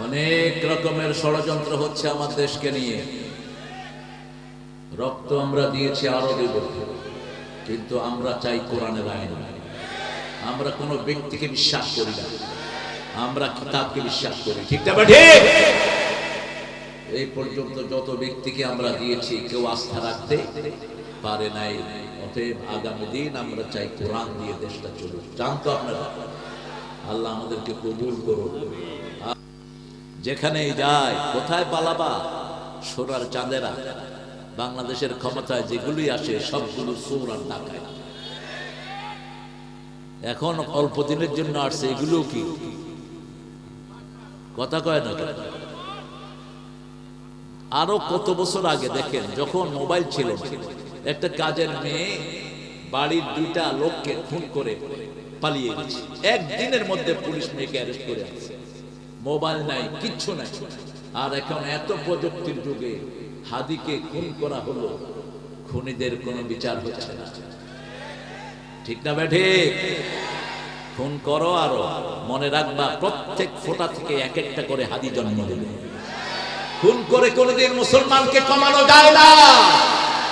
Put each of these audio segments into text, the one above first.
অনেক রকমের ষড়যন্ত্র হচ্ছে আমার দেশকে নিয়ে। রক্ত আমরা দিয়েছি, আরো দেব, কিন্তু আমরা চাই কোরআনের আইন। আমরা কোনো ব্যক্তিকে বিশ্বাস করি না, আমরা কিতাবকে বিশ্বাস করি। ঠিক না ঠিক? এই পর্যন্ত যত ব্যক্তিকে আমরা দিয়েছি কেউ আস্থা রাখতে পারে নাই। অতএব আগামী দিন আমরা চাই কোরআন দিয়ে দেশটা চলুক। জানতো আপনারা? আল্লাহ আমাদেরকে কবুল করুন। যেখানেই যায়, কোথায় পালাবা? সোনার চাঁদেরা বাংলাদেশের ক্ষমতায় যেগুলি আসে সবগুলো চোর আর ডাকায়। এখন অল্প দিনের জন্য আসছে, এগুলো কি কথা কয় না? আরো কত বছর আগে দেখেন, যখন মোবাইল ছিল, একটা কাজের মেয়ে বাড়ির দুইটা লোককে খুন করে পালিয়ে গেছে। একদিনের মধ্যে পুলিশ মেয়েকে অ্যারেস্ট করে আছে। মোবাইল নাই, কিচ্ছু নাই। আর এখন এত প্রযুক্তির যুগে হাদিকে খুন করা হলো, খুনিদের কোনো বিচার হচ্ছে না। ঠিক না ঠিক? খুন করো, আরো মনে রাখবা প্রত্যেক ফোঁটা থেকে এক একটা করে হাদি জন্ম দেবে। খুন করে কোনদিন মুসলমানকে কমানো যায় না,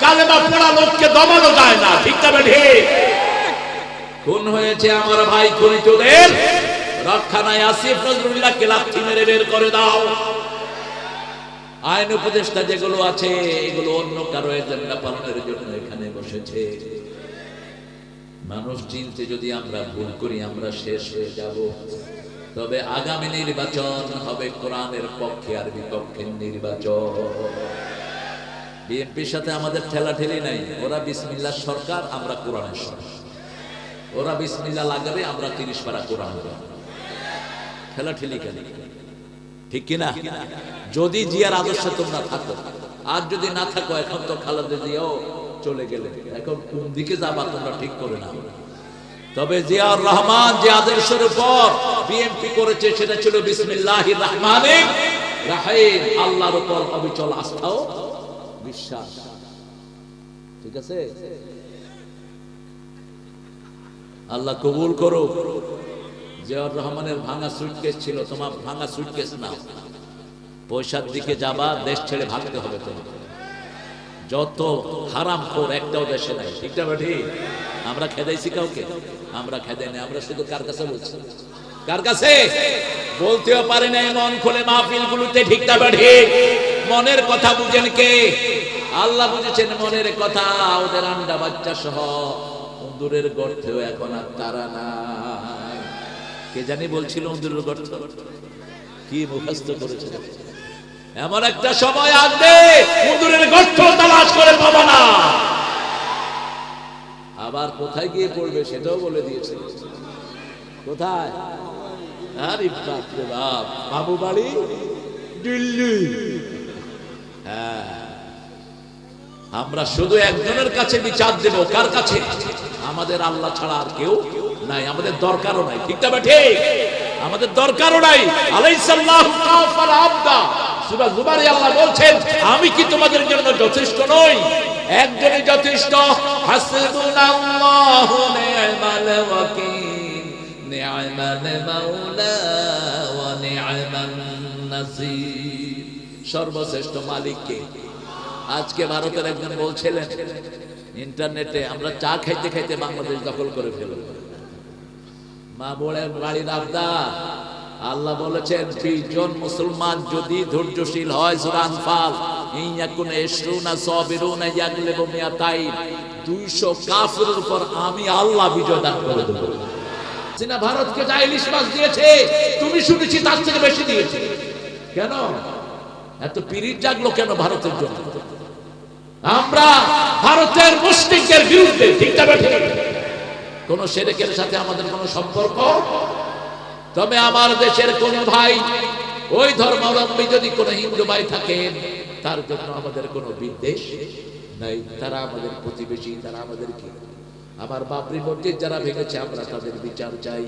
কালেমা পড়া লোককে দমানো যায় না। ঠিক না ঠিক? খুন হয়েছে আমার ভাই, খুনিতদের রক্ষা নাই। আসিফ নজরুল্লাহকে লাথি মেরে বের করে দাও। আইন উপদেষ্টা যেগুলো আছে এগুলো অন্য কারো এজেন্ডা পালনের জন্য এখানে বসেছে। মানুষ চিনতে যদি আমরা ভুল করি আমরা শেষ হয়ে যাব। তবে আগামী নির্বাচন হবে কোরআনের পক্ষে আর বিপক্ষের নির্বাচন। বিএনপির সাথে আমাদের ঠেলাঠেলি নাই। ওরা বিসমিল্লাহ সরকার, আমরা কোরআনের সরকার। ওরা বিসমিল্লাহ লাগাবে, আমরা 30 পারা কোরআন। ঠেলাঠেলি কেন? ঠিক কিনা? যদি জিয়ার আদর্শে তোমরা থাকো, আর যদি না থাকো, এখন তো খালেদা জিয়াও চলে গেলে, এখন কোন দিকে যাবা তোমরা ঠিক করে নাও। তবে জিয়াউর রহমান যে আদর্শের উপর বিএনপি করেছে সেটা ছিল বিসমিল্লাহির রহমানির রহিম, আল্লাহর উপর অবিচল আস্থা ও বিশ্বাস। ঠিক আছে? আল্লাহ কবুল করো। জিয়াউর রহমানের ভাঙা সুটকেস ছিল, তোমার ভাঙা সুটকেস নাও। পয়সার দিকে যাবা, দেশ ছেড়ে ভাগতে হবে তোমার। যত হারামখোর একটাও দেশে নাই। ঠিক না ঠিক? আমরা খেদাইছি কাউকে? আমরা খেদাই নাই। আমরা শুধু কার কাছে বলছি? কার কাছে বলতেও পারে না মন খুলে মাহফিল গুলোতে। ঠিক না ঠিক? মনের কথা বুঝেন কে? আল্লাহ বুঝেছেন মনের কথা। ওদের আন্ডা বাচ্চা সহ অন্দুরের গর্তেও এখন আর তারা নাই। কে জানি বলছিল অন্দুরের গর্ত কি মুখস্থ করেছে। এমন একটা সময় আসবে অন্দুরের গর্ত তালাশ করে পাবা না। আবার কোথায় গিয়ে পড়বে সেটাও বলে দিয়েছে। কোথায়? আরে বাপ রে বাপ, বাবু বাড়ি দিল্লি। হ্যাঁ, আমরা শুধু একজনের কাছে বিচার দেব। কার কাছে? আমাদের আল্লাহ ছাড়া আর কেউ নাই, আমাদের দরকারও নাই। ঠিক না ঠিক? আমাদের দরকারও নাই। আলাইসাল্লাহু কাফার আবদা, সূরা জুমারে আল্লাহ বলছেন, আমি কি তোমাদের জন্য যথেষ্ট নই? একজনই যথেষ্ট। হাসবুনাল্লাহু নি'মাল ওয়াকিল, নি'মাল মাওলা ওয়া নি'মান নাসির। সর্বশ্রেষ্ঠ মালিক কে? আজকে ভারতের একজন বলছিলেন ইন্টারনেটে, আমরা চা খাইতে খাইতে বাংলাদেশ দখল করে ফেলব। মা বলেন বাড়ির আবদার। আল্লাহ বলেছেন 20 জন মুসলমান যদি ধৈর্যশীল হয়, সূরা আনফাল, ইয়াকুন ইশরুনা সাবিরুনা ইয়াগলিবু মিয়াতাইন, 200 কাফিরের উপর আমি আল্লাহ বিজয় দান করে দেব। সিনা ভারতকে যা ইলিশ মাছ দিয়েছে, তুমি শুনেছি তার থেকে বেশি দিয়েছে। কেন এত পিরিত জাগলো কেন ভারতের জন্য? আমরা ভারতের মুশরিকদের বিরুদ্ধে। ঠিক না ঠিক? কোন শিরকের সাথে আমাদের কোনো সম্পর্ক। তবে আমার দেশের কোন ভাই, ওই ধর্মাবলম্বী যদি কোন হিন্দু ভাই থাকেন, তার জন্য আমাদের কোনো বিদ্বেষ নাই। তারা আমাদের প্রতিবেশী, তারা আমাদের কি? আমার বাবরি মসজিদ যারা ভেঙেছে আমরা তাদের বিচার চাই।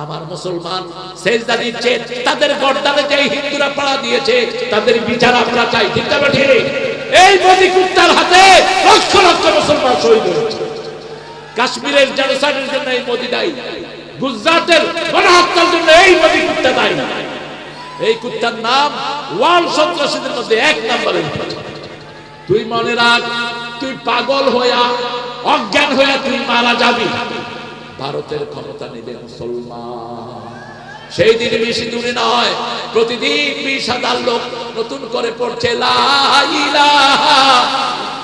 আমার মুসলমান সেজদা দিচ্ছে, তাদের গর্দানে যে হিন্দুরা পাড়া দিয়েছে তাদের বিচার আমরা চাই। ঠিক না ঠিক? এই মোদি কুত্তার হাতে লক্ষ লক্ষ মুসলমান শহীদ হয়েছে। কাশ্মীরের জেনোসাইডের জন্য এই মোদি দায়ী, গুজরাটের গণহত্যার জন্য এই মোদি কুত্তা দায়ী। এই কুত্তার নাম ওয়ার্ল্ড সন্ত্রাসীদের মধ্যে 1 নম্বরে। তুই মনে রাখ, তুই পাগল হইয়া অজ্ঞান হইয়া তুই মারা যাবি, ভারতের ক্ষমতা নেবে মুসলমান। সেই দিন বেশি দূরে নয়, প্রতিদিন 20,000 লোক নতুন করে পড়ছে লা ইলাহা।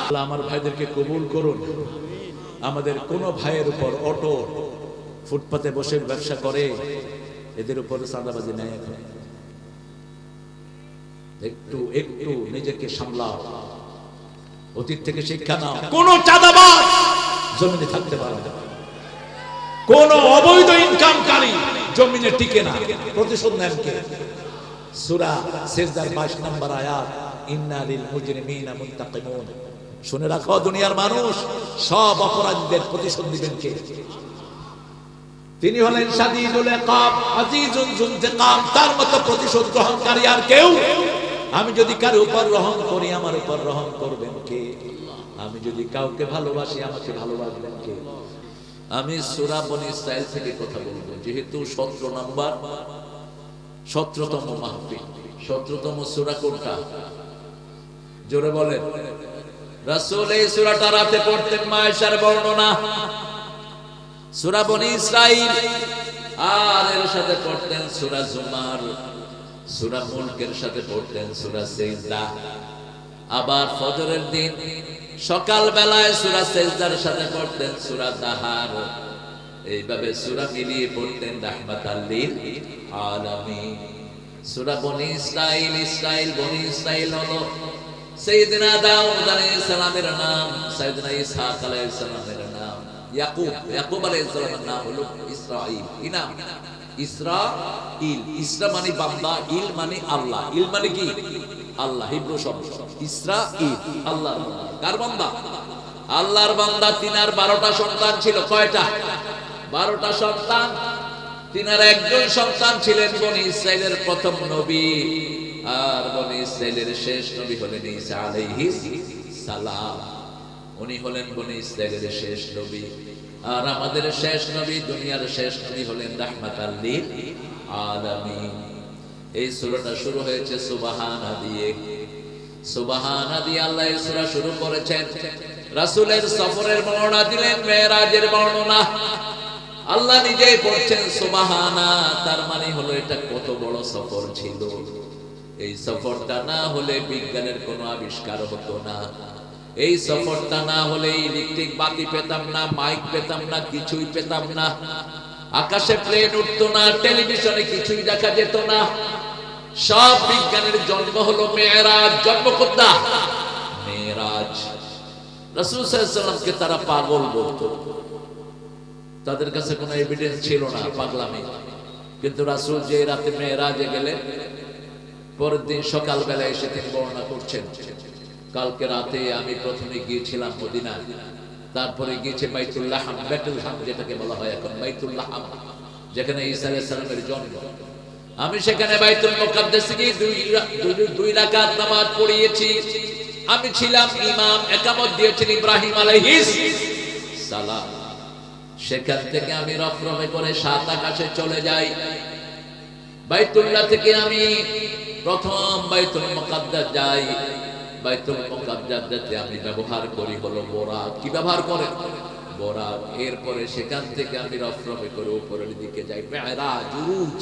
আল্লাহ আমার ভাইদেরকে কবুল করুন। আমাদের কোন ভাইয়ের উপর অটো ফুটপাতে বসে ব্যবসা করে এদের উপর চাঁদাবাজি নেই। এখন একটু একটু নিজেকে সামলাও, অতীত থেকে শিক্ষা নাও। কোন চাঁদাবাজ জমিনে থাকতে পারে না, কোন অবৈধ ইনকামকারী জমিনে টিকে না। প্রতিশোধ নেন কে? সূরা সিজদার 22 নম্বর আয়াত, ইন্না লিল মুজরিমিনা মুনতাকিমুন। শুনে রাখো দুনিয়ার মানুষ, সব অপরাধীদের প্রতিশোধ দিবেন কে? তিনি হলেন শাদীদুল ইকাব, আজিজুন যুনতিকাম। তার মতো প্রতিশোধ গ্রহণকারী আর কেউ। আমি যদি কারো উপর রহম করি, আমার উপর রহম করবেন কে? আমি যদি কাউকে ভালোবাসি, আমাকে ভালোবাসবেন কে? আমি সূরা বনী ইসরাইল থেকে কথা বলবো, যেহেতু 17 নম্বর 17তম মাহফিল। 17তম সূরা কোনটা? জোরে বলেন। রাসূল এই সূরাটা রাতে পড়তেন, মায়েশার বর্ণনা সূরা বনী ইসরাইল, আর এর সাথে পড়তেন সূরা জুমার, সূরা মুলকের সাথে পড়তেন সূরা সিজদা। আবার ফজরের দিন সকাল বেলায় সূরা সিজদার সাথে পড়তেন সূরা তাহার। এইভাবে সূরা মিলিয়ে পড়তেন রাহমাতাল লিল আলামিন। সূরা বনী ইসরাইল, ইসরাইল বনী ইসরাইল হলো সাইয়েদনা দাউদ আলাইহিস সালামের নাম, সাইয়েদনা ইসহাক আলাইহিস সালামের নাম, ইয়াকুব আলাইহিস সালামের নাম হলো ইসরাইল। কি নাম? ইসরাইল। ইসরা মানে বান্দা, ইল মানে আল্লাহ। ইল মানে কি? আল্লাহ, হিব্রু শব্দ ইসরাইল, আল্লাহর বান্দা। কার বান্দা? আল্লাহর বান্দা। তিনার 12টা সন্তান ছিল। কয়টা? 12টা সন্তান। তিনার একজন সন্তান ছিলেন বনী ইসরাইলের প্রথম নবী, আর বনী ইসরাইলের শেষ নবী হলেন ঈসা আলাইহিস সালাম। উনি হলেন বনী ইসরাইলের শেষ নবী। আর আমাদের শেষ নবী, দুনিয়ার শেষ নবী হলেন রাহমাতাল লিল আলামিন। এই সূরাটা শুরু হয়েছে সুবহানা দিয়ে। সুবহানা দিয়ে আল্লাহ এই সূরা শুরু করেছেন। রাসূলের সফরের বর্ণনা দিলেন, মেরাজের বর্ণনা। আল্লাহ নিজেই পড়ছেন সুবহানা। তার মানে হলো এটা কত বড় সফর ছিল। এই সফরটা না হলে বিজ্ঞানের কোনো আবিষ্কার হতো না। এই সফরটা না হলে ইলেকট্রিক বাতি পেতাম না, মাইক পেতাম না, কিছুই পেতাম না। আকাশে প্লেন উঠতো না, টেলিভিশনে কিছুই দেখা যেত না। সব বিজ্ঞানের জন্ম হলো মেরাজ। জন্ম কোথা? মেরাজ। রাসূল সাল্লাল্লাহু আলাইহি ওয়াসাল্লামকে তারা পাগল বলতো। তাদের কাছে কোনো এভিডেন্স ছিল না, পাগলামি। কিন্তু রাসূল যে রাতে মেরাজে গেলেন, পরের দিন সকালবেলা এসে তিনি বর্ণনা করছেন, কালকে রাতে আমি প্রথমে গিয়েছিলাম মদিনা, তারপরে গিয়েছে বাইতুল্লাহ, বেতুলহাম যেটাকে বলা হয় এখন বাইতুল্লাহ, যেখানে ঈসা আলাইহিস সালামের জন্ম। আমি সেখানে বাইতুল মুকাদ্দাসে গিয়ে 2 রাকাত নামাজ পড়িয়েছি। আমি ছিলাম ইমাম, একামত দিয়েছেন ইব্রাহিম আলাইহিস সালাম। সেখান থেকে আমি রফরফে করে 7 আকাশে চলে যাই। বাইতুল্লাহ থেকে আমি প্রথম বাইতুল মুকাদ্দাস যাই। বাইতুল মুকাদ্দাস যেতে আমি ব্যবহার করি হলো বোরাক। কি ব্যবহার করে? বোরাক। এরপরে সেখান থেকে আমি রফরফে করে উপরের দিকে যাই। মেরাজ, উরুজ।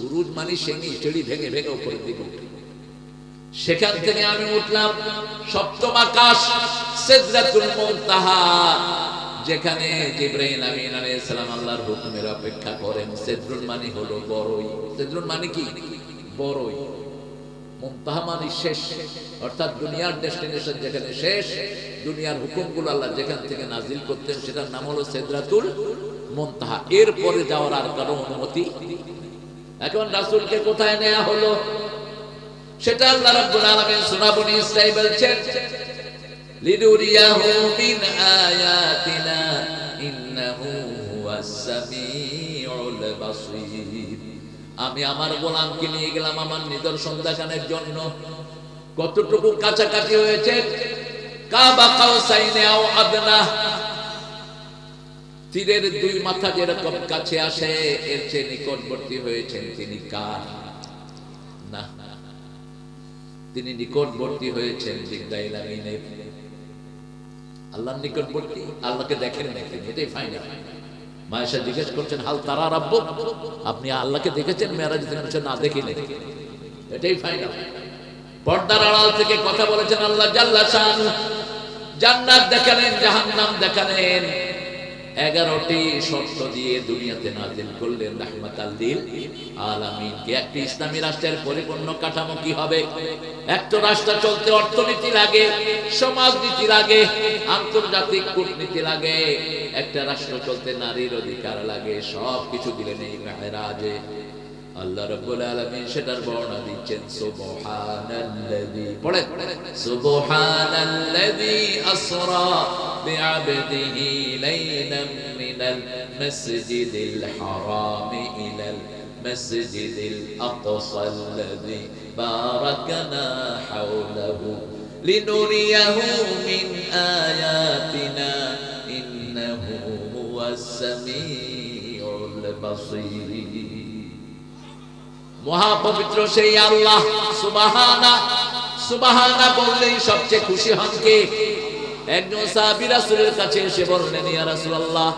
উরুজ মানে সিঁড়ি ভেঙে ভেঙে উপরের দিকে উঠি। সেখান থেকে আমি উঠলাম 7ম আকাশ, সিদরাতুল মুনতাহা, যেখানে জিবরাইল আমিন আলাইহিস সালাম আল্লাহর হুকুমের অপেক্ষা করেন। সিদরুল মানে হলো বড়ই। সিদরুল মানে কি? বড়ই। মুনতাহা মানে শেষ, অর্থাৎ দুনিয়ার ডেস্টিনেশন যেখানে শেষ, দুনিয়ার হুকুমগুলো আল্লাহ যেখান থেকে নাজিল করতেন সেটার নাম হলো সিদরাতুল মুনতাহা। এরপরে যাওয়ার আর কারো অনুমতি। এখন রাসূলকে কোথায় নেওয়া হলো সেটা আল্লাহ রাব্বুল আলামিন সূরা বনী ইসরাঈল বলছেন, লিনুরিয়াহু মিন আয়াতিনা ইন্নাহু হুয়াস সামিউল বাসীর। আমি আমার গোলামকে নিয়ে গেলাম আমার নিদর্শন দেখানোর জন্য। কতটুকু কাছাকাছি হয়েছে? কাবা কাউসাইনে আও আদনা, তীরের 2 মাথা যেরকম কাছে আসে এর চেয়ে নিকটবর্তী হয়েছেন তিনি কার? না তিনি নিকটবর্তী হয়েছেন জিবরাইল আমিনের। আল্লাহর নিকটবর্তী, আল্লাহকে দেখেন দেখেন, এটাই ফাইনাল। মায়েশা জিজ্ঞেস করছেন হাল তারা রাব্বু, আপনি আল্লাহকে দেখেছেন মেরাজ থেকে? না, দেখিনি। এটাই ফাইনাল। পর্দার আড়াল থেকে কথা বলেছেন আল্লাহ জাল্লা শানু। জান্নাত দেখালেন, জাহান্নাম দেখালেন। 11টি শর্ত দিয়ে দুনিয়াতে নাজিল করলেন রাহমাতাল লিল আলামিন। একটি ইসলামী রাষ্ট্রের পরিপূর্ণ কাঠামো কি হবে? একটা রাষ্ট্র চলতে অর্থনীতি লাগে, সমাজনীতি লাগে, আন্তর্জাতিক কূটনীতি লাগে। একটা রাষ্ট্র চলতে নারীর অধিকার লাগে। সব কিছু দিলেন এই মেরাজে। আল্লাহ রাব্বুল আলামিন সেটার বর্ণনা দিচ্ছেন। সুবহানাল্লাযী, পড়েন, সুবহানাল্লাযী আসরা বিআবদিহি লাইলাম মিনাল মাসজিদিল হারাম ইলাল মাসজিদিল আকসাল্লাযী বারাকনা হাওলাহু লিনুরিয়াহু মিন আয়াতিনা ইন্নাহু হুয়াস সামিউল বাসীর। মহাপবিত্র সেই আল্লাহ। সুবহানা, সুবহানা বললেই সবচেয়ে খুশি হন কে? একজন সাহাবী রাসূলের কাছে এসে বললেন, ইয়া রাসূলুল্লাহ,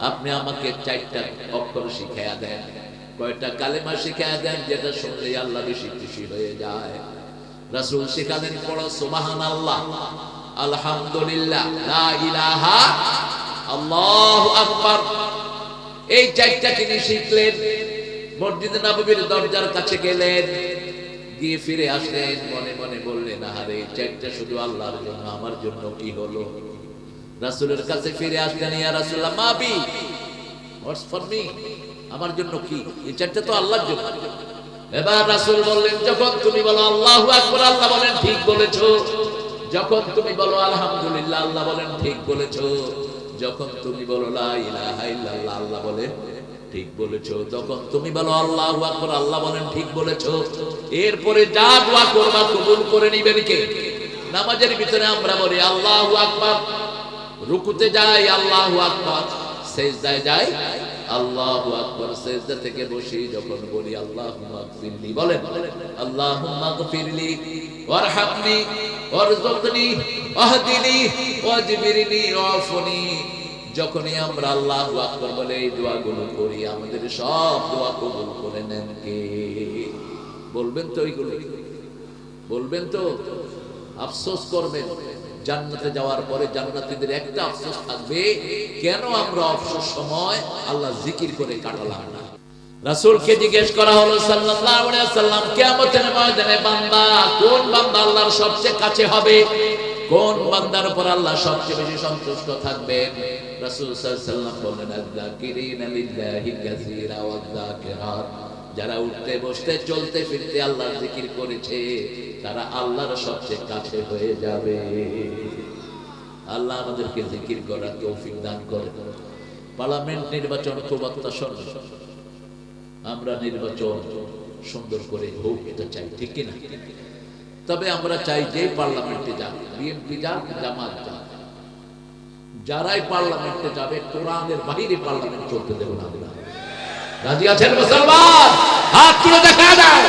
আপনি আমাকে 4টা অক্ষর শিখায়া দেন। কয়টা কালেমা শিখায়া দেন যেটা শুনলেই আল্লাহ বেশি খুশি হয়ে যায়। রাসূল শিখালেন, পড়ো সুবহানাল্লাহ, আলহামদুলিল্লাহ, লা ইলাহা, আল্লাহু আকবার। এই 4টা তিনি শিখলেন। মসজিদে নববীর দরজার কাছে গেলেন, গিয়ে ফিরে আসলেন, মনে মনে বললেন, আরে 4টা শুধু আল্লাহর জন্য, আমার জন্য কি হলো? রাসূলের কাছে ফিরে আসলেন, ইয়া রাসূলুল্লাহ, মা বি, হোয়াটস ফর মি, আমার জন্য কি? এই 4টা তো আল্লাহর জন্য। এবার রাসূল বললেন, যখন তুমি বলো আল্লাহু আকবার, আল্লাহ বলেন ঠিক বলেছো। যখন তুমি বলো আলহামদুলিল্লাহ, আল্লাহ বলেন ঠিক বলেছো। যখন তুমি বলো লা ইলাহা ইল্লাল্লাহ, আল্লাহ বলেন ঠিক বলেছো। তখন তুমি বলো আল্লাহু আকবার, আল্লাহ বলেন ঠিক বলেছো। এরপরে যা দোয়া করবা কবুল করে নিবেন কে? নামাজের ভিতরে আমরা বলি আল্লাহু আকবার, রুকুতে যাই আল্লাহু আকবার, সিজদায় যাই আল্লাহু আকবার, সিজদা থেকে বসি যখন বলি আল্লাহুম্মা গফিরলি, বলেন আল্লাহুম্মা গফিরলি ওয়ারহামনি ওয়ারযুকনি ওয়াহদিনি ওয়াজবিরনি ওয়াফনি। যখনই আমরা আল্লাহু আকবার বলে এই দোয়াগুলো করি, আমাদের সব দোয়া কবুল করে নেন কে? বলবেন তো? এইগুলো বলবেন তো? আফসোস করবেন। জান্নাতে যাওয়ার পরে জান্নাতীদের একটা আফসোস থাকবে, কেন আমরা অবসর সময় আল্লাহ জিকির করে কাটালাম না। রাসূলকে জিজ্ঞেস করা হলো সাল্লাল্লাহু আলাইহি ওয়াসাল্লাম, কিয়ামতের ময়দানে বান্দা, কোন বান্দা আল্লাহর সবচেয়ে কাছে হবে? কোন বান্দার উপর আল্লাহ সবচেয়ে বেশি সন্তুষ্ট থাকবেন? রাসূল সাল্লাল্লাহু আলাইহি ওয়াসাল্লাম বললেন, আয-যাকিরিনা লিল্লাহি কাসীরা ওয়ায-যাকিরাত, যারা উঠতে বসতে চলতে ফিরতে আল্লাহর জিকির করেছে, তারা আল্লাহর সবচেয়ে কাছে হয়ে যাবে। আল্লাহ আমাদেরকে জিকির করার তৌফিক দান করেন। পার্লামেন্ট নির্বাচন খুব অত্যাসন্ন। আমরা নির্বাচন সুন্দর করে হোক, এটা চাই, ঠিক কিনা? তবে আমরা চাই যে পার্লামেন্টে যাক, বিএনপি যাক, জামাত যাক, যারাই পার্লামেন্টে যাবে কোরআনের বাইরে পার্লামেন্ট চলতে দেব না। রাজি আছেন মুসলমান? হাত তুলে দেখা দাও।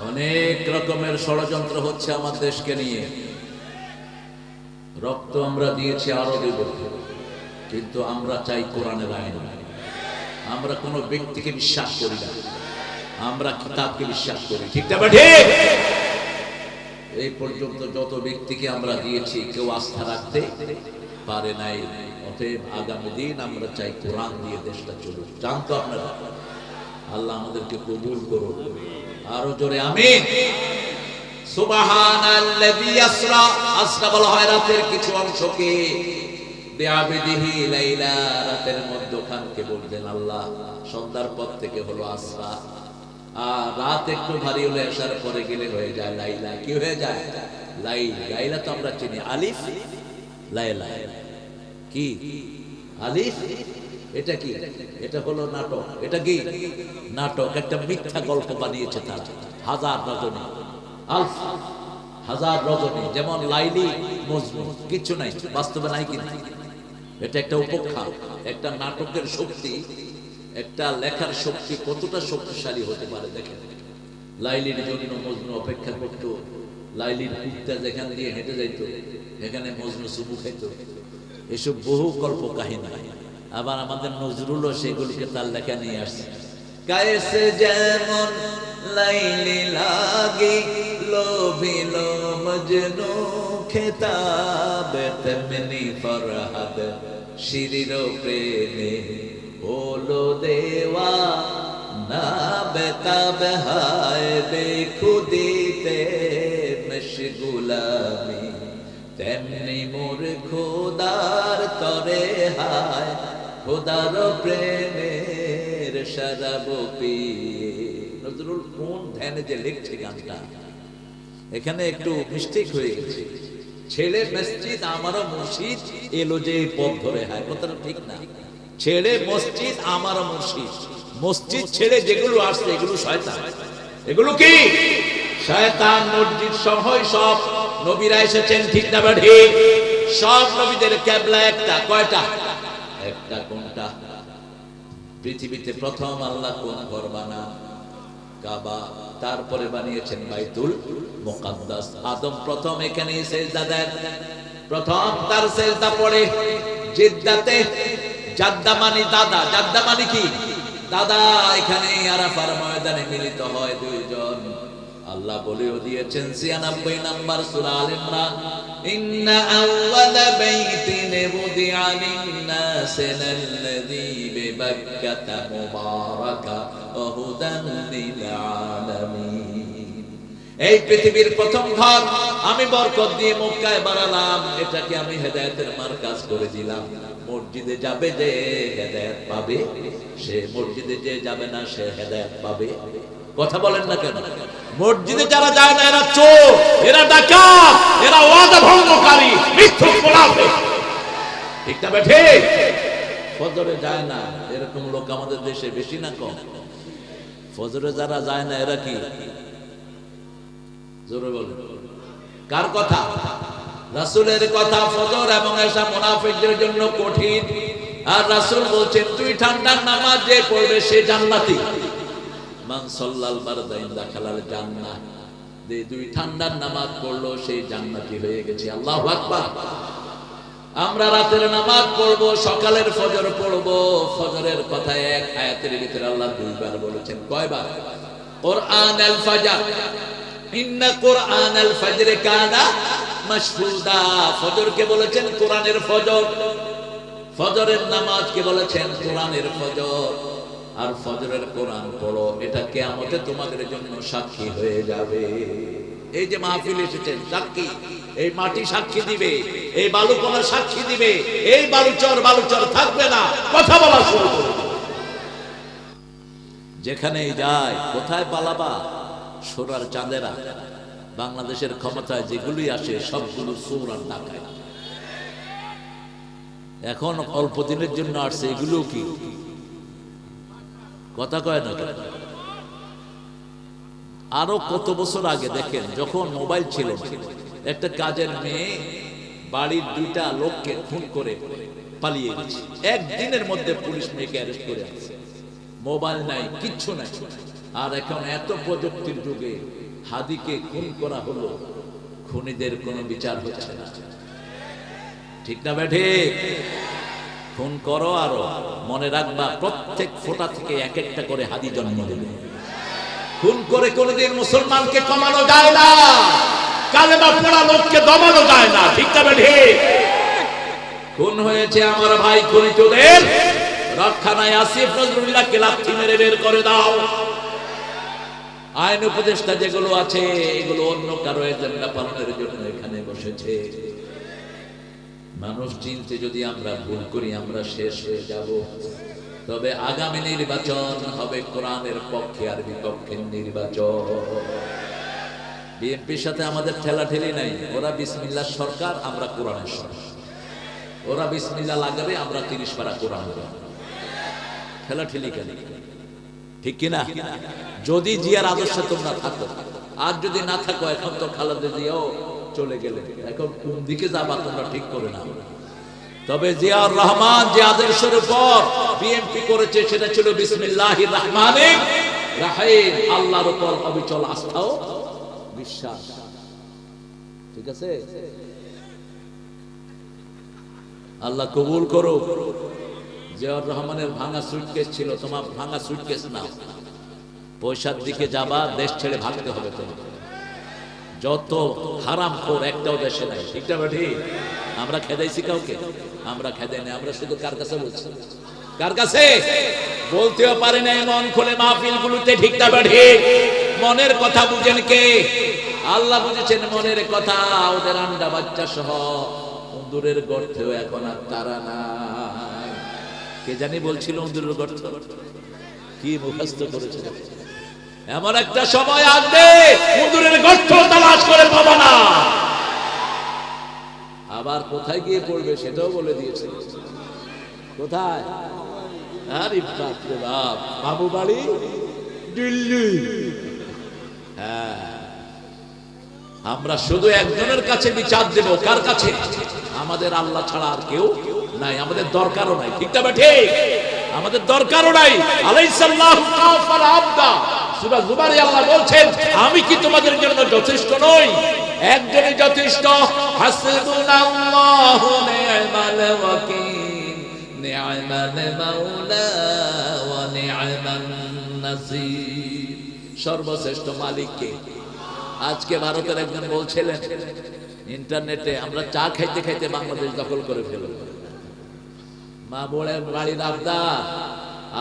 অনেক রকমের ষড়যন্ত্র হচ্ছে আমার দেশকে নিয়ে। রক্ত আমরা দিয়েছি, আরো দেব, কিন্তু আমরা চাই কোরআনের আইন। আমরা কোনো ব্যক্তিকে বিশ্বাস করি না, আমরা কিতাবকে বিশ্বাস করি, ঠিক না? ঠিক। এই পর্যন্ত যত ব্যক্তিকে আমরা দিয়েছি, কেউ আস্থা রাখতে পারে নাই। অতএব আগামী দিন আমরা চাই কোরআন দিয়ে দেশটা চলুক। জানতো আপনারা? আল্লাহ আমাদেরকে কবুল করুন। আরো জোরে আমিন। সুবহানাল্লাযী আসরা, আসরা বলা হয় রাতের কিছু অংশকে, বিআবদিহি লাইলা, রাতের মধ্যখানকে বলতেন আল্লাহ। সন্ধ্যার পর থেকে হলো আসরা। আর রাত একটু ভারী হলে আসার পরে গেলে হয়ে যায় লাইলা। কি হয়ে যায়? লাইল। লাইলা তো আমরা চিনি, আলিফ লাইলা। কি আলিফ এটা কি? এটা হলো নাটক। এটা কি নাটক? একটা মিথ্যা গল্প বানিয়েছে তারা। হাজার রজনী, আলফ হাজার রজনী, যেমন লাইলি মজনু, কিচ্ছু নাই, বাস্তবে নাই। কিন্তু এটা একটা উপেক্ষা। একটা নাটকের শক্তি, একটা লেখার শক্তি কতটা শক্তিশালী হতে পারে দেখেন। লাইলির জন্য মজনু অপেক্ষা করত, লাইলির কুত্তা যেখান দিয়ে হেঁটে যাইতো এখানে মজনু চুমু খাইত। এসব বহু কল্প কাহিনী। আবার আমাদের নজরুলও সেগুলিকে তার লেখা নিয়ে আসছে। কায়েসে যেমন লাইলি লাগি লোভিল মজনু খেতাব, তেমনি ফরহাদ শিরির প্রেমে হলো দেওয়া না বেতাব, হায় বেখুদিতে মশগুলামি, তেমনি মোর খোদার তরে হায় খোদার প্রেমের শরাব পিয়ে। নজরুল কোন ধ্যানে যে লিখছে গানটা, এখানে একটু মিস্টেক হয়ে গেছে। ছেলে মসজিদ আমারও মুর্শিদ এলো যে পথ ধরে, হয় কথাটা ঠিক না। ছেড়ে মসজিদ আমারও মুর্শিদ, মসজিদ ছেড়ে যেগুলো আসছে এগুলো শয়তান। এগুলো কি? শয়তান। মসজিদ সহই সব নবীরা এসেছেন, ঠিক না ঠিক? সব নবীদের কিবলা একটা। কয়টা? একটা। কোনটা? পৃথিবীতে প্রথম আল্লাহ কোন ঘর বানান? কাবা। তারপরে বানিয়েছেন বাইতুল মুকাদ্দাস। আদম প্রথম এখানে সিজদা দেন, প্রথম তার সিজদা পড়ে জিদ্দাতে। জাদ্দা মানে দাদা, জাদ্দা মানে কি? দাদা। এখানে আরাফার ময়দানে মিলিত হয় দুইজন। আল্লাহ বলেও দিয়েছেন ৯৬ নম্বর সূরা আল ইমরান, ইন্না আউওয়ালা বাইতিন বুদিআ লিন-নাসি লাল্লাযী বিবাক্কাতা মুবারাকা ওয়া হুদান লিল আলামিন। এই পৃথিবীর প্রথম ঘর আমি বরকত দিয়ে মক্কায় বানালাম, এটাকে আমি হেদায়েতের মার্কাজ করে দিলাম। মসজিদে যাবে যে হেদায়েত পাবে, সে মসজিদে যে যাবে না সে হেদায়েত পাবে। কথা বলেন না কেন? মসজিদে যারা যায় না এরা চোর, এরা ডাকাত, এরা ওয়াদা ভঙ্গকারী, মিথ্যুক মুনাফিক। ঠিক না বেঠে? ফজরে যায় না এরকম লোক আমাদের দেশে বেশি না কম? ফজরে যারা যায় না এরা কি? জোরে বলেন। কার কথা? রাসূলের কথা। ফজর এবং এশা মুনাফিকদের জন্য কঠিন। আর রাসূল বলছেন তুই ঠান্ডার নামাজ যে পড়বে সে জান্নাতি। মান সাল্লাল বারদাইন দাখালাল জান্নাহ। যে দুই ঠান্ডার নামাজ পড়লো সেই জান্নাতি হয়ে গেছে। আল্লাহু আকবার। আমরা রাতের নামাজ পড়বো, সকালের ফজর পড়বো। ফজরের কথা এক আয়াতের ভিতরে আল্লাহ দুইবার বলেছেন। কয়বার? কুরআনুল ফাজর, ইন্না কুরআনুল ফাজর কানা মাশহুদা। ফজরকে বলেছেন কোরআনের ফজর, ফজরের নামাজকে বলেছেন কোরআনের ফজর। আর ফজরের কোরআন পড়ো, এটা কিয়ামতে তোমাদের জন্য সাক্ষী হয়ে যাবে। এই যে মাহফিল এসেছেন সাক্ষী, এই মাটি সাক্ষী দিবে, এই বালুকণা সাক্ষী দিবে, এই বালুচর থাকবে না, কথা বলা শুরু করবে। যেখানেই যায় কোথায় পালাবা? সোনার চাঁদেরা। বাংলাদেশের ক্ষমতায় যেগুলি আসে সবগুলো চোর আর ডাকাত। এখন অল্প দিনের জন্য আসছে, এগুলো কি? কথা কয় না? আরো কত বছর আগে দেখেন, যখন মোবাইল ছিল, একটা কাজের মেয়ে বাড়ির দুইটা লোককে খুন করে পালিয়ে গেছে। একদিনের মধ্যে পুলিশ মেয়েকে অ্যারেস্ট করে আছে। মোবাইল নাই, কিচ্ছু নাই। আর এখন এত প্রযুক্তির যুগে হাদিকে খুন করা হলো, খুনিদের কোনো বিচার হচ্ছে না। ঠিক না বেঠে? খুন করো, আরো মনে রাখবা প্রত্যেক ফোঁটা থেকে এক একটা করে হাদি জন্ম দেবে। খুন করে কোনদিন মুসলমানকে কমানো যায় না, কালেমা পড়া লোককে দমানো যায় না। ঠিক না বেঠে? খুন হয়েছে আমার ভাই, খুনিতদের রক্ষা নাই। আসিফ নজরুল্লাহকে লাথি মেরে বের করে দাও। আইন উপদেষ্টা যেগুলো আছে এগুলো অন্য কারো এজেন্ডা পালনের জন্য এখানে বসেছে। মানুষ চিনতে যদি আমরা ভুল করি আমরা শেষ হয়ে যাব। তবে আগামী নির্বাচন হবে কোরআনের পক্ষে আর বিপক্ষের নির্বাচন। বিএনপির সাথে আমাদের ঠেলাঠেলি নাই। ওরা বিসমিল্লাহ সরকার, আমরা কোরআনের সরকার। ওরা বিসমিল্লাহ লাগাবে, আমরা 30 পারা কোরআন। ঠেলাঠেলি কেন? ঠিক কিনা? যদি জিয়ার আদর্শে তোমরা থাকো, আর যদি না থাকো, এখন তো খালেদা জিয়াও চলে গেলে, এখন কোন দিকে যাবা তোমরা ঠিক করে নাও। তবে জিয়াউর রহমান যে আদর্শের উপর বিএনপি করেছে সেটা ছিল বিসমিল্লাহির রহমানির রহিম, আল্লাহর উপর অবিচল আস্থা ও বিশ্বাস। ঠিক আছে? আল্লাহ কবুল করো। জিয়াউর রহমানের ভাঙা সুটকেস ছিল, তোমার ভাঙা সুটকেস নাও, পয়সার দিকে যাবা, দেশ ছেড়ে ভাগতে হবে তোমার। যত হারাম খোর একটাও দেশে নাই। ঠিকটা বেঠি? আমরা খেদাইছি কাউকে? আমরা খেদাই না। আমরা শুধু কার কাছে বলছি? কার কাছে? বলতেও পারি না মন খুলে মাহফিল গুলোতে। ঠিকটা বেঠি? মনের কথা বুঝেন কে? আল্লাহ বুঝেছেন মনের কথা। ওদের আন্ডা বাচ্চা সহ উন্দুরের গর্তেও এখন আর তারা নাই। কে জানি বলছিল উন্দুরের গর্ত, কি মুখস্থ করেছে। এমন একটা সময় আসবে উন্দুরের গর্ত তালাশ করে পাবা না। আবার কোথায় গিয়ে পড়বে সেটাও বলে দিয়েছে। কোথায়? আরে বাপ রে বাপ, বাবু বাড়ি দিল্লি। হ্যাঁ, আমরা শুধু একজনের কাছে বিচার দেব। কার কাছে? আমাদের আল্লাহ ছাড়া আর কেউ নাই, আমাদের দরকারও নাই। ঠিক না ঠিক? আমাদের দরকারও নাই। আলাইসাল্লাহু কাফার আবদা, সূরা জুমারে আল্লাহ বলছেন, আমি কি তোমাদের জন্য যথেষ্ট নই? একজনই যথেষ্ট। হাসবুনাল্লাহু নি'মাল ওয়াকিল, নি'মাল মাওলা ওয়া নি'মান নাসির। সর্বশ্রেষ্ঠ মালিক কে? আজকে ভারতের একজন বলছিলেন ইন্টারনেটে, আমরা চা খাইতে খাইতে বাংলাদেশ দখল করে ফেলব। মা বলেন বাড়ির আবদার।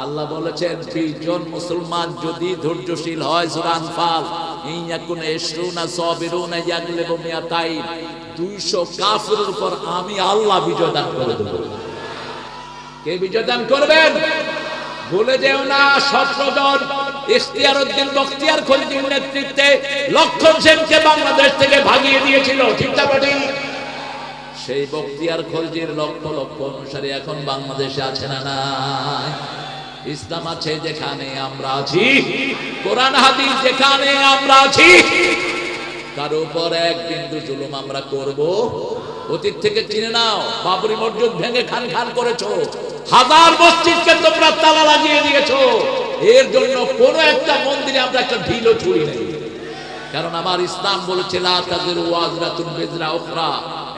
আল্লাহ বলেছেন 20 জন মুসলমান যদি ধৈর্যশীল হয়, সূরা আনফাল, ইয়াকুন ইশরুনা সাবিরুনা ইয়াগলিবু মিয়াতাইন, 200 কাফিরের উপর আমি আল্লাহ বিজয় দান করে দেব। কে বিজয় দান করবেন? ভুলে যেও না, 17 জন ইখতিয়ার উদ্দিন বখতিয়ার খলজির নেতৃত্বে লক্ষণ সেনকে বাংলাদেশ থেকে ভাগিয়ে দিয়েছিল। ঠিক না ঠিক? সেই বখতিয়ার খলজির লক্ষ লক্ষ অনুসারী এখন বাংলাদেশে আছে না নাই? ইসলাম আছে যেখানে আমরা আছি, কোরআন হাদিস যেখানে আমরা আছি, তার উপর এক বিন্দু জুলুম আমরা করব? অতীত থেকে চিনে নাও, বাবরি মসজিদ ভেঙে খান খান করেছো, হাজার মসজিদকে তোমরা তালা লাগিয়ে দিয়েছো। এর জন্য কোন একটা মন্দিরে আমরা একটা ঢিলও ছুঁড়ি নেই। কারণ আমার ইসলাম বলেছে লা তাজিরু ওয়াজরাতুন বিজরা উখরা,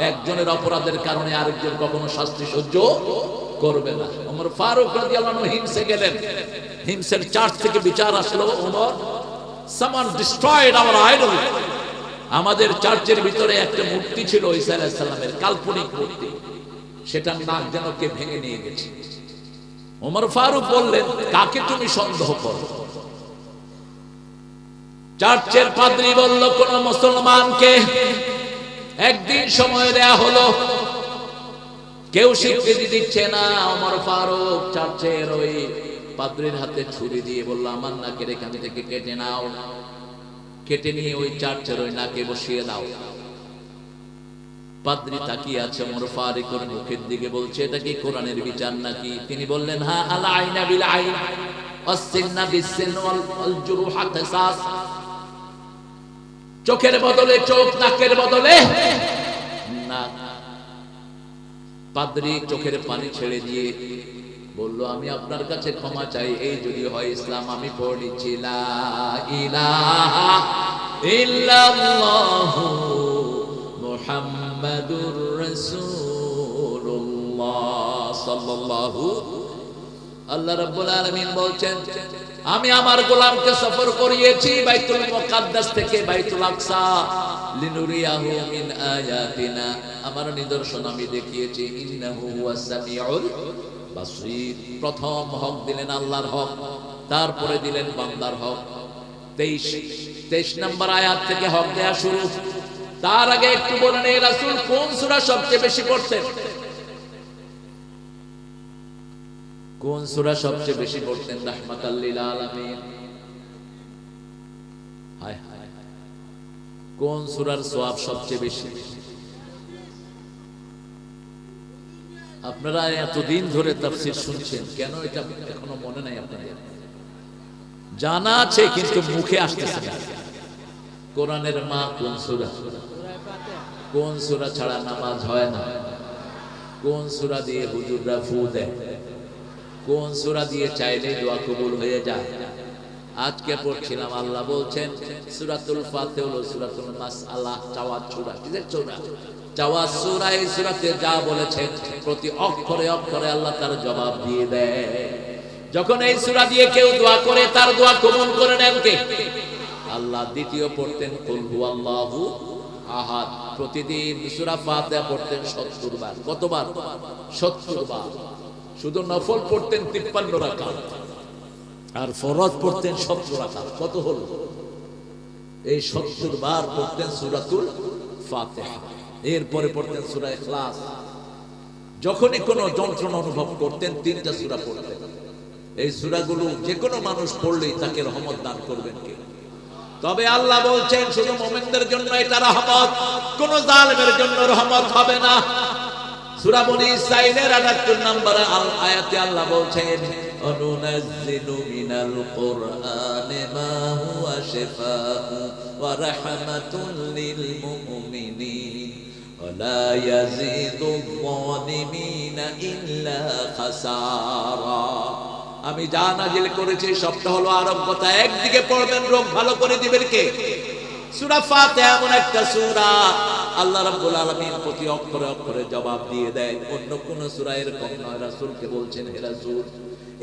একজনের অপরাধের কারণে আরেকজন কখনো শাস্তি সহ্য করবে না। ওমর ফারুক রাদিয়াল্লাহু আনহু হিমসে গেলেন, হিমসের চার্চ থেকে বিচার আসলো, Omar, someone destroyed our idol। আমাদের চার্চের ভিতরে একটা মূর্তি ছিল ঈসা আলাইহিস সালামের, কাল্পনিক মূর্তি, সেটা নাক যেন কে ভেঙে নিয়ে গেছে। ওমর ফারুক বললেন, কাকে তুমি সন্দেহ করো? চার্চের পাদ্রী বলল, কোন মুসলমানকে। একদিন সময় দেয়া হলো, কেউ স্বীকৃতি দিচ্ছে না। ওমর ফারুক চার্চের ওই পাদ্রীর হাতে ছুরি দিয়ে বলল, আমার নাকের এখান থেকে কেটে নাও। কেটে নিয়ে ওই চার্চের ওই নাকে বসিয়ে দাও। পাদ্রী তাকিয়ে আছে ওমর ফারুকের মুখের দিকে, বলছে, এটা কি কোরআনের বিচার নাকি? তিনি বললেন, হ্যাঁ, আল আইনা বিল আইন ওয়াস সিন্না বিস সিন ওয়াল জুরুহা কিসাস। চোখের বদলে চোখ, নাকের বদলে নাক। পাদ্রী চোখের পানি ছেড়ে দিয়ে বলল, আমি আপনার কাছে ক্ষমা চাই, এই যদি হয় ইসলাম। আমি পড়ে নিচ্ছি, লা ইলাহা ইল্লাল্লাহু মুহাম্মাদুর রাসূলুল্লাহ সাল্লাল্লাহু। আল্লাহ রাব্বুল আলামিন বলছেন, আমি আমার গোলামকে সফর করিয়েছি বাইতুল মুকাদ্দাস থেকে বাইতুল আকসা, লিনুরিয়াহু মিন আয়াতিনা, আমার নিদর্শন আমি দেখিয়েছি। ইন্নাহু হুয়াস সামিউল বাসীর। প্রথম হক দিলেন আল্লাহর হক, তারপরে দিলেন বান্দার হক। 23 নম্বর আয়াত থেকে হক দেয়া শুরু। তার আগে একটু বলেন, এই রাসূল কোন সূরা সবচেয়ে বেশি পড়তেন? কোন সূরা সবচেয়ে বেশি পড়তেন? রাহমাতাল লিল আলামিন। হায় হায়, কোন সূরার সওয়াব সবচেয়ে বেশি? আপনারা এতদিন ধরে তাফসীর শুনছেন, কেন এটা এখনো মনে নাই আপনাদের? জানা আছে কিন্তু মুখে আসতেছে না। কোরআনের মা কোন সূরা? কোন সূরা ছাড়া নামাজ হয় না? কোন সূরা দিয়ে হুজুররা ফু দেয়? কোন সূরা দিয়ে চাইলে দোয়া কবুল হয়ে যায়? আজকে পড়ছিলাম, আল্লাহ বলছেন সূরাতুল ফাতিহা হলো সূরাতুল মাসআলা, চাওয়ার সূরা। কিসের সূরা? চাওয়ার সূরা। এই সূরাতে যা বলেছেন প্রতি অক্ষরে অক্ষরে আল্লাহ তার জবাব দিয়ে দেয়। যখন এই সূরা দিয়ে কেউ দোয়া করে তার দোয়া কবুল করে নেন কে? আল্লাহ। দ্বিতীয় পড়তেন কুল হুয়াল্লাহু আহাদ। প্রতিদিন সূরা ফাতিহা পড়তেন ৭০ বার। কতবার? ৭০ বার। শুধু নফল পড়তেন ৫৩ রাকাত, আর ফরজ পড়তেন ৭০ রাকাত। কত হলো? এই ৭০ বার পড়তেন সূরাতুল ফাতিহা। এরপরে পড়তেন সূরা ইখলাস। যখনই কোনো যন্ত্রণা অনুভব করতেন ৩টা সূরা পড়তেন। এই সূরাগুলো যে কোনো মানুষ পড়লেই তাকে রহমত দান করবেন কে? তবে আল্লাহ বলছেন শুধু মুমিনদের জন্য এটা রহমত, কোন জালেমের জন্য রহমত হবে না। সূরা বনী ইসরাঈলের ৭৮ নম্বর আয়াতে আল্লাহ বলছেন অনুনাজ্জিলু মিনাল কুরআনি মা হুয়া শিফাউ ওয়া রাহমাতুল লিল মুমিনিন ওয়া লা ইয়াজিদুয যালিমিনা ইল্লা খাসারা। আমি যা নাজিল করেছি সবটা হলো আরোগ্যতা। একদিকে পড়বেন, রোগ ভালো করে দিবেন কে? সূরা ফাতিহা এমন একটা সূরা আল্লাহ রাব্বুল আলামিন প্রতি অক্ষরে অক্ষরে জবাব দিয়ে দেয়। অন্য কোন সূরা এরকম নয়। রাসূলকে বলছেন, হে রাসূল,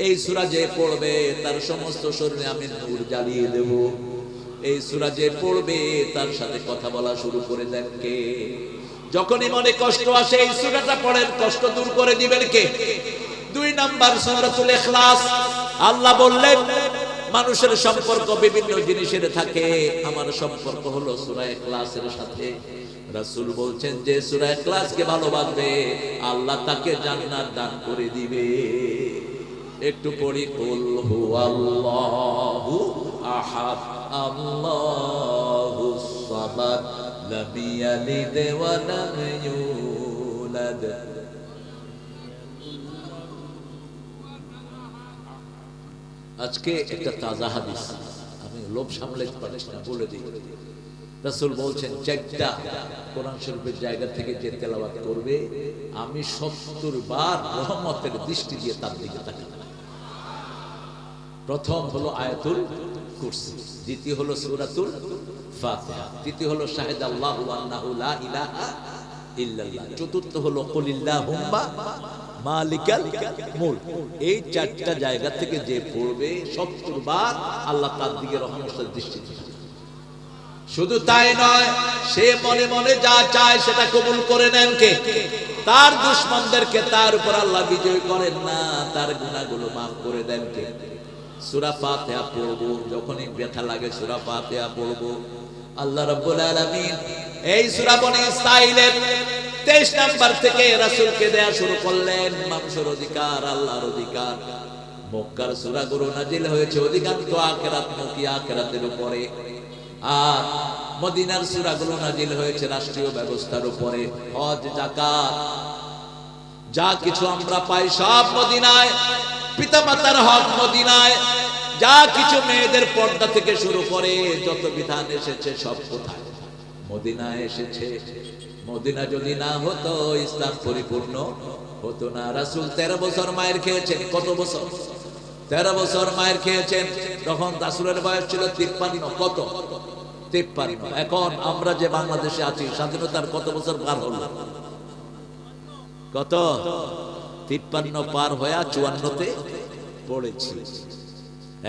এই সূরা যে পড়বে তার সমস্ত শরীরে আমি নূর জ্বালিয়ে দেব। এই সূরা যে পড়বে তার সাথে কথা বলা শুরু করে দেন কে? যখনই মনে কষ্ট আসে এই সূরাটা পড়েন, কষ্ট দূর করে দিবেন কে? ২ নাম্বার সূরাতুল ইখলাস। আল্লাহ বললেন মানুষের সম্পর্ক বিভিন্ন জিনিসের থাকে, আমার সম্পর্ক হলো সূরা ইখলাসের সাথে। রাসূল বলছেন যে সূরা ইখলাসকে ভালোবাসবে আল্লাহ তাকে জান্নাত দান করে দিবে। একটু পড়ি কুল হুয়াল্লাহু আহাদ আল্লাহুস সামাদ লাম ইয়ালিদ ওয়া লাম ইউলাদ। আজকে একটা তাজা হাদিস, আমি লোভ সামলাতে পারছি না, বলে দিই। রাসূল বলছেন ৪টা কোরআন শরীফের জায়গা থেকে যে তেলাওয়াত করবে আমি ৭০ বার রহমতের দৃষ্টি দিয়ে তার দিকে তাকাবো। প্রথম হলো আয়াতুল কুরসি, দ্বিতীয় হলো সূরাতুল ফাতিহা, তৃতীয় হলো শাহিদাল্লাহু আন্নাহু লা ইলাহা ইল্লাল্লাহ, চতুর্থ হলো কুলিল্লাহুম্মা মালিকাল মুলক। এই ৪টা জায়গা থেকে যে পড়বে ৭০ বার আল্লাহ তার দিকে রহমতের দৃষ্টি দিবেন। শুধু তাই নয়, সে মনে মনে যা চায় সেটা কবুল করে নেন কে? তার দুশমনদেরকে তার উপর আল্লাহ বিজয় করেন না, তার গুনাহগুলো maaf করে দেন কে? সূরা ফাতিহা পড়বো, যখনই ব্যথা লাগে সূরা ফাতিহা পড়বো। আল্লাহ রাব্বুল আলামিন এই সূরা বনী ইসরাঈলের 23 নাম্বার থেকে রাসূলকে দেয়া শুরু করলেন। মানুষের অধিকার, আল্লাহর অধিকার। মক্কার সূরাগুলো নাজিল হয়েছে অধিকাংশ আখিরাতমুখী, আখিরাতের উপরে। আর মদিনার সূরাগুলো নাজিল হয়েছে রাষ্ট্রীয় ব্যবস্থার উপরে। হজ, যাকাত, যা কিছু আমরা পাই সব মদিনায়। পিতামাতার হক মদিনায়। যা কিছু মেয়েদের পর্দা থেকে শুরু করে যত বিধান এসেছে সব কোথায়? মদিনায় এসেছে। মদিনা যদি না হতো ইসলাম পরিপূর্ণ হতো না। রাসূল 13 বছর মায়ের খেয়েছেন। কত বছর? 13 বছর মায়ের খেয়েছেন। তখন রাসূলের বয়স ছিল 53। কত? 53। এখন আমরা যে বাংলাদেশে আছি স্বাধীনতার কত বছর পার হলো? কত? 53 পার হয়ে 54-তে পড়েছি।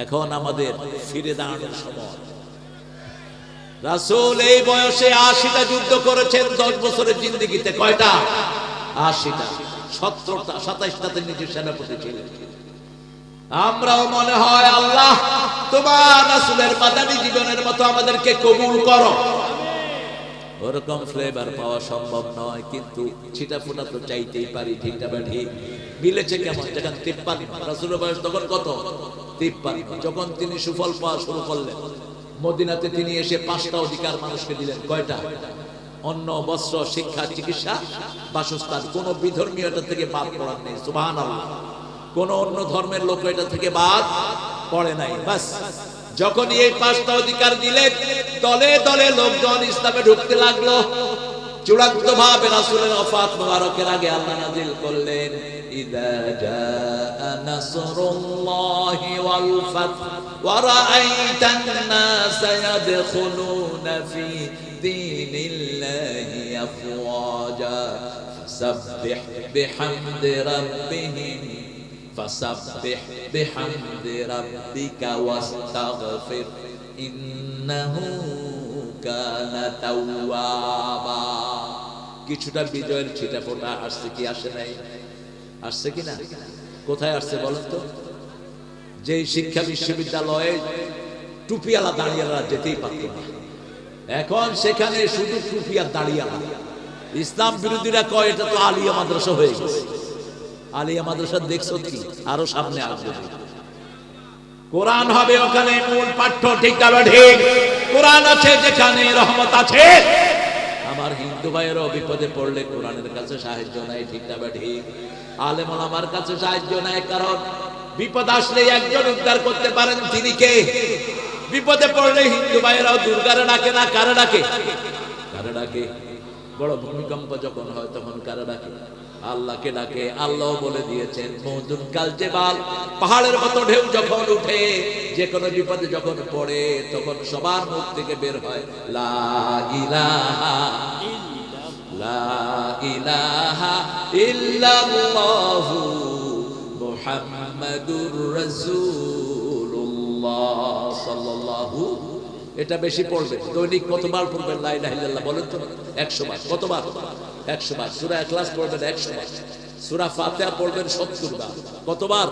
এখন আমাদের ফিরে দাঁড়ানোর সময়। রাসূল এই বয়সে 80টা যুদ্ধ করেছেন 10 বছরের জিন্দেগিতে। কয়টা? 80টা। 17টা, 27টাতে নিজের সেনাপতি ছিলেন। আমরাও মনে হয় আল্লাহ তোমার রাসূলের মাদানী জীবনের মতো আমাদেরকে কবুল করো। ওরকম ফ্লেভার পাওয়া সম্ভব নয়, কিন্তু ছিটাফোটা তো চাইতেই পারি। ঠিক না ঠিক? মিলেছে কেমন? যখন 53, রাসূলের বয়স তখন কত? 53। যখন তিনি সুফল পাওয়া শুরু করলেন মদিনাতে, তিনি এসে 5টা অধিকার মানুষকে দিলেন। কয়টা? অন্ন, বস্ত্র, শিক্ষা, চিকিৎসা, বাসস্থান, কোন বিধর্মীয় এটা থেকে বাদ পড়ার নেই। সুবহানাল্লাহ। কোন অন্য ধর্মের লোক এটা থেকে বাদ পড়ে নাই। বাস যখন এই পাঁচটা অধিকার দিলেন, দলে দলে লোকজন ইসলামে ঢুকতে লাগলো। চূড়ান্ত ভাবে রাসূলের ওফাত মুবারকের আগে আল্লাহ নাযিল করলেন, ইযা জাআ নাসরুল্লাহি ওয়াল ফাত ওয়া রাআইতান নাসা ইয়াদখুলুনা ফি দীনিল্লাহি আফওয়াজা ফাসাব্বিহ বিহামদি রাব্বিহিম ফাসাব্বিহ বিহামদি রাব্বিকা ওয়াস্তাগফির ইন্নাহু কানা তাওয়াবা। কিছুটা বিজয়ের ছিটাফোঁটা আসছে কি আসে নাই? আসছে কিনা? কোথায় আসছে বলেন তো? যেই শিক্ষা বিশ্ববিদ্যালয়ে টুপিওয়ালা দাঁড়িয়ালা যেতেই পারত না, এখন সেখানে শুধু টুপিয়া দাঁড়িয়ালা। ইসলাম বিরোধীরা কয় এটা তো আলিয়া মাদ্রাসা হয়ে গেছে। আলিয়া মাদ্রাসা দেখছো কি? আরো সামনে আসবে। কোরআন হবে ওখানে মূল পাঠ্য, ঠিক না ঠিক? কোরআন আছে যেখানে রহমত আছে। আমার হিন্দু ভাইয়েরও বিপদে পড়লে কোরআনের কাছে সাহায্য নাই, ঠিক না ঠিক? আলেম ওলামার কাছে সাহায্য নাই, কারণ বিপদ আসলে একজন উদ্ধার করতে পারেন, তিনি কে? বিপদে পড়লে হিন্দু ভাইয়েরাও দুর্গারে ডাকে না, কারে ডাকে? কারে ডাকে? বড় ভূমিকম্প যখন হয় তখন কারে ডাকে? আল্লাহকে ডাকে। আল্লাহ বলে দিয়েছেন, মওজুন কাল জিবাল, পাহাড়ের মতো ঢেউ যখন উঠে, যে কোনো বিপদে যখন পড়ে, তখন সবার মুখ থেকে বের হয় লা ইলাহা লা ইলাহা ইল্লাল্লাহু মুহাম্মাদুর রাসূলুল্লাহ সাল্লাল্লাহু। এটা বেশি পড়বেন। দৈনিক কতবার পড়বেন লা ইলাহা ইল্লাল্লাহ বলেন তো? 100 বার। কতবার? 100 বার। সূরা ইখলাস পড়বেন 100 বার। সূরা ফাতিহা পড়বেন 70 বার। কতবার?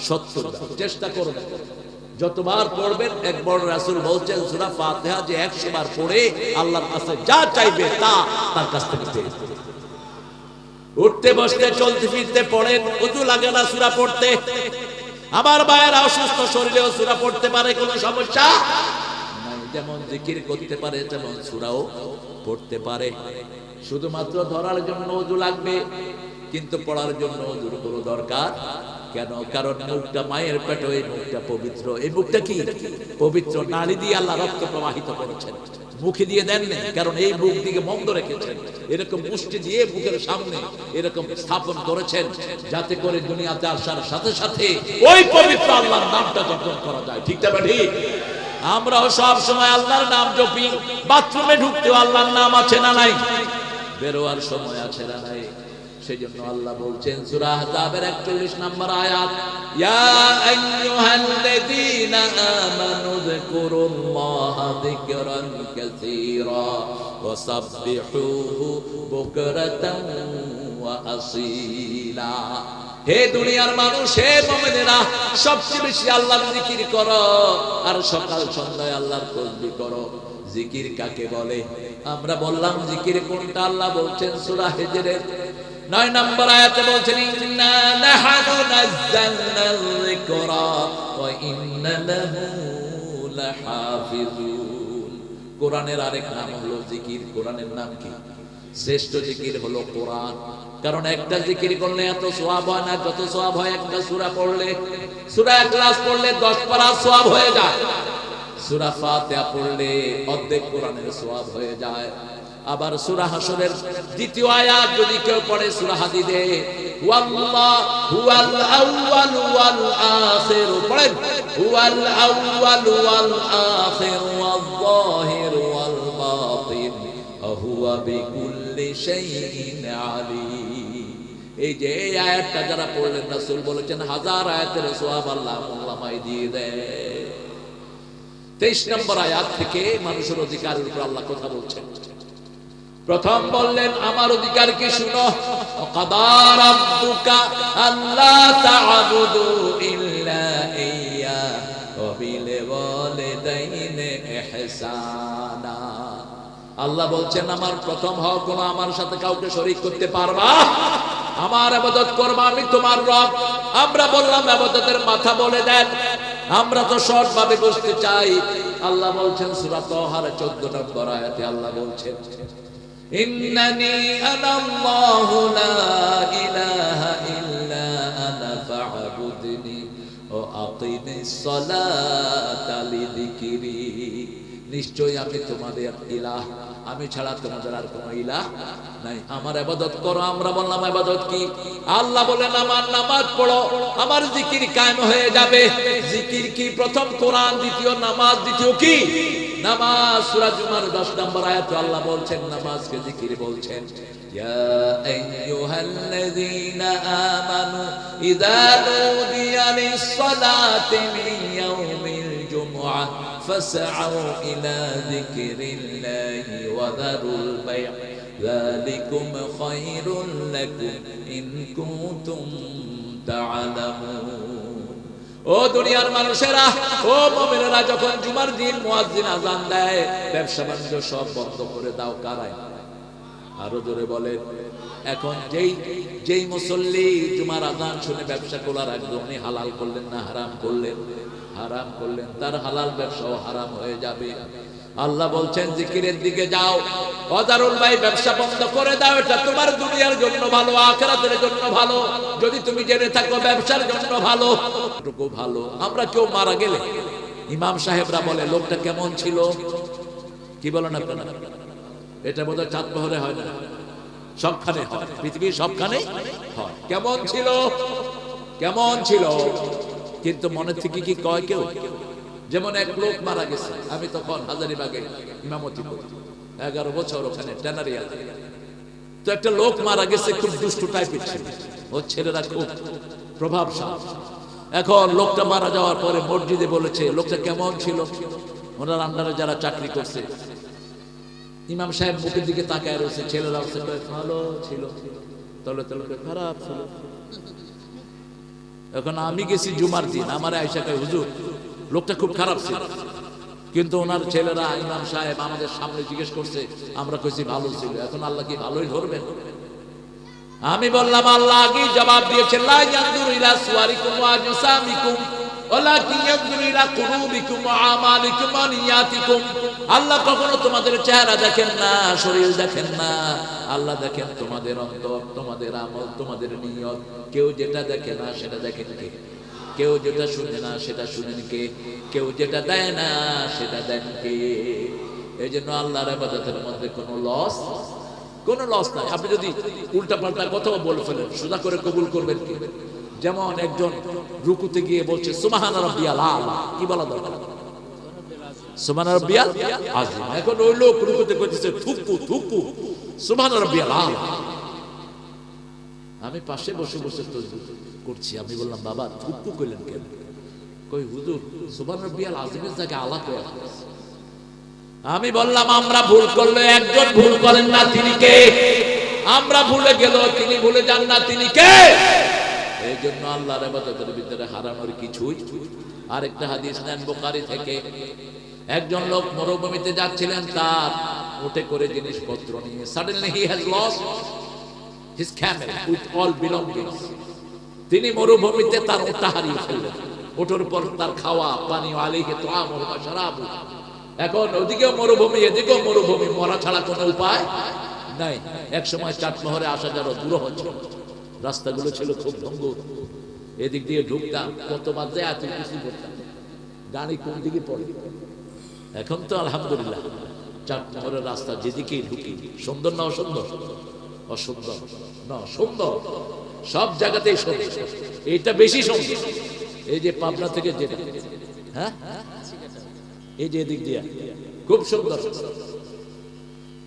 70 বার। চেষ্টা করুন যতবার পড়বেন। একবার রাসূল বলছেন, সূরা ফাতিহা যে 100 বার পড়ে আল্লাহর কাছে যা চাইবে তা তার কাছ থেকে পেয়ে যাবে। উঠতে বসতে চলতে ফিরতে পড়েন, ওযু লাগে না সূরা পড়তে। আমার ভাইয়েরা অসুস্থ শরীরেও সূরা পড়তে পারে, কোনো সমস্যা নাই। যেমন জিকির করতে পারে, তেমন সূরাও পড়তে পারে। শুধুমাত্র ধরার জন্য ওযু লাগবে, কিন্তু পড়ার জন্য ওযুর কোনো দরকার কেন? কারণ মুখটা মায়ের পেটে, এই মুখটা পবিত্র। এই মুখটা কি? পবিত্র। নালী দিয়ে আল্লাহ রক্ত প্রবাহিত করেছেন, মুখে দিয়ে দেন না, কারণ এই মুখ দিকে বন্ধ রেখেছেন। এরকম মুষ্টি দিয়ে মুখের সামনে এরকম স্থাপন করেছেন, যাতে করে দুনিয়াতে আসার সাথে সাথে ওই পবিত্র আল্লাহর নামটা জপন করা যায়, ঠিক না ঠিক? আমরাও সব সময় আল্লাহর নাম জপি। বাথরুমে ঢুকতেও আল্লাহর নাম আছে না নাই? বেরোয়ার সময় আছে না নাই? সেজন্য আল্লাহ বলছেন সূরা আহজাবের 41 নম্বর আয়াত, ইয়া আইয়ুহাল্লাযীনা আমানু যিকুরুল্লাহা যিকরান কাসীরা ওয়া সাব্বিহুহু বুকরাতান ওয়া আসীলা। হে দুনিয়ার মানুষ, হে মুমিনেরা, সবচেয়ে বেশি আল্লাহর জিকির করো, আর সকাল সন্ধ্যায় আল্লাহর তাসবিহ করো। জিকির কাকে বলে? আমরা বললাম জিকির কোনটা? আল্লাহ বলছেন সূরা হিজরের 9 নম্বর আয়াতে বলছেন, ইন্না নাহনু নাযালনাল যিকরা ওয়া ইন্না লাহু লাহাফিজুন। কোরআনের আরেক নাম হলো জিকির। কোরআনের নাম কি? শ্রেষ্ঠ জিকির হলো কোরআন। কারণ একটা জিকির করলে এত সওয়াব হয় না যত সওয়াব হয় একটা সূরা পড়লে। সূরা ইখলাস পড়লে 10 পারা সওয়াব হয়ে যায়। সূরা ফাতিহা পড়লে অর্ধেক কোরআনের সওয়াব হয়ে যায়। আবার সূরা হাসরের দ্বিতীয় আয়াত যদি কেউ পড়ে, সূরা হাদীদে, ওয়াল্লাহু হুয়াল আউয়াল ওয়াল আখির, পড়েন, হুয়াল আউয়াল ওয়াল আখির ওয়াল যাহির ওয়াল বাতিন ওয়া হুয়া বিকুল্লি শাইইন আলীম। এই যে এই আয়াতটা যারা পড়লেন, রাসূল বলেছেন 1000 আয়াতের সওয়াব আল্লাহ মোল্লামায় দিয়ে দেয়। 23 নম্বর আয়াত থেকে মানুষের অধিকারের উপর আল্লাহ কথা বলছেন। প্রথম বললেন আমার অধিকার কি শুনো, ওয়াকাদা রাব্বুকা আল্লা তা'বুদু ইল্লা ইয়্যা ওয়া বিল ওয়ালিদাইনি ইহসানা। আল্লাহ বলছেন আমার প্রথম হক হলো আমার সাথে কাউকে শরীক করতে পারবা, আমার ইবাদত করবা, আমি তোমার রব। আমরা বললাম ইবাদতের মাথা বলে দেন, আমরা তো শর্ট ভাবে বুঝতে চাই। আল্লাহ বলছেন সূরা তাহার 14 নম্বর আয়াতে আল্লাহ বলছেন, ইন্নানি আনাল্লাহু লা ইলাহা ইল্লা আনা ফা'বুদনি ও আকিমিস সালাতা লিযিকরি। নিশ্চয়ই আমি তোমাদের ইলাহ, আমি ছাড়া তোমাদের আর কোনো ইলাহ নাই, আমার ইবাদত করো। আমরা বললাম ইবাদত কি? আল্লাহ বলেন আমার নামাজ পড়ো, আমার জিকির কায়েম হয়ে যাবে। জিকির কি? প্রথম কোরআন, দ্বিতীয় নামাজ, দ্বিতীয় কি? নামাজ। সূরা জুমার 10 নম্বর আয়াতে আল্লাহ বলছেন নামাজকে জিকির বলছেন। ইয়া আইয়ুহাল্লাযীনা আমানু ইযা নুদিয়া লিস-সালাতি মিন ইয়াউমিল জুমআহ ফাসআউ ইলা যিকরিল্লাহি ওয়া যারুল বায়' যালিকুম খায়রুল লাকুম ইন কুনতুম তা'লামুন। ও দুনিয়ার মানুষেরা, ও মুমিনেরা, যখন জুমার দিন মুয়াজ্জিন আযান দেয়, ব্যবসা বাণিজ্য সব বন্ধ করে দাও। কারায়? আরো জোরে বলেন। এখন যেই মুসল্লি জুমার আযান শুনে ব্যবসা করার আগে উনি হালাল করলেন না হারাম করলেন? হারাম করলেন। তার হালাল ব্যবসাও হারাম হয়ে যাবে। আল্লাহ বলছেন জিকিরের দিকে যাও। ওয়াজারুল বাই', ব্যবসা বন্ধ করে দাও। এটা তোমার দুনিয়ার জন্য ভালো, আখিরাতের জন্য ভালো। যদি তুমি জেনে থাকো ব্যবসার জন্য ভালো, এটুকু ভালো। আমরা কেউ মারা গেলে ইমাম সাহেবরা বলে লোকটা কেমন ছিল, কি বলেন আপনারা? এটা বোধহয় চাঁদ পাহাড়ে হয় না, সবখানে হয়, পৃথিবীর সবখানে হয়। কেমন ছিল, কেমন ছিল, কিন্তু মনে থেকে কি কয় কেউ? যেমন এক লোক মারা গেছে, আমি তখন হাজারীবাগে ইমামতি করি, 11 বছর ওখানে ট্যানারিয়াতে। তো একটা লোক মারা গেছে, খুব দুষ্টু টাইপের ছিল, ওর ছেলেরা খুব প্রভাবশালী। এখন লোকটা মারা যাওয়ার পরে মসজিদে বলেছে লোকটা কেমন ছিল। ওনার আন্ডারে যারা চাকরি করছে, ইমাম সাহেব মুখের দিকে তাকায় রয়েছে, ছেলেরা ভালো ছিল, তলে তলে খারাপ ছিল। এখন আমি গেছি জুমার দিন, আমার আয়েশা কয় হুজুর লোকটা খুব খারাপ ছিল, কিন্তু ওনার ছেলেরা ইমাম সাহেব আমাদের সামনে জিজ্ঞেস করছে, আমরা কইছি ভালো ছিল। এখন আল্লাহ কি ভালোই ধরবেন? আমি বললাম আল্লাহ আগে জবাব দিয়েছেন, লা ইয়ানজুরু ইলা সুওয়ারিকুম ওয়া আজসামিকুম ওয়ালাকিন ইয়ানজুরু ইলা কুলুবিকুম ওয়া আমালিকুম ওয়া নিয়াতিকুম। আল্লাহ কখনো তোমাদের চেহারা দেখেন না, শরীর দেখেন না, আল্লাহ দেখেন তোমাদের অন্তর, তোমাদের আমল, তোমাদের নিয়ত। কেউ যেটা দেখে না সেটা দেখেন কে? কেউ যেটা শুনে না সেটা শুনেন কে? কেউ যেটা দেয় না সেটা দেন কে? এই জন্য আল্লাহর ইবাদতের মধ্যে কোনো লস নাই। আপনি যদি উল্টা পাল্টা কথাও বলে ফেলেন, সোজা করে কবুল করবেন কি? যেমন একজন রুকুতে গিয়ে বলছে সুবহানা রাব্বিয়াল আলা, কি বলা দরকার? সুবহানা রাব্বিয়াল আযীম। এখন ওই লোক রুকুতে কইতেছে থুকু থুকু সুবহানা রাব্বিয়াল আলা। আমি পাশে বসে বসে করছি, আমি বললাম বাবা থুকু কইলেন কেন? কই হুজুর সুবহানা রাব্বিয়াল আযীমের জায়গায় আলা কই আছে। আমি বললাম আমরা ভুল করলে একজন ভুল করেন না, তিনি কে? আমরা ভুলে গেল, তিনি ভুলে যান না, তিনি কে? এই জন্য আল্লাহর ইবাদতের ভিতরে হারানোর কিছুই। আরেকটা হাদিস নেন বুখারী থেকে। একজন লোক মরুভূমিতে যাচ্ছিলেন, তার উটে করে জিনিসপত্র নিয়ে। Suddenly he has lost his camel with all belongings. তিনি মরুভূমিতে তার উটটা হারিয়ে ফেললেন। উটের উপর তার খাওয়া পানি, আলাইহি তুআমু ওয়া শারাবু। এখন ওদিকেও মরুভূমি, এদিকেও মরুভূমি, মরা ছাড়া কোনো উপায় নাই। এক সময় চাটমোহরে আসা যাওয়া দূর হচ্ছে, রাস্তাগুলো ছিল খুব ভঙ্গুর। এদিক দিয়ে ঢুকতাম, কত বাজে এত কিছু করতাম, গাড়ি কোন দিকে পড়ে। এখন তো আলহামদুলিল্লাহ চাটমোহরের রাস্তা যেদিকেই ঢুকি, সুন্দর না অসুন্দর? অসুন্দর না, সুন্দর। সব জায়গাতেই সুন্দর, এইটা বেশি সুন্দর। এই যে পাবনা থেকে যেটা, হ্যাঁ এই যে এদিক দিয়ে খুব সুন্দর।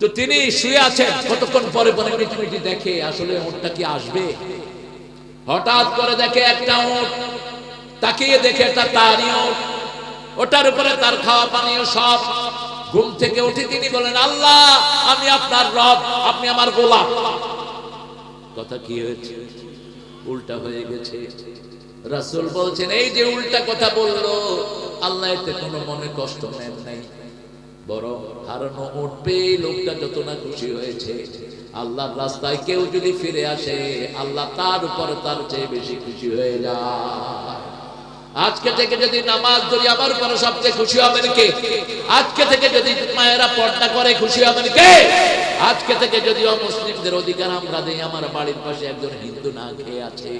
তো তিনি শুয়ে আছেন, কতক্ষণ পরে পরে মিটমিটি দেখে আসলে উটটা কি আসবে। হঠাৎ করে দেখে একটা উট, তাকিয়ে দেখে এটা তারই উট, ওটার উপরে তার খাওয়া পানীয় সব। ঘুম থেকে উঠে তিনি বলেন আল্লাহ আমি আপনার রব, আপনি আমার গোলাম। কথা কি হয়েছে? উল্টা হয়ে গেছে। রাসূল বলছেন এই যে উল্টা কথা বললো, আল্লাহ এতে কোনো মনে কষ্ট নেন নাই, বরং হারানো উঠবে লোকটা যত না খুশি হয়েছে। আল্লাহর রাস্তায় কেউ যদি ফিরে আসে, আল্লাহ তার উপর তার চেয়ে বেশি খুশি হয়ে যায়। আজকে থেকে যদি নামাজ ধরি আমার উপরে সবচেয়ে খুশি হবেন কে? আজকে থেকে যদি মায়েরা পর্দা করে খুশি হবেন কে? আজকে থেকে যদি মুসলিমদের অধিকার আমরা দেই, আমার বাড়ির পাশে একজন হিন্দু না খেয়ে আছে,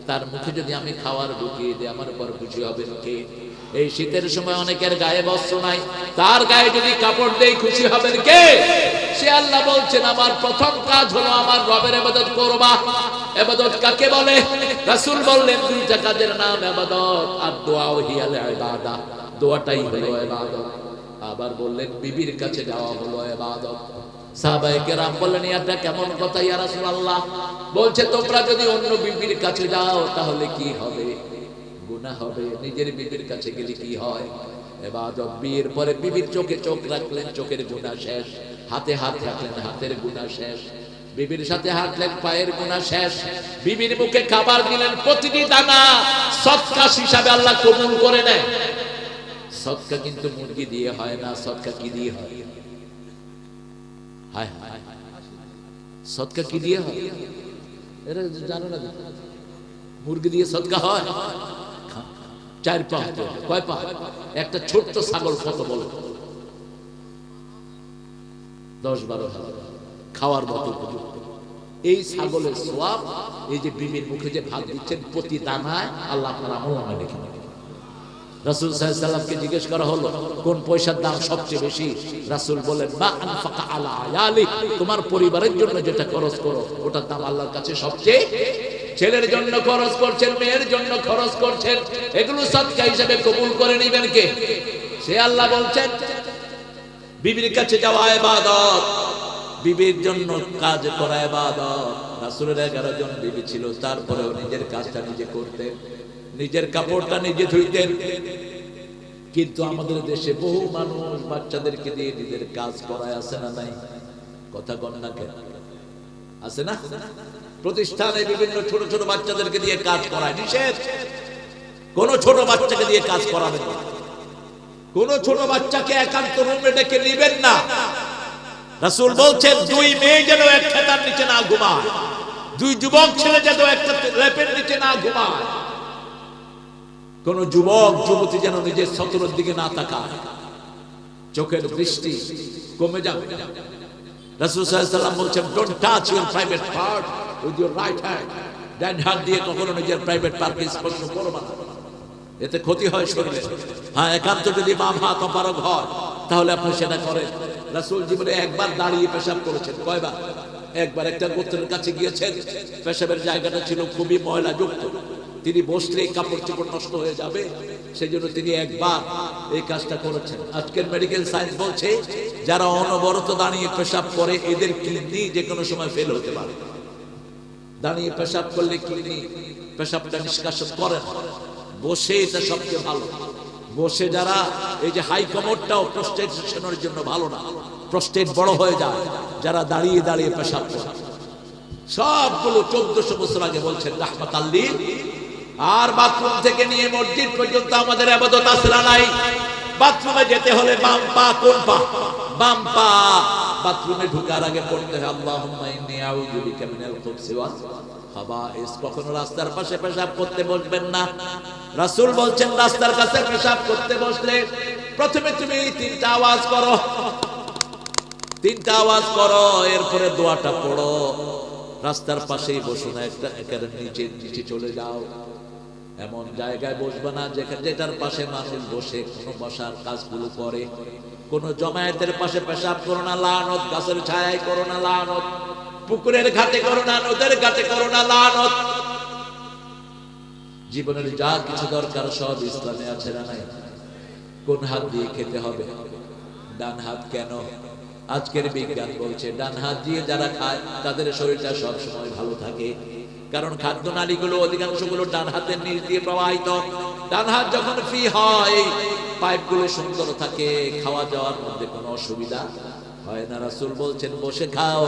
তার মুখে যদি আমি খাওয়ার ঢুকিয়ে দিই, আমার উপর খুশি হবেন কে? এই শীতের সময় অনেকের গায়ে বস্ত্র নাই, তার গায়ে যদি কাপড় দেই খুশি হবেন কে? সে আল্লাহ বলছেন আমার প্রথম কাজ হলো আমার রবের ইবাদত করবা। ইবাদত কাকে বলে? রাসূল বললেন দুইটা কাজের নাম ইবাদত, আর দোয়া হিয়াল ইবাদত, দোয়াটাই হলো ইবাদত। আবার বললেন বিবির কাছে যাওয়া হলো ইবাদত। সাহাবায়ে কেরাম বললেন এটা কেমন কথা ইয়া রাসূলুল্লাহ? বলছে তোমরা যদি অন্য বিবির কাছে যাও তাহলে কি হবে? গুনাহ হবে। নিজের বিবির কাছে গেলে কি হয়? ইবাদত। বিয়ের পরে বিবির চোখে চোখ রাখলেন, চোখের গুনাহ শেষ। হাতে হাত রাখলেন, হাতের গুনাহ শেষ। বিবির সাথে হাঁটলেন, পায়ের গুনাহ শেষ। বিবির মুখে খাবার দিলেন, প্রতিটি দানা সদকা হিসাবে আল্লাহ কবুল করে নেয়। সদকা কিন্তু মুরগি দিয়ে হয় না, সদকা কি দিয়ে হয়? হায় হায়, সদকা কি দিয়ে হয়? এরা জানো না? মুরগি দিয়ে সদকা হয়? 4 পা, কয় পা? একটা ছোট্ট ছাগল কত বলো? 10-12 হাজার খাওয়ার মতো উপযুক্ত। এই ছাগলের সোয়াব, এই যে বিবির মুখে যে ভাত দিচ্ছেন প্রতি দানায়, আল্লাহ আপনার আমলনামায় লিখে নেবেন। রাসূল সাল্লাল্লাহু আলাইহি ওয়াসাল্লামকে জিজ্ঞেস করা হলো কোন পয়সার দাম সবচেয়ে বেশি? রাসূল বলেন মা আনফাকা আলা আয়ালি, তোমার পরিবারের জন্য যেটা খরচ করো ওটার দাম আল্লাহর কাছে সবচেয়ে। ছেলের জন্য খরচ করছেন, মেয়ের জন্য খরচ করছেন, এগুলো সদকা হিসেবে কবুল করে নেবেন কে? সে আল্লাহ বলছেন বিবির কাছে যাওয়া ইবাদত, বিবির জন্য কাজ করা ইবাদত। রাসূলের 11 জন বিবি ছিল, তারপরেও নিজের কাজটা নিজে করতেন, নিজের কাপড়টা নিজে ধুইতেন। কিন্তু আমাদের দেশে বহু মানুষ বাচ্চাদেরকে দিয়ে নিজের কাজ করায়, আছে না নাই? কথা বল না কেন? আছে না? প্রতিষ্ঠানে বিভিন্ন ছোট ছোট বাচ্চাদেরকে দিয়ে কাজ করায়, নিষেধ। কোন ছোট বাচ্চাকে দিয়ে কাজ করাবেন না, কোন ছোট বাচ্চাকে একান্ত রুমে ডেকে নেবেন না। রাসূল বলছেন 2 মেয়ে যেন এক খেতার নিচে না ঘুমায়, 2 যুবক ছেলে যেন একটা লেপের নিচে না ঘুমায়, কোন যুবক যুবতী যেন নিজের সতরের দিকে না তাকায়, চোখের দৃষ্টি কমে যাবে। রাসূল সাল্লাল্লাহু আলাইহি ওয়াসাল্লাম বলছেন don't touch your private part with your right hand, ডান হাত দিয়ে কখনো নিজের প্রাইভেট পার্টকে স্পর্শ করবে না, এতে ক্ষতি হয় শরীরে। হ্যাঁ, একান্ত যদি বাম হাত অপারগ হয় তাহলে আপনি সেটা করেন। রাসূল জীবনে একবার দাঁড়িয়ে পেশাব করেছেন। কয়বার? একবার। একটা গোত্রের কাছে গিয়েছেন, পেশাবের জায়গাটা ছিল খুবই ময়লাযুক্ত, তিনি বসলে কাপড় চোপড় নষ্ট হয়ে যাবে, সেজন্য তিনি একবার এই কাজটা করেছেন। আজকের মেডিকেল সায়েন্স বলছে যারা অনবরত দাঁড়িয়ে পেশাব করে এদের কিডনি যে কোনো সময় ফেল হতে পারে। দাঁড়িয়ে পেশাব করলে কিডনি পেশাবটা নিষ্কাশন করে না, বসে এটা সবচেয়ে ভালো। বসে যারা এই যে হাই কমোডটাও প্রস্টেটেশনের জন্য ভালো না, প্রস্টেট বড় হয়ে যায় যারা দাঁড়িয়ে দাঁড়িয়ে পেশাব করে। সবগুলো 1400 বছর আগে বলছেন রাহমাতাল লিল। আর বাথরুম থেকে নিয়ে মসজিদ পর্যন্ত আমাদের ইবাদত আছে না নাই? বাথরুমে যেতে হলে বাম পা, কোন পা? বাম পা। বাথরুমে ঢোকার আগে পড়তে হয় আল্লাহুম্মা ইন্নী আউযু বিকা মিনাল খুবসি ওয়াল খাবাইস। কখনো রাস্তার পাশে পেশাব করতে বসবেন না। রাসূল বলছেন রাস্তার কাছে পেশাব করতে বসলে প্রথমে তুমি 3টা আওয়াজ করো, 3টা আওয়াজ করো, এরপরে দোয়াটা পড়ো। রাস্তার পাশেই বসো না, একটা একেবারে নিচে চলে যাও। এমন জায়গায় বসবে না যেটার পাশে মানুষ বসে কোনো বসার কাজগুলো করে। কোন জমায়েতের পাশে পেশাব করো না, লানত। গাছের ছায়ায় করো না, লানত। পুকুরের ঘাটে করো না, নদের ঘাটে করো না, লানত। জীবনের যা কিছু দরকার সব ইসলামে আছে না নাই? কোন হাত দিয়ে খেতে হবে? ডান হাত। কেন? আজকের বিজ্ঞান বলছে ডান হাত দিয়ে যারা খায় তাদের শরীরটা সব সময় ভালো থাকে, কারণ খাদ্য নালীগুলো অধিকাংশগুলো ডান হাতের নিচ দিয়ে প্রবাহিত। ডান হাত যখন ফ্রি হয় পাইপগুলো সুন্দর থাকে, খাওয়া যাওয়ার মধ্যে কোনো অসুবিধা হয় না। রাসূল বলছেন বসে খাও।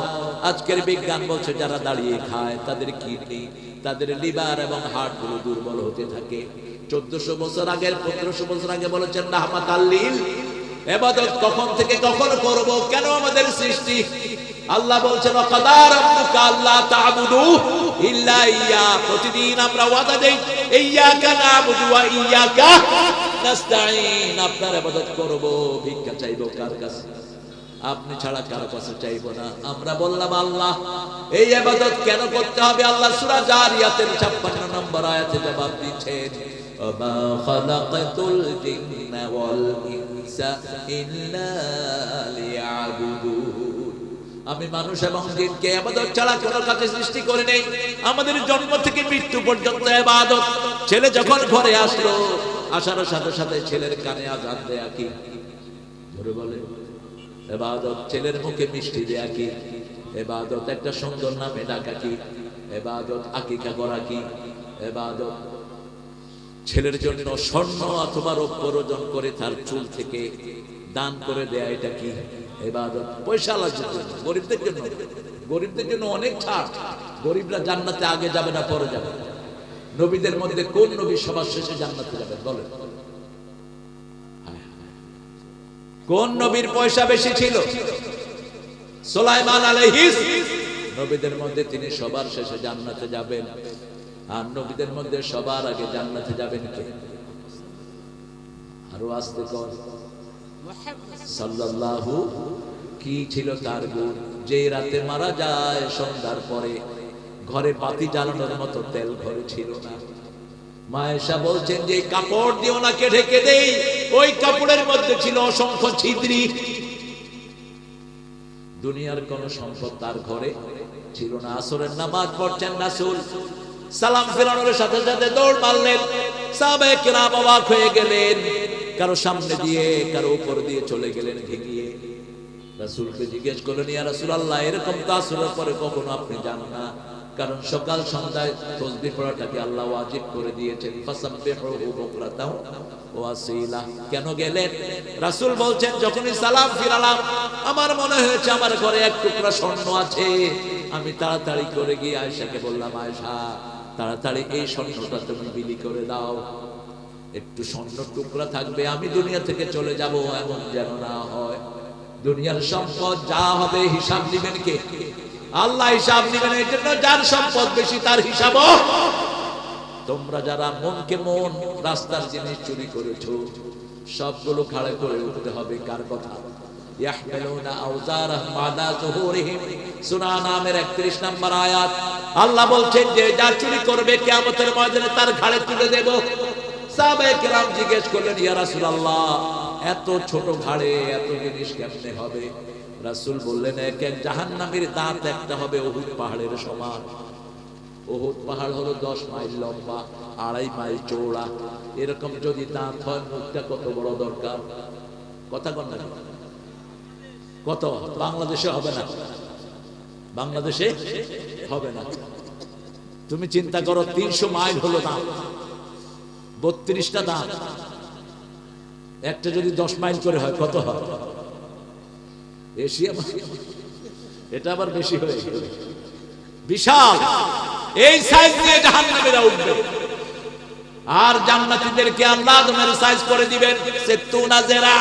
আজকের বিজ্ঞান বলছে যারা দাঁড়িয়ে খায় তাদের কিডনি, তাদের লিভার এবং হার্টগুলো দুর্বল হতে থাকে। 1400 বছর আগের 1500 বছর আগে বলেছেন রাহমাতাল লিল। ইবাদত কখন থেকে কখন করব? কেন আমাদের সৃষ্টি? আল্লাহ বলছেন ওয়াকাদা রাব্বুকা আল্লা তা'বুদু ইল্লা ইয়া, প্রতিদিন আমরা ওয়াদা দেই ইয়্যাকা না'বুদু ওয়া ইয়্যাকা নাস্তাঈন, আপনার ইবাদত করব, ভিক্ষা চাইবো কার কাছে? আপনি ছাড়া কারো কাছে চাইবো না। আমরা বললাম আল্লাহ এই ইবাদত কেন করতে হবে? আল্লাহ সূরা জারিয়াতের 56 নম্বর আয়াতে জবাব দিচ্ছেন, ওমা খালাকাতুল জিন্না ওয়াল ইনসা ইল্লা লিয়াবুদুন, আমি মানুষ এবং জিনকে ইবাদত ছাড়া কোনো কাজে সৃষ্টি করে নেই। আমাদের জন্ম থেকে মৃত্যু পর্যন্ত ইবাদত। ছেলে যখন ঘরে আসলো, আসার সাথে সাথে ছেলের কানে আযান দেয়া কি? ধরে বলে ইবাদত। ছেলের মুখে মিষ্টি দেয়া কি? ইবাদত। একটা সুন্দর নামে ডাকা কি? ইবাদত। আকিকা করা কি? ইবাদত। ছেলের জন্য স্বর্ণ অথবা রৌপ্য অর্জন করে তার চুল থেকে দান করে দেয়া, এটা কি? ইবাদত। পয়সা আল্লাহর জন্য, গরিবদের জন্য। গরিবদের জন্য অনেক ছাড়। গরিবরা জান্নাতে আগে যাবে না পরে যাবে? নবীদের মধ্যে কোন নবী সবার শেষে জান্নাতে যাবেন বলেন? কোন নবীর পয়সা বেশি ছিল? সুলাইমান আলাইহিস। নবীদের মধ্যে তিনি সবার শেষে জান্নাতে যাবেন। আর নবীদের মধ্যে সবার আগে জান্নাতে যাবেন কে? আরো আস্তে কর। সাল্লাল্লাহু। কি ছিল তার গুণ? যে রাতে মারা যায় সন্ধ্যার পরে ঘরে বাতি জ্বালানোর মতো তেল ঘরে ছিল না। মা আয়েশা বলছেন যে কাপড় দিয়ে ওনাকে ঢেকে দেই, ওই কাপড়ের মধ্যে ছিল অসংখ্য ছিদ্রি। দুনিয়ার কোন সম্পদ তার ঘরে ছিল না। আসরের নামাজ পড়ছেন রাসূল, সালাম ফেরানোর সাথে সাথে দৌড় মারলেন। সাহাবায়ে কেরাম অবাক হয়ে গেলেন। কারো সামনে দিয়ে কারো উপর দিয়ে চলে গেলেন ঘিরিয়ে। রাসূলকে জিজ্ঞেস করলেন, ইয়া রাসূলুল্লাহ, এরকম তো আসরের পরে কখনো আপনি যান না, কারণ সকাল সন্ধ্যায় তাসবিহ পড়াটাকে আল্লাহ ওয়াজিব করে দিয়েছেন, ফাসাব্বিহুহু বুকরাতাও ওয়া আসীলা। কেন গেলেন? রাসূল বলছেন, যখনই সালাম ফিরালাম আমার মনে হয়েছে আমার ঘরে এক টুকরা স্বর্ণ আছে। আমি তাড়াতাড়ি করে গিয়ে আয়েশাকে বললাম, আয়েশা তাড়াতাড়ি এই স্বর্ণটা তুমি বিলি করে দাও। একটু স্বর্ণ টুকরা থাকবে, আমি দুনিয়া থেকে চলে যাব, এমন যেন না হয়। দুনিয়ার সম্পদ যা হবে হিসাব দিবেন কে? আল্লাহ হিসাব নেবেন। এই জন্য যার সম্পদ বেশি তার হিসাবও। তোমরা যারা মনকে মন রাস্তার জিনিস চুরি করেছো, সবগুলো খাড়া করে উঠতে হবে। কার কথা? ইয়াহমিলুনা আওজারহুম আলা যুহুরিহিম, সূরা নামের 31 নম্বর আয়াত। আল্লাহ বলছেন যে যা চুরি করবে কিয়ামতের ময়দানে তার ঘাড়ে তুলে দেব। সাহাবায়ে কেরাম জিজ্ঞেস করলেন, ইয়া রাসূলুল্লাহ, এত ছোট ঘাড়ে এত জিনিস কেমনে হবে? রাসূল বললেন, এক এক জাহান্নামীর দাঁত একটা হবে উহুদ পাহাড়ের সমান। উহুদ পাহাড় হলো 10 মাইল লম্বা, 2.5 মাইল চওড়া। এরকম যদি দাঁত হয়, মুখটা কত বড় দরকার? কথা কন না? কত? বাংলাদেশে হবে না, বাংলাদেশে হবে না। তুমি চিন্তা করো, 300 মাইল হলো দাঁত, 32টা দাঁত। একটা যদি 10 মাইল করে হয় কত হয়? এশিয়া। এটা আবার বেশি হয়ে গেল, বিশাল। এই সাইজ নিয়ে জাহান্নামীরা উঠবে। আর জান্নাতীদেরকে আল্লাহ আদমের সাইজ করে দিবেন 70 জেরা,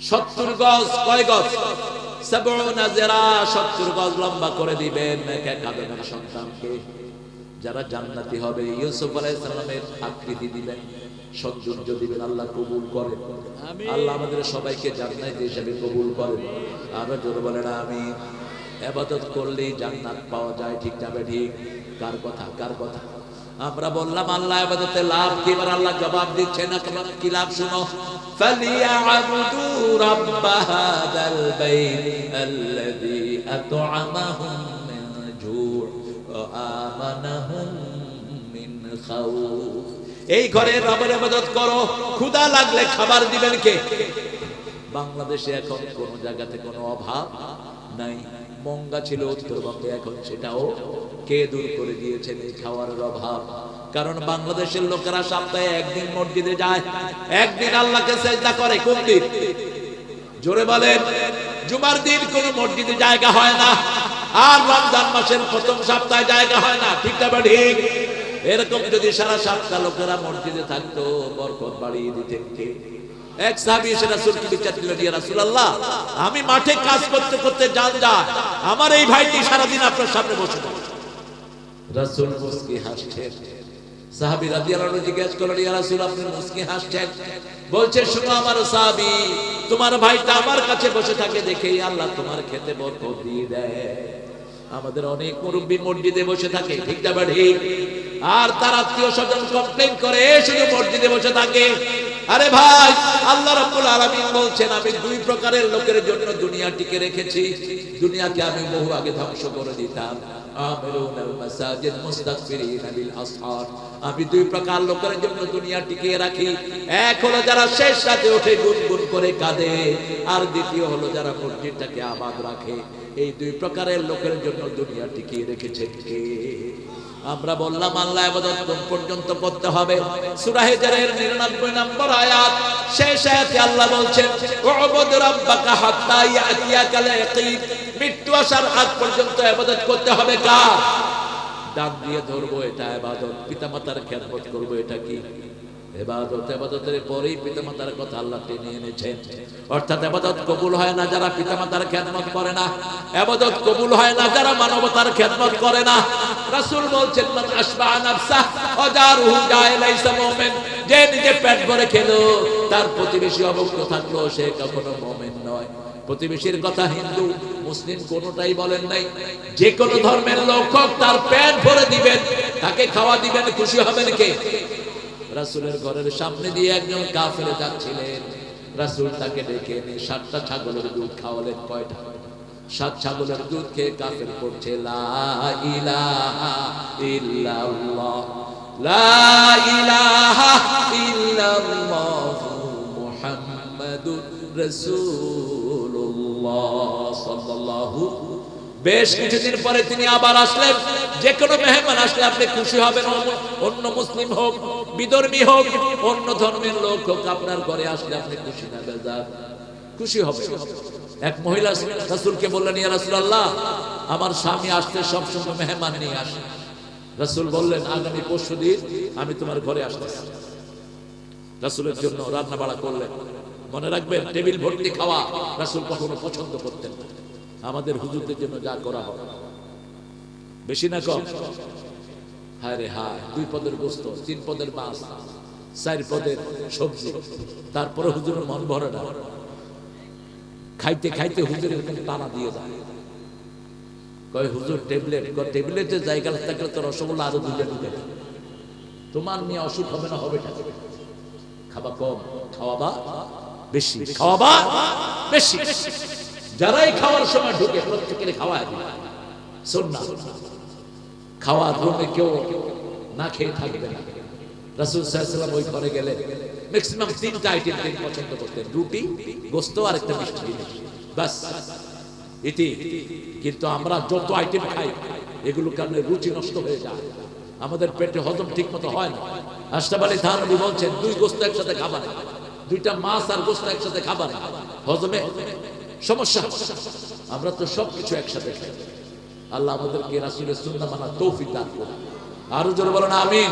70 গজ। কয় গজ? 70 জেরা, 70 গজ লম্বা করে দিবেন এক এক আদমের সন্তানকে। যারা জান্নাতি হবে ইউসুফ আলাইহিস সালামের আকৃতি দিবেন, সৌন্দর্য দিবেন। আল্লাহ কবুল করেন। আল্লাহ আমাদের সবাইকে জান্নাতি হিসেবে কবুল করেন। আরো জোরে বলেন আমিন। ইবাদত করলেই জান্নাত পাওয়া যায়, ঠিক যাবে? ঠিক। কার কথা? কার কথা? আমরা বললাম আল্লাহ ইবাদতে লাভ কি? এবার আল্লাহ জবাব দিচ্ছেন, কি লাভ শুনো। ফালিয়াবুদু রাব্ব হাযাল বাইত আল্লাযী আত'আমাহুম মিন জু' ওয়া আমানাহুম মিন খাউফ। এই ঘরে রবের ইবাদত করো, ক্ষুধা লাগলে খাবার দিবেন কে? বাংলাদেশে এখন কোন জায়গাতে কোনো অভাব নাই। মঙ্গা ছিল উত্তরবঙ্গে, এখন সেটাও কে দূর করে দিয়েছেন এই খাওয়ারের অভাব। কারণ বাংলাদেশের লোকেরা সপ্তাহে একদিন মসজিদে যায়, একদিন আল্লাহকে সিজদা করে। কোন দিন? জোরে বলেন। জুমার দিন কোন মসজিদে জায়গা হয় না, আর রমজান মাসের প্রথম সপ্তাহে জায়গা হয় না, ঠিক না? ঠিক। এরকম যদি সারা সপ্তাহ লোকেরা মসজিদে থাকতো, বরকত বাড়িয়ে দিতেন কে? এক সাহাবী এসে রাসূলকে বিচার দিলেন, ইয়া রাসূলুল্লাহ, আমি মাঠে কাজ করতে করতে জান যায়, আমার এই ভাইটি সারাদিন আপনার সামনে বসে থাকে, রাসূল মুস্কি হাসছেন। সাহাবী রাদিয়াল্লাহু আনহু জিজ্ঞেস করলেন, ইয়া রাসূল, আপনি মুস্কি হাসছেন? বলছে, শোনো আমার সাহাবী, তোমার ভাইটা আমার কাছে বসে থাকে দেখেই আল্লাহ তোমার খেতে বরকত দিয়ে দেয়। আমাদের অনেক মুরব্বী মসজিদে বসে থাকে, ঠিক না ঠিক? আর তার আত্মীয় স্বজন কমপ্লেইন করে শুধু মসজিদে বসে থাকে। আরে ভাই, আল্লাহ রাব্বুল আলামিন বলছেন, আমি দুই প্রকারের লোকের জন্য দুনিয়া টিকে রেখেছি। দুনিয়াকে আমি বহু আগে ধ্বংস করে দিতাম। আমিরুনাল মাসাজিদ মুস্তাগফিরিনা বিল আসহার। আমি দুই প্রকার লোকের জন্য দুনিয়া টিকিয়ে রাখি। এক হলো যারা শেষ রাতে উঠে গুনগুন করে কাঁদে, আর দ্বিতীয় হলো যারা মসজিদটাকে আবাদ রাখে। এই দুই প্রকারের লোকের জন্য দুনিয়া টিকিয়ে রেখেছে কে? আমরা বললাম আল্লাহ ইবাদত কোন পর্যন্ত করতে হবে? সূরা হিজরের 99 নম্বর আয়াত, শেষ আয়াতে আল্লাহ বলছেন, উবুদ রাব্বাকা হাত্তা ইয়াতিয়াকাল ইয়াকিন। মৃত্যু আসার আগ পর্যন্ত ইবাদত করতে হবে কার? ডান দিয়ে ধরবো, এটা ইবাদত। পিতামাতার খেদমত করবো, এটা কি ইবাদত? ইবাদতের পরেই পিতামাতার কথা আল্লাহ টেনে এনেছেন। অর্থাৎ ইবাদত কবুল হয় না যারা পিতামাতার খেদমত করে না। ইবাদত কবুল হয় না যারা মানবতার খেদমত করে না। রাসূল বলছেন, মান আশবা নাফসাহ ওয়াজারুহু জাইলাইসা মুমিন। যে নিজে পেট ভরে খেলো, তার প্রতিবেশী অভুক্ত থাকলো, সে কখনো মুমিন নয়। প্রতিবেশীর কথা হিন্দু মুসলিম কোনটাই বলেন নাই। যে কোনো ধর্মের লোক হোক, তার পেট ভরে দিবেন, তাকে খাওয়া দিবেন, খুশি হবেন কে? রাসূলের ঘরের সামনে দিয়ে একজন কাফের যাচ্ছিলেন। রাসূল তাকে ডেকে এনে 7টা ছাগলের দুধ খাওয়ালেন। কয়টা? 7 ছাগলের দুধ খেয়ে কাফের পড়ছে লা ইলাহা ইল্লাল্লাহ, লা ইলাহা ইল্লাল্লাহ মুহাম্মাদুর রাসূলুল্লাহ সাল্লাল্লাহু। বেশ কিছুদিন পরে তিনি আবার আসলেন। যে কোনো মেহমান আসলে আপনি খুশি হবেন। অন্য মুসলিম হোক, বিধর্মী হোক, অন্য ধর্মের লোক হোক, আপনার ঘরে আসলে আপনি খুশি না বেজার? খুশি হবে। এক মহিলা রাসূলকে বললেন, ইয়া রাসূলুল্লাহ, আমার স্বামী আসলে সবসময় মেহমান নিয়ে আসে। রাসূল বললেন, আগামী পরশুদিন আমি তোমার ঘরে আসতেছি। রাসূলের জন্য রান্না বাড়া করলেন। মনে রাখবেন, টেবিল ভর্তি খাওয়া রাসূল কখনো পছন্দ করতেন না। আমাদের হুজুরদের জন্য যা করা হয়, বেশি না কম? হায় রে হায়, 2 পদের গোস্ত, 3 পদের মাছ, 4 পদের সবজি, তারপরে হুজুরের মন ভরে না। খাইতে খাইতে হুজুর এরকম টানা দিয়ে যায়। কয়, হুজুর টেবলেট? টেবলেটে জায়গা থাকলে তো রসগোল্লা আরো 2টা ঢুকে। তোমার নিয়ে অসুখ হবে না? হবে। খাবা কম, খাওয়াবা বেশি, খাওয়াবা বেশি। যারাই খাওয়ার সময় ঢুকে প্রত্যেকের খাওয়ায় সুন্নাহ। খাওয়ার রুমে কেউ না খেয়ে থাকবে না। রাসূল সাল্লাল্লাহু আলাইহি ওয়াসাল্লাম ওই ঘরে গেলে ম্যাক্সিমাম 3টা আইটেম তিনি পছন্দ করতেন, রুটি, গোশত আর একটা মিষ্টি জিনিস, বাস এটি। কিন্তু আমরা যত আইটেম খাই, এগুলোর কারণে রুচি নষ্ট হয়ে যায়, আমাদের পেটে হজম ঠিক মতো হয় না। আশরাফ আলী থানভী বলছেন, 2 গোশত একসাথে খাবা না, 2টা মাছ আর গোশত একসাথে খাবা না, হজমে সমস্যা। আমরা তো সবকিছু একসাথে খাই। আল্লাহ আমাদেরকে রাসূলের সুন্নাহ মানার তৌফিক দান করুন। আরো জোরে বলেন আমিন।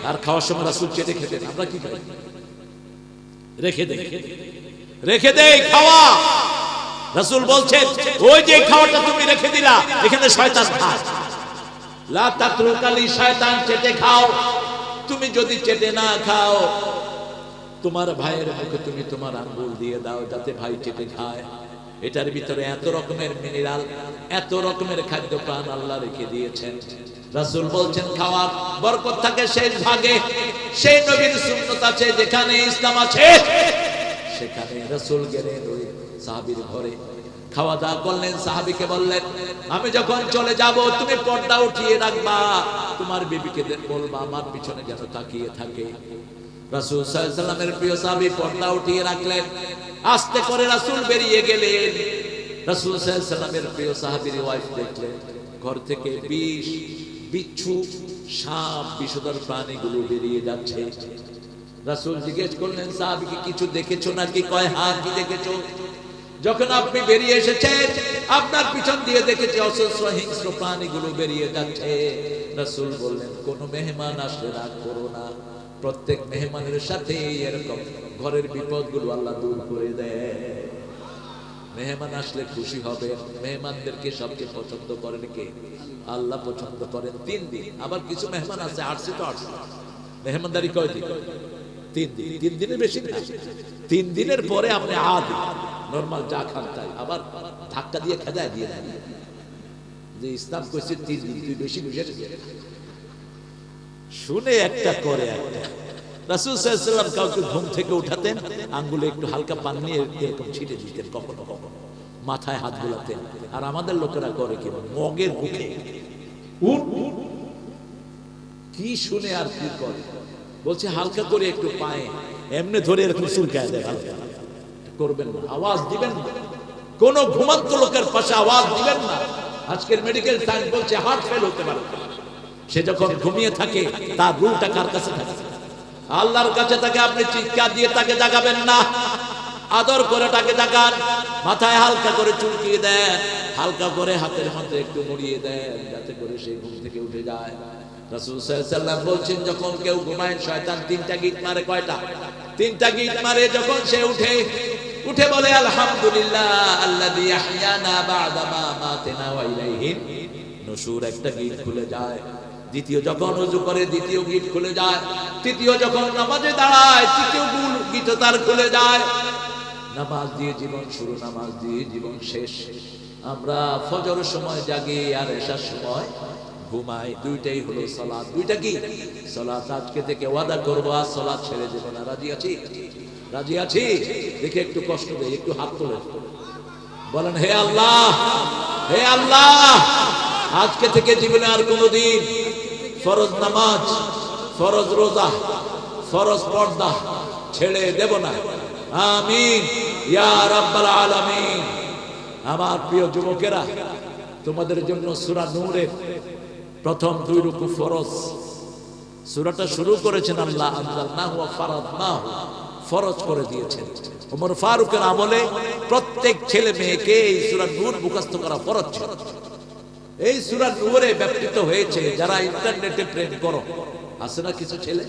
আর খাওয়ার সময় রাসূল চেটে খেতেন, আমরা কি করি? রেখে দেই খাওয়া। রাসূল বলছেন, ওই যে খাওয়াটা তুমি রেখে দিলা, এখানে শয়তান খায়। লা তাতরুকালি শয়তান, চেটে খাও। তুমি যদি চেটে না খাও, তোমার ভাইয়ের মুখে তুমি তোমার আঙ্গুল দিয়ে দাও, যাতে ভাই চেটে খায়। এটার ভিতরে এত রকমের মিনারেল, এত রকমের খাদ্য প্রাণ আল্লাহ রেখে দিয়েছেন। রাসূল বলছেন, খাওয়ার বরকত থাকে শেষ ভাগে। সেই নবীর সুন্নাত আছে, যেখানে ইসলাম আছে সেখানে। রাসূল গেলেন ওই সাহাবীর ঘরে, খাওয়া দাওয়া করলেন। সাহাবীকে বললেন, আমি যখন চলে যাব তুমি পর্দা উঠিয়ে রাখবা, তোমার বিবিকে বলবা আমার পিছনে যেন তাকিয়ে থাকে। রাসূল সাল্লাল্লাহু আলাইহি ওয়াসাল্লামের প্রিয় সাহাবী পর্দা উঠিয়ে রাখলেন। আস্তে করে রাসূল বেরিয়ে গেলেন। রাসূল সাল্লাল্লাহু আলাইহি ওয়াসাল্লামের প্রিয় সাহাবীর ওয়াইফ দেখলেন ঘর থেকে বিষ, বিচ্ছু, সাপ, বিষধর প্রাণীগুলো বেরিয়ে যাচ্ছে। রাসূল জিজ্ঞেস করলেন, সাহাবীকে কিছু দেখেছো নাকি? কয়, হ্যাঁ, কি দেখেছো? যখন আপনি বেরিয়ে এসেছেন, আপনার পিছন দিয়ে দেখেছি অসহ্য হিংস্র প্রাণীগুলো বেরিয়ে যাচ্ছে। রাসূল বললেন, কোন মেহমান আসলে রাগ করো না, প্রত্যেক মেহমানের সাথে এরকম ঘরের বিপদগুলো আল্লাহ দূর করে দেয়। মেহমান আসলে খুশি হবে। মেহমানদেরকে সবচেয়ে পছন্দ করেন কে? আল্লাহ পছন্দ করেন 3 দিন। আবার কিছু মেহমান আছে আসছে তো আসছে, মেহমানদারি কয়দিন? 3 দিন। 3 দিনের বেশি না। 3 দিনের পরে আপনি আদি নরমাল যা খান তাই, আবার ধাক্কা দিয়ে খেদায় দিয়ে দেন যে ইসলাম কইছে 3 দিন, তুই বেশি বুঝে শুনে একটা করে একটা। রাসূল সাল্লাল্লাহু আলাইহি ওয়াসাল্লাম কাউকে ঘুম থেকে উঠাতেন, আঙ্গুলে একটু হালকা পানি নিয়ে এরকম ছিটে দিতেন, কখনো কখনো মাথায় হাত বুলাতেন। আর আমাদের লোকেরা করে কি মগের মুখে কি শুনে আর কি করে, বলছে হালকা করে একটু পায়ে এমনি ধরে এরকম চুলকায় দেয়। হালকা করবেন না, আওয়াজ দিবেন না, কোন ঘুমান্ত লোকের পাশে আওয়াজ দিবেন না। আজকের মেডিকেল সায়েন্স বলছে হার্ট ফেল হতে পারে। সে যখন ঘুমিয়ে থাকে তার রূহটা কার কাছে থাকে? আল্লাহর কাছে থাকে। আপনি চিৎকার দিয়ে তাকে জাগাবেন না, আদর করে তাকে জাগান। মাথায় হালকা করে চুলকিয়ে দেন, হালকা করে হাতের মধ্যে একটু মুড়িয়ে দেন, যাতে করে সে ঘুম থেকে উঠে যায়। রাসূল সাল্লাল্লাহু আলাইহি ওয়াসাল্লাম বলছেন যখন কেউ ঘুমায় শয়তান 3টা গিট মারে। কয়টা? 3টা গিট মারে। যখন সে উঠে বলে আলহামদুলিল্লাহ আল্লাযী আহইয়ানা বা'দা মা মাতানা ওয়া ইলাইহিন নুশুর, একটা গিট খুলে যায়। দ্বিতীয় যখন ওযু করে দ্বিতীয় গিট খুলে যায়। তৃতীয় যখন নামাজে দাঁড়ায় তৃতীয় গিট তার খুলে যায়। নামাজ দিয়ে জীবন শুরু, নামাজ দিয়ে জীবন শেষ। আমরা ফজরের সময় জাগি আর এশার সময় ঘুমাই, দুইটাই হলো সালাত। দুইটা কি? সালাত। আজকে থেকে ওয়াদা করবো আর সালাত ছেড়ে দেব না। রাজি আছি? রাজি আছি? দেখে একটু কষ্ট দেয়, একটু হাত তোলেন, বলেন হে আল্লাহ, হে আল্লাহ, আজকে থেকে জীবনে আর কোনোদিন ফরজ নামাজ, ফরজ রোজা, ফরজ পর্দা ছেড়ে দেব না। আমিন ইয়া রাব্বাল আলামিন। আমার প্রিয় যুবকেরা, তোমাদের জন্য সূরা নূরের প্রথম 2 রুকু ফরজ। সূরাটা শুরু করেছেন আল্লাহ, আনজালনাহু ওয়া ফারাদনাহু, ফরজ করে দিয়েছেন। ওমর ফারুকের আমলে প্রত্যেক ছেলে মেয়েকে এই সূরা নূর মুখস্থ করা ফরজ ছিল। এই সূরা নূরে ব্যাপৃত হয়েছে যারা ইন্টারনেটে প্রেম করো। আছে না কিছু ছেলে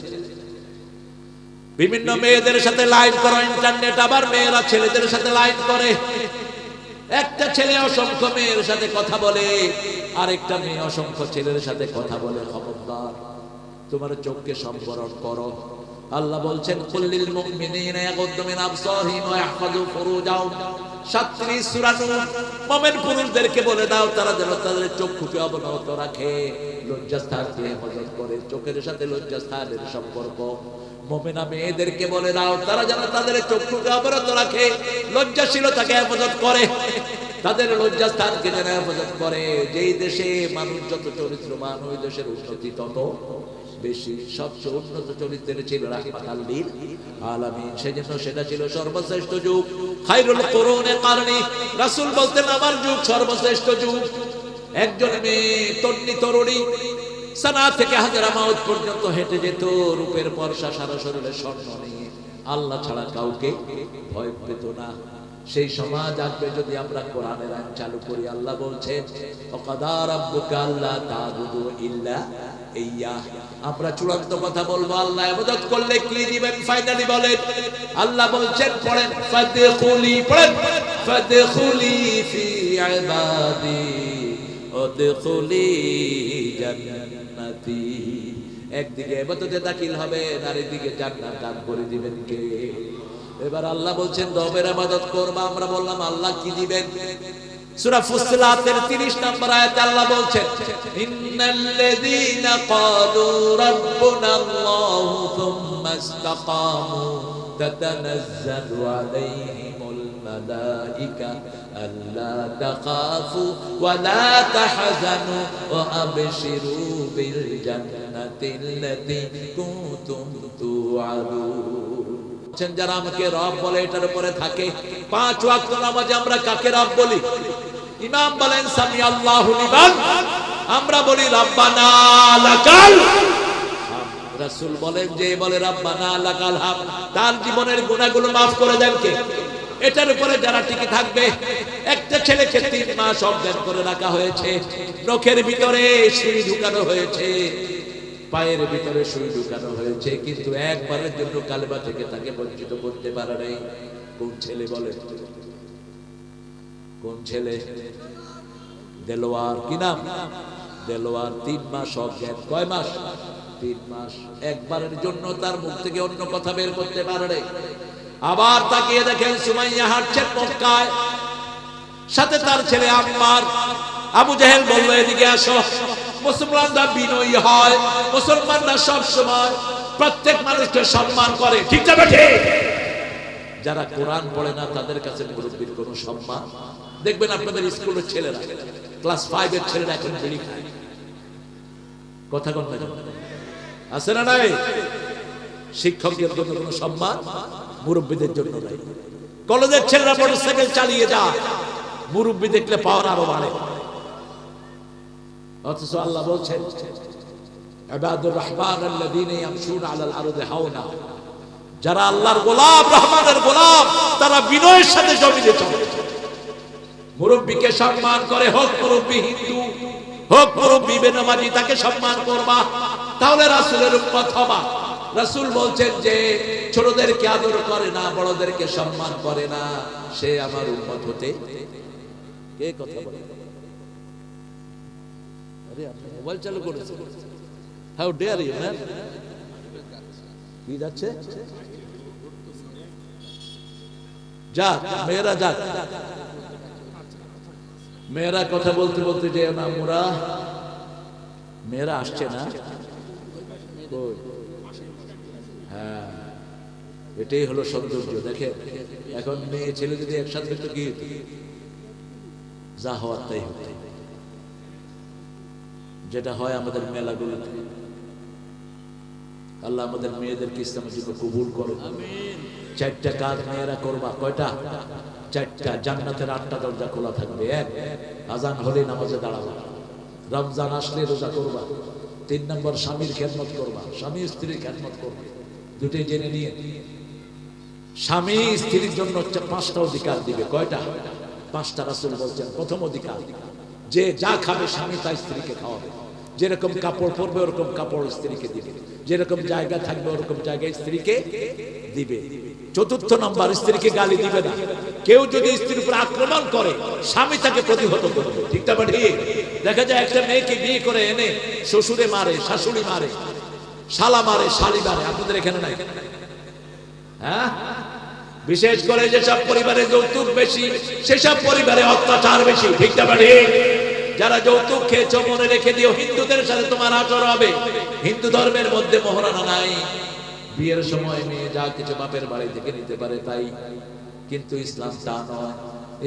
বিভিন্ন মেয়েদের সাথে লাইন করো ইন্টারনেট, আবার মেয়েরা ছেলেদের সাথে লাইন করে। একটা ছেলে অসংখ্য মেয়ের সাথে কথা বলে, আরেকটা মেয়ে অসংখ্য ছেলের সাথে কথা বলে। খবরদার, তোমার চোখকে সম্বরণ করো। আল্লাহ বলছেন কুল্লিল মুমিনিনা ইয়াগুদ্দু মিন আবসারিহিম ওয়া ইয়াহফাযু ফুরুজাহুম। 37 সূরা নূর। মুমিন পুরুষদেরকে বলে দাও তারা যেন তাদের চক্ষুকে অবনত রাখে, লজ্জাস্থানকে হেফাজত করে। চোখের সাথে লজ্জাস্থানের সম্পর্ক। মুমিনা মেয়েদেরকে বলে দাও তারা যেন তাদের চক্ষুকে অবনত রাখে, লজ্জাশীলতাকে হেফাজত করে, তাদের লজ্জাস্থানকে যেন হেফাজত করে। যেই দেশে মানুষ যত চরিত্রবান ওই দেশের উন্নতি তত বেশি। সবচেয়ে উন্নত চরিত্রের ছিল রাহমাতাল লিল আলামিন, সেজন্য সেটা ছিল সর্বশ্রেষ্ঠ যুগ। খায়রুল কুরুনি কারনি, রাসূল বলতেন আমার যুগ সর্বশ্রেষ্ঠ যুগ। একজন মেয়ে তন্নি তরুণী সানা থেকে হাজরামাউত পর্যন্ত হেঁটে যেত, রূপের পরশা, সারা শরীরে স্বর্ণ নিয়ে, আল্লাহ ছাড়া কাউকে ভয় পেত না। সেই সমাজ আসবে যদি আমরা কোরআনের আইন চালু করি। আল্লাহ বলছেন ওয়াকাদা রাব্বুকা আল্লা তা'বুদু ইল্লা ইয়্যাহ। আমরা চূড়ান্ত কথা বলবো, আল্লাহ ইবাদত করলে কি দিবেন ফাইনালি বলেন। আল্লাহ বলছেন পড়েন ফাদখুলি, পড়েন ফাদখুলি ফি ইবাদি ওয়াদখুলি জান্নাতি। একদিকে ইবাদতে দাখিল হবেন আর একদিকে জান্নাত দান করে দিবেন কে? এবার আল্লাহ বলছেন রবের ইবাদত করবা। আমরা বললাম আল্লাহ কি দিবেন? সূরা ফুসসিলাতের 30 নম্বর আয়াতে আল্লাহ বলছেন ইন্নাল্লাযীনা ক্বালু রাব্বুনাল্লাহু থুম্মা ইসতাকামু তাতানাজ্জালু আলাইহিমুল মালায়েকা আল্লা তাখাফু ওয়া লা তাহজানু ওয়া আবশিরু বিল জান্নাতিল্লাতী কুনতুম তুআদুন। যারা আমাকে রব বলে এটার উপরে থাকে। 5 ওয়াক্ত নামাজে আমরা কাকে রব বলি? ইমাম বলেন সামি আল্লাহু লিমান, আমরা বলি রাব্বানা লাকাল হামদ। রাসূল বলেন যে বলে রাব্বানা লাকাল হামদ তার জীবনের গুনাহগুলো maaf করে দেন কে? এটার উপরে যারা টিকে থাকবে। একটা ছেলেকে 3 মাস অজ্ঞান করে রাখা হয়েছে, নখের ভিতরে সুই ঢুকানো হয়েছে, পায়ের ভিতরে সুই ঢুকানো হয়েছে, কিন্তু একবারের জন্য কালেমা থেকে তাকে বঞ্চিত করতে পারে নাই। কোন ছেলে বলে? কোন ছেলে? দেলোয়ার। কি নাম? দেলোয়ার। 3 মাস অজ্ঞান। কয় মাস? 3 মাস। একবারের জন্য তার মুখ থেকে অন্য কথা বের করতে পারে। আবার তাকিয়ে দেখেন সুমাইয়া হাঁটছেন মক্কায়, সাথে তার ছেলে আম্মার। আবু জেহেল বলল, এদিকে আসো। মুসলমানরা বিনয়ী হয়, মুসলমানরা সব সময় প্রত্যেক মানুষকে সম্মান করে, ঠিক না বেঠিক? যারা কোরআন পড়ে না তাদের কাছে মুরব্বির কোনো সম্মান। দেখবেন আপনাদের স্কুলের ছেলেরা, ক্লাস 5 এর ছেলেরা এখন বিড়ি খায়। কথা কোন আছে না নাই? শিক্ষকদের জন্য কোনো সম্মান, মুরব্বিদের জন্য নাই। কলেজের ছেলেরা মোটরসাইকেল চালিয়ে যায়, মুরব্বি দেখলে পাওয়ার আরো বাড়ে। অথচ আল্লাহ বলছেন, ইবাদুর রহমান আল্লাযীনা ইয়ামশুনা আলাল আরদি হাওনা, যারা আল্লাহর গোলাম, রহমানের গোলাম, তারা বিনয়ের সাথে জমিনে চলে। মুরব্বিকে সম্মান করে, হোক মুরব্বি হিন্দু, হোক মুরব্বি বেনামাজি, তাকে সম্মান করবা, তাহলে রাসূলের উম্মত হবা। রাসূল বলছেন যে ছোটদেরকে আদর করে না, বড়দেরকে সম্মান করে না, সে আমার উম্মত হতে। কে কথা বলে? আরে আপনি মোবাইল চালু করেছেন, হাউ ডেয়ার ইউ ম্যান? কি যাচ্ছে? যাক, মেয়েরা যাক, মেয়েরা কথা বলতে বলতে যে না, মোরা মেয়েরা আসছে না। হ্যাঁ, এটাই হলো সৌন্দর্য। দেখেন এখন মেয়ে ছেলে যদি একসাথে হতো কি হতো? যা হওয়ার তাই হতো, যেটা হয় আমাদের মেলাগুলোতে। আল্লাহ আমাদের মেয়েদেরকে ইসলামের জন্য কবুল করো। 4টা কাজ মেয়েরা করবা। কয়টা? 4টা। জান্নাতের 8টা দরজা খোলা থাকবে। 1, আজান হলে নামাজে দাঁড়াবা। রমজান আসলে রোজা করবা। 3 নম্বর, স্বামীর খেদমত করবা। স্বামী স্ত্রীর খেদমত করবে, দুটোই জেনে নিয়ে। স্বামী স্ত্রীর জন্য 5টা অধিকার দিবে। কয়টা? 5টা। রাসূল বলছেন প্রথম অধিকার, যে যা খাবে স্বামী তা স্ত্রীকে খাওয়াবে। যেরকম কাপড় পরবে ওরকম কাপড় স্ত্রীকে দিবে, যেরকম জায়গা থাকবে ওরকম জায়গায় স্ত্রীকে দিবে। 4র্থ নম্বর, স্ত্রীকে গালি দিবে না। কেউ যদি স্ত্রীর উপর আক্রমণ করে, স্বামী তাকে প্রতিহত করবে, ঠিক না ঠিক? দেখা যায় একটা মেয়েকে বিয়ে করে এনে শ্বশুরে মারে, শাশুড়ি মারে, শালা মারে, শালি মারে। আপনাদের এখানে নাই? হ্যাঁ, বিশেষ করে যেসব পরিবারে যৌতুক বেশি, সেসব পরিবারে অত্যাচার বেশি, ঠিক না ঠিক? যারা যৌতুক খেয়েছো মনে রেখে দিও, হিন্দুদের সাথে তোমার আচরণ হবে। হিন্দু ধর্মের মধ্যে মোহরানা নাই। বিয়ের সময় মেয়ে যা কিছু বাপের বাড়ি থেকে নিতে পারে তাই, কিন্তু ইসলাম তা নয়।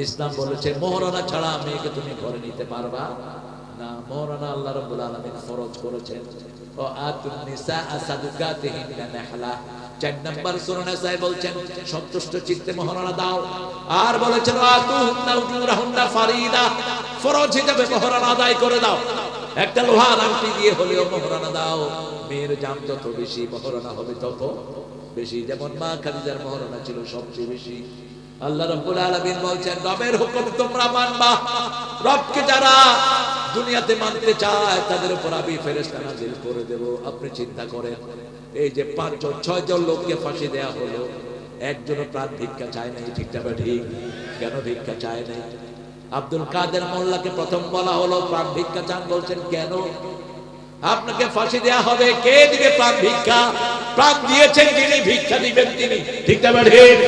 ইসলাম বলেছে মোহরানা ছাড়া মেয়েকে তুমি ঘরে নিতে পারবা না। মোহরানা আল্লাহ রাব্বুল আলামিন ফরজ করেছেন। ও আতুন নিসা সাদুকাতিহিন্না নাহলা। 4 নম্বর সূরা নিসায় বলছেন সন্তুষ্ট চিত্তে মোহরানা দাও। আর বলেছেন আতুহুন্না উজুরাহুন্না ফারিদা, ফরজ হিসেবে মোহরানা আদায় করে দাও। একটা লোহার আংটি দিয়ে হলেও মোহরানা দাও। মেয়ের দাম যত বেশি, মোহরানা হবে তত বেশি। যেমন মা খাদিজার মোহরানা ছিল সবচেয়ে বেশি। আল্লাহ রাব্বুল আলামিন বলছেন রবের হুকুম তোমরা মানবা। রবকে যারা দুনিয়াতে মানতে চায় তাদের উপর আমি ফেরেশতা নাযিল করে দেব। আপনি চিন্তা করেন, এই যে 5জন 6জন লোককে ফাঁসি দেয়া হলো, একজনও প্রাণ ভিক্ষা চায় নাই, ঠিক না ঠিক? কেন ভিক্ষা চায় নাই? আব্দুল কাদের মোল্লাকে প্রথম বলা হলো প্রাণ ভিক্ষা চান, বলছেন কেন? আপনাকে ফাঁসি দেয়া হবে, কে দিবে প্রাণ ভিক্ষা? প্রাণ দিয়েছেন যিনি, ভিক্ষা দিবেন তিনি, ঠিক না ঠিক?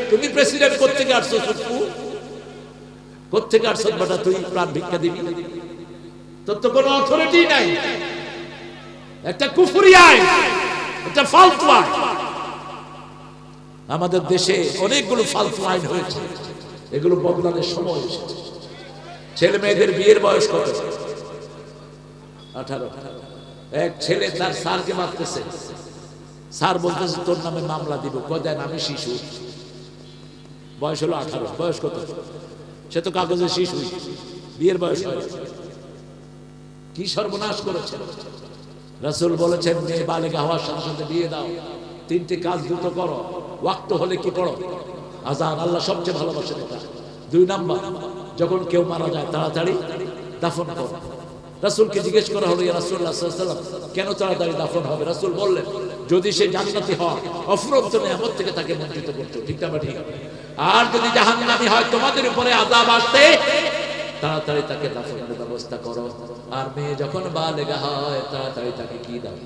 তুমি প্রেসিডেন্ট কোত্থেকে আসছো? সুপ্পু কোত্থেকে আসছো বেটা? তুই প্রাণ ভিক্ষা দিবি? তোর তো কোনো অথরিটি নাই। একটা কুফরি আইন, একটা ফালতু আইন। আমাদের দেশে অনেকগুলো ফালতু আইন হয়েছে, এগুলো বদলানোর সময় এসেছে। ছেলে মেয়েদের বিয়ের বয়স কত? 18। এক ছেলে তার স্যারকে মারতেছে, স্যার বলতেছে তোর নামে মামলা দিব। কয় আমি শিশু, বয়স হলো 18। বয়স কত? সে তো কাগজে শিশু, বিয়ের বয়স হয়। কি সর্বনাশ করেছে! রাসূল বলেছেন মেয়ে বালেগা হওয়ার সাথে সাথে বিয়ে দাও। 3টে কাজ দ্রুত করো। ওয়াক্ত হলে কি পড়ো? আযান। আল্লাহ সবচেয়ে ভালোবাসেন এটা। 2 নাম্বার, যখন কেউ মারা যায় তাড়াতাড়ি দাফন করো। রাসূলকে জিজ্ঞেস করা হলো ইয়া রাসূলুল্লাহ সাল্লাল্লাহু আলাইহি ওয়াসাল্লাম কেন তাড়াতাড়ি দাফন হবে? রাসূল বললেন যদি সে জান্নাতি হয় অফুরন্ত নেয়ামত থেকে তাকে বঞ্চিত করতো, ঠিক না ঠিক? আর যদি জাহান্নামী হয় তোমাদের উপরে আযাব আসতে তাড়াতাড়ি তাকে দাফনের ব্যবস্থা করো। আর মেয়ে যখন বালেগা হয় তাড়াতাড়ি তাকে কি দাও?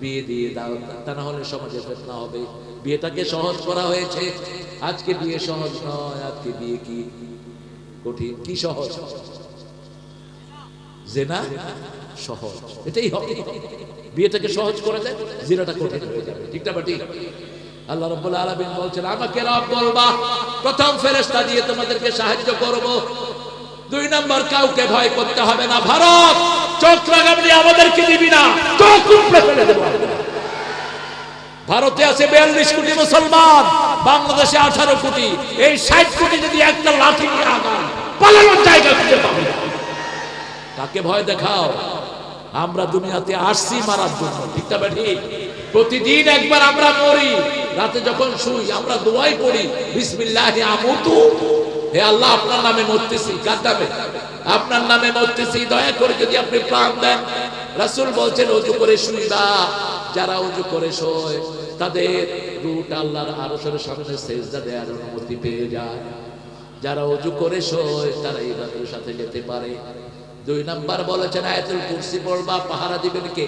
বিয়ে দিয়ে দাও, তা না হলে সমাজে ফিতনা হবে। বিয়েটাকে সহজ করা হয়েছে, আজকে বিয়ে সহজ নয়, আজকে বিয়ে কি কঠিন। কি সহজ? জিনা সহজ, এটাই হবে। বিয়েটাকে সহজ করে দেয়, জিনাটা কঠিন হয়ে যাবে, ঠিক না ঠিক? আল্লাহ রাব্বুল আলামিন বলছেন আমাকে রব বলবা, প্রথম ফেরেশতা দিয়ে তোমাদেরকে সাহায্য করব। 2 নম্বর কাউকে ভয় করতে হবে না। ভারত চোখ লাগাবি আমাদেরকে দিবি না, চোখ উপড়ে ফেলে দেব। ভারতে আছে 42 কোটি মুসলমান, বাংলাদেশে 18 কোটি। এই 60 কোটি যদি একটা লাঠি নিয়ে আগান, পালানোর জায়গা খুঁজে পাবে না। কাকে ভয় দেখাও? আমরা দুনিয়াতে আসছি মারার জন্য, ঠিক না ঠিক? প্রতিদিন একবার আমরা মরি। রাতে যখন শুই আমরা দোয়াই পড়ি, বিসমিল্লাহি আমুতু, হে আল্লাহ আপনার নামে মরতেছি। কার নামে? আপনার নামে মরতেছি, দয়া করে যদি আপনি প্রাণ দেন। রাসূল বলছেন ওযু করে শুইবা। যারা ওযু করে শোয় তাদের রূহটা আল্লাহর আরশের সামনে সিজদা দেওয়ার অনুমতি পেয়ে যায়। যারা ওযু করে শোয় তারা ইবাদতের সাথে যেতে পারে। 2 নাম্বার বলেছেন আয়াতুল কুরসি পড়বা, পাহারা দিবেন কে?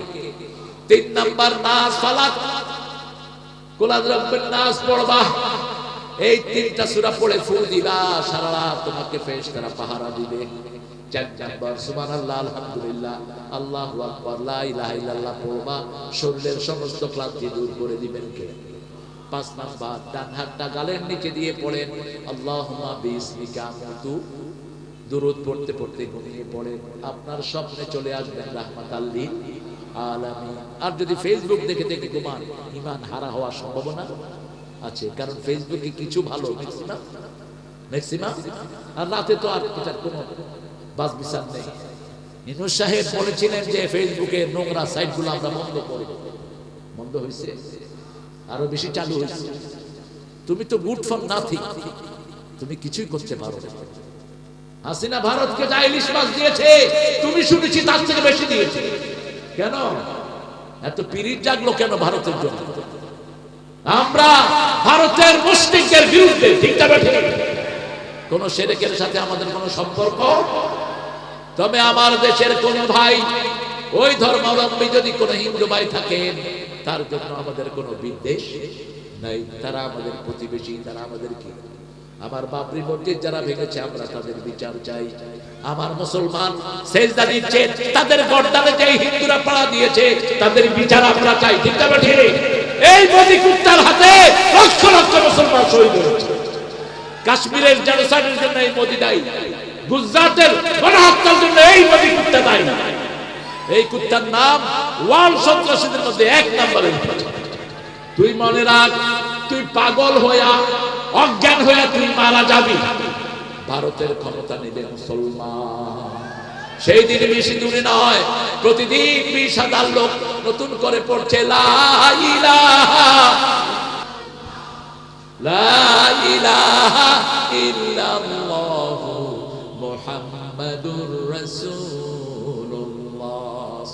3 নাম্বার নাস ফালাক কুল আযরাব্বিন নাস পড়বা। এই 3টা সূরা পড়ে ফু দিবা, সারা রাত তোমাকে ফেরেশতারা পাহারা দিবে। 4 নাম্বার সুবহানাল্লাহ, আলহামদুলিল্লাহ, আল্লাহু আকবার, লা ইলাহা ইল্লাল্লাহ পড়বা, শরীরের সমস্ত ক্লান্তি দূর করে দিবেন কে? 5 নাম্বার ডান হাতটা গালের নিচে দিয়ে পড়েন আল্লাহুম্মা বিসমিকা আমুতু। দুরূদ পড়তে পড়তে ঘুমিয়ে পড়েন, আপনার স্বপ্নে চলে আসবেন রাহমাতাল লিল আলামিন। আর যদি ফেসবুক দেখে দেখে ঘুমান, ঈমান হারা হওয়ার সম্ভাবনা আছে, কারণ ফেসবুকে কিছু ভালো ম্যাক্সিমাম। আর রাতে তো আর এটার কোনো বাস বিচার নেই। ইনু সাহেব বলেছিলেন যে ফেসবুকের নোংরা সাইটগুলো আমরা বন্ধ করব। বন্ধ হয়েছে, আরো বেশি চালু হয়েছে। তুমি তো গুড ফর নাথিং, তুমি কিছুই করতে পারো না। হাসিনা ভারতকে যা ইলিশ মাছ দিয়েছে, তুমি শুনেছি তার থেকে বেশি দিয়েছে। কেন এত পিরিত জাগলো কেন ভারতের জন্য? আমরা ভারতের মুসলিমদের বিরুদ্ধে, ঠিক না ঠিক? কোন শিরকের সাথে আমাদের কোনো সম্পর্ক। তবে আমার দেশের কোন ভাই, ওই ধর্মাবলম্বী যদি কোন হিন্দু ভাই থাকেন, তার জন্য আমাদের কোনো বিদ্বেষ নাই। তারা আমাদের প্রতিবেশী, তারা আমাদের কি? আমার বাবরি মসজিদ যারা ভেঙেছে আমরা তাদের বিচার চাই। আমার মুসলমান সেজদা দিচ্ছে, তাদের গর্দানে যে হিন্দুরা পাড়া দিয়েছে তাদের বিচার আমরা চাই, ঠিক না ঠিক? এই মোদি কুত্তার হাতে লক্ষ লক্ষ মুসলমান শহীদ হয়েছে। কাশ্মীরের জেনোসাইডের জন্য এই মোদি দায়ী, গুজরাটের গণহত্যার জন্য এই মোদি কুত্তা দায়ী। এই কুত্তার নাম ওয়ার্ল্ড সন্ত্রাসীদের মধ্যে 1 নম্বরে। তুই মনে রাখ, তুই পাগল হইয়া অজ্ঞান হয়ে তুই মারা যাবি। ভারতের ক্ষমতা নিবে মুসলমান, সেই দিন বেশি দূরে নয়। প্রতিদিন 20,000 লোক নতুন করে পড়ছে লা ইলাহা ইল্লাল্লাহু মুহাম্মাদুর রাসূলুল্লাহ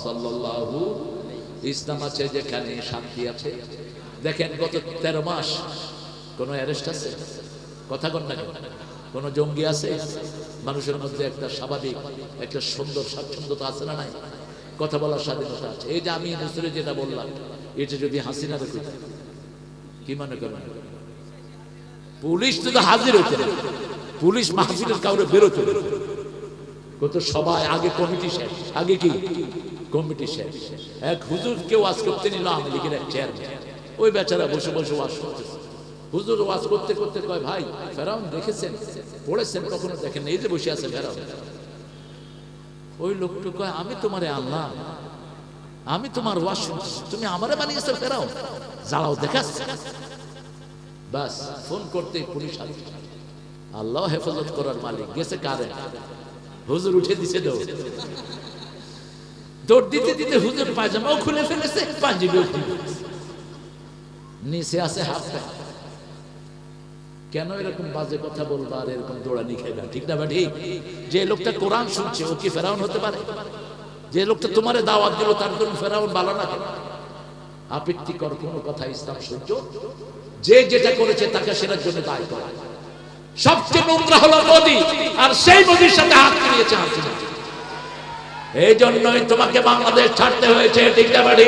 সাল্লাল্লাহু। ইসলাম আছে যেখানে শান্তি আছে। দেখেন গত 13 মাস কোন অ্যারেস্ট আছে? কথা কন না, কোন জঙ্গি আছে? মানুষের মধ্যে একটা স্বাভাবিক একটা সুন্দর স্বাচ্ছন্দ্যতা আছে না নাই? কথা বলার স্বাধীনতা আছে। এই যে আমি নুসরে যেটা বললাম, এটা যদি হাসিনা দেখে কি মনে করেন? পুলিশ তো হাজির হতে, পুলিশ মাহফিলের কাউরে বেরোতে, কত সবাই আগে কমিটি শেষ, আগে কি কমিটি শেষ। এক হুজুর কেউ ওয়াজ করতে নিল, আওয়ামী লীগের এক চেয়ারম্যান, ওই বেচারা বসে বসে ওয়াজ করতেছে। হুজুর ওয়াজ করতে করতে কয়, ভাই ফেরাউন দেখেছেন, পড়েছেন কখনো? দেখেন এই যে বসে আছে ফেরাউন। ওই লোকটা কয়, আমি তোমারে আল্লাহ, আমি তোমার ওয়াজ শুনছি, তুমি আমারে বানিয়েছো ফেরাউন? জ্বালাও দেখাচ্ছে। বাস ফোন করতে পুলিশ আসে। আল্লাহ হেফাজত করার মালিক, গেছে কারে? হুজুর উঠে দিছে দৌড়। দৌড় দিতে দিতে হুজুর পায়জামাও খুলে ফেলেছে, পাঞ্জাবিও খুলে ফেলেছে, নিচে আছে হাত পা। কেন এরকম বাজে কথা বলবা আর এরকম দৌড়ানি খাইবা? ঠিক না ঠিক? যে লোকটা কোরআন শুনছে ও কি ফেরাউন হতে পারে? যে লোকটা তোমারে দাওয়াত দিল তার জন্য ফেরাউন ভালো না? আপত্তিকর কোনো কথা ইসলাম সহ্য, যে যেটা করেছে তাকে সেটার জন্য দায়ী করা। সবচেয়ে নোংরা হলো মোদি, আর সেই মোদির সাথে হাত মিলিয়েছে হাসিনা। এই জন্যই তোমাকে বাংলাদেশ ছাড়তে হয়েছে, ঠিক না বাড়ি?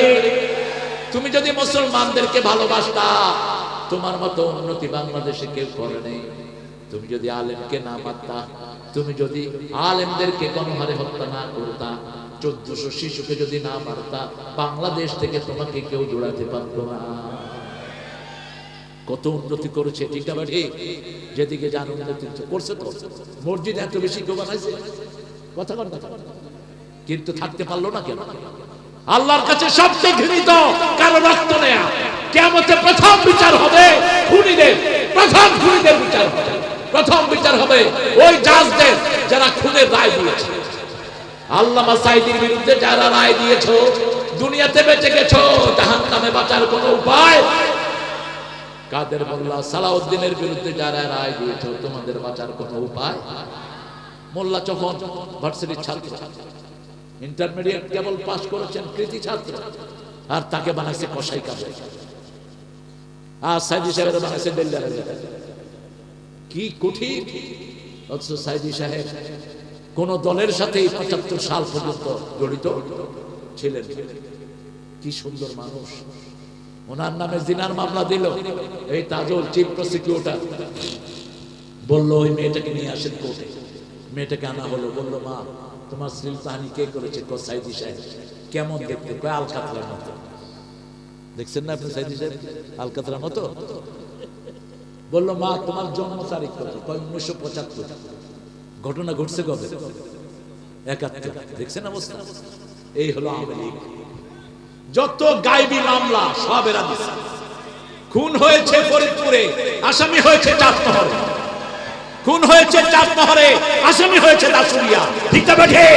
তুমি যদি মুসলমানদেরকে ভালোবাসতা, তোমার মতো উন্নতি বাংলাদেশে কেউ করে নেই। তুমি যদি আলেমকে না মারতা, তুমি যদি আলেমদেরকে গণহারে হত্যা না করতা, 1400 শিশুকে যদি না মারতা, বাংলাদেশ থেকে তোমাকে কেউ জোড়াতে পারতো না। কত উন্নতি করেছে, ঠিক না ঠিক? যেদিকে যান উন্নতি করছে তো। মসজিদ এত বেশি কেউ বানাইছে, কথা কথা, কিন্তু থাকতে পারলো না কেন? আল্লাহর কাছে সবচেয়ে ঘৃণিত কারো রক্ত নেয়া। কিয়ামতে প্রথম বিচার হবে খুনিদের, প্রথম খুনিদের বিচার হবে। প্রথম বিচার হবে ওই জাজদের যারা খুনের রায় দিয়েছে। আল্লামা সাঈদীর বিরুদ্ধে যারা রায় দিয়েছো, দুনিয়াতে বেঁচে গেছো, জাহান্নামে বাঁচার কোনো উপায়? কাদের মোল্লা সালাউদ্দিনের বিরুদ্ধে যারা রায় দিয়েছো, তোমাদের বাঁচার কোনো উপায়? মোল্লা যখন ভার্সিটির ছাত্র, ইন্টারমিডিয়েট কেবল পাস করেছেন, কৃতি ছাত্র, আর তাকে বানাইছে কসাই কাজে। আর সাইদি সাহেবের বানাইছে দেল্লার। কি কঠিন! অথচ সাইদি সাহেব কোন দলের সাথে ৭৫ সাল পর্যন্ত জড়িত ছিলেন। কি সুন্দর মানুষ! ওনার নামে জিনার মামলা দিল এই তাজুল, চিফ প্রসিকিউটর। বলল ওই মেয়েটাকে নিয়ে আসেন কোর্টে। মেয়েটাকে আনা হলো। বলল, মা, তোমার শ্লীলতাহানি কে করেছে? সাইদি সাহেব। কেমন দেখতে? কয় আলকাতরার মতো। দেখছেন না আপনি সাইদি সাহেব? আলকাতরার মতো। বলল, মা, তোমার জন্ম তারিখ কত? কয় 1975। ঘটনা ঘটছে কবে? 71। দেখছেন অবস্থা? এই হলো আওয়ামী লীগ। যত গায়বী মামলা সব এরা দিছে। খুন হয়েছে ফরিদপুরে, আসামি হয়েছে চাঁদমোহরে। খুন হয়েছে চাঁদমোহরে, আসামি হয়েছে দাসুরিয়া। ঠিক না বেঠে?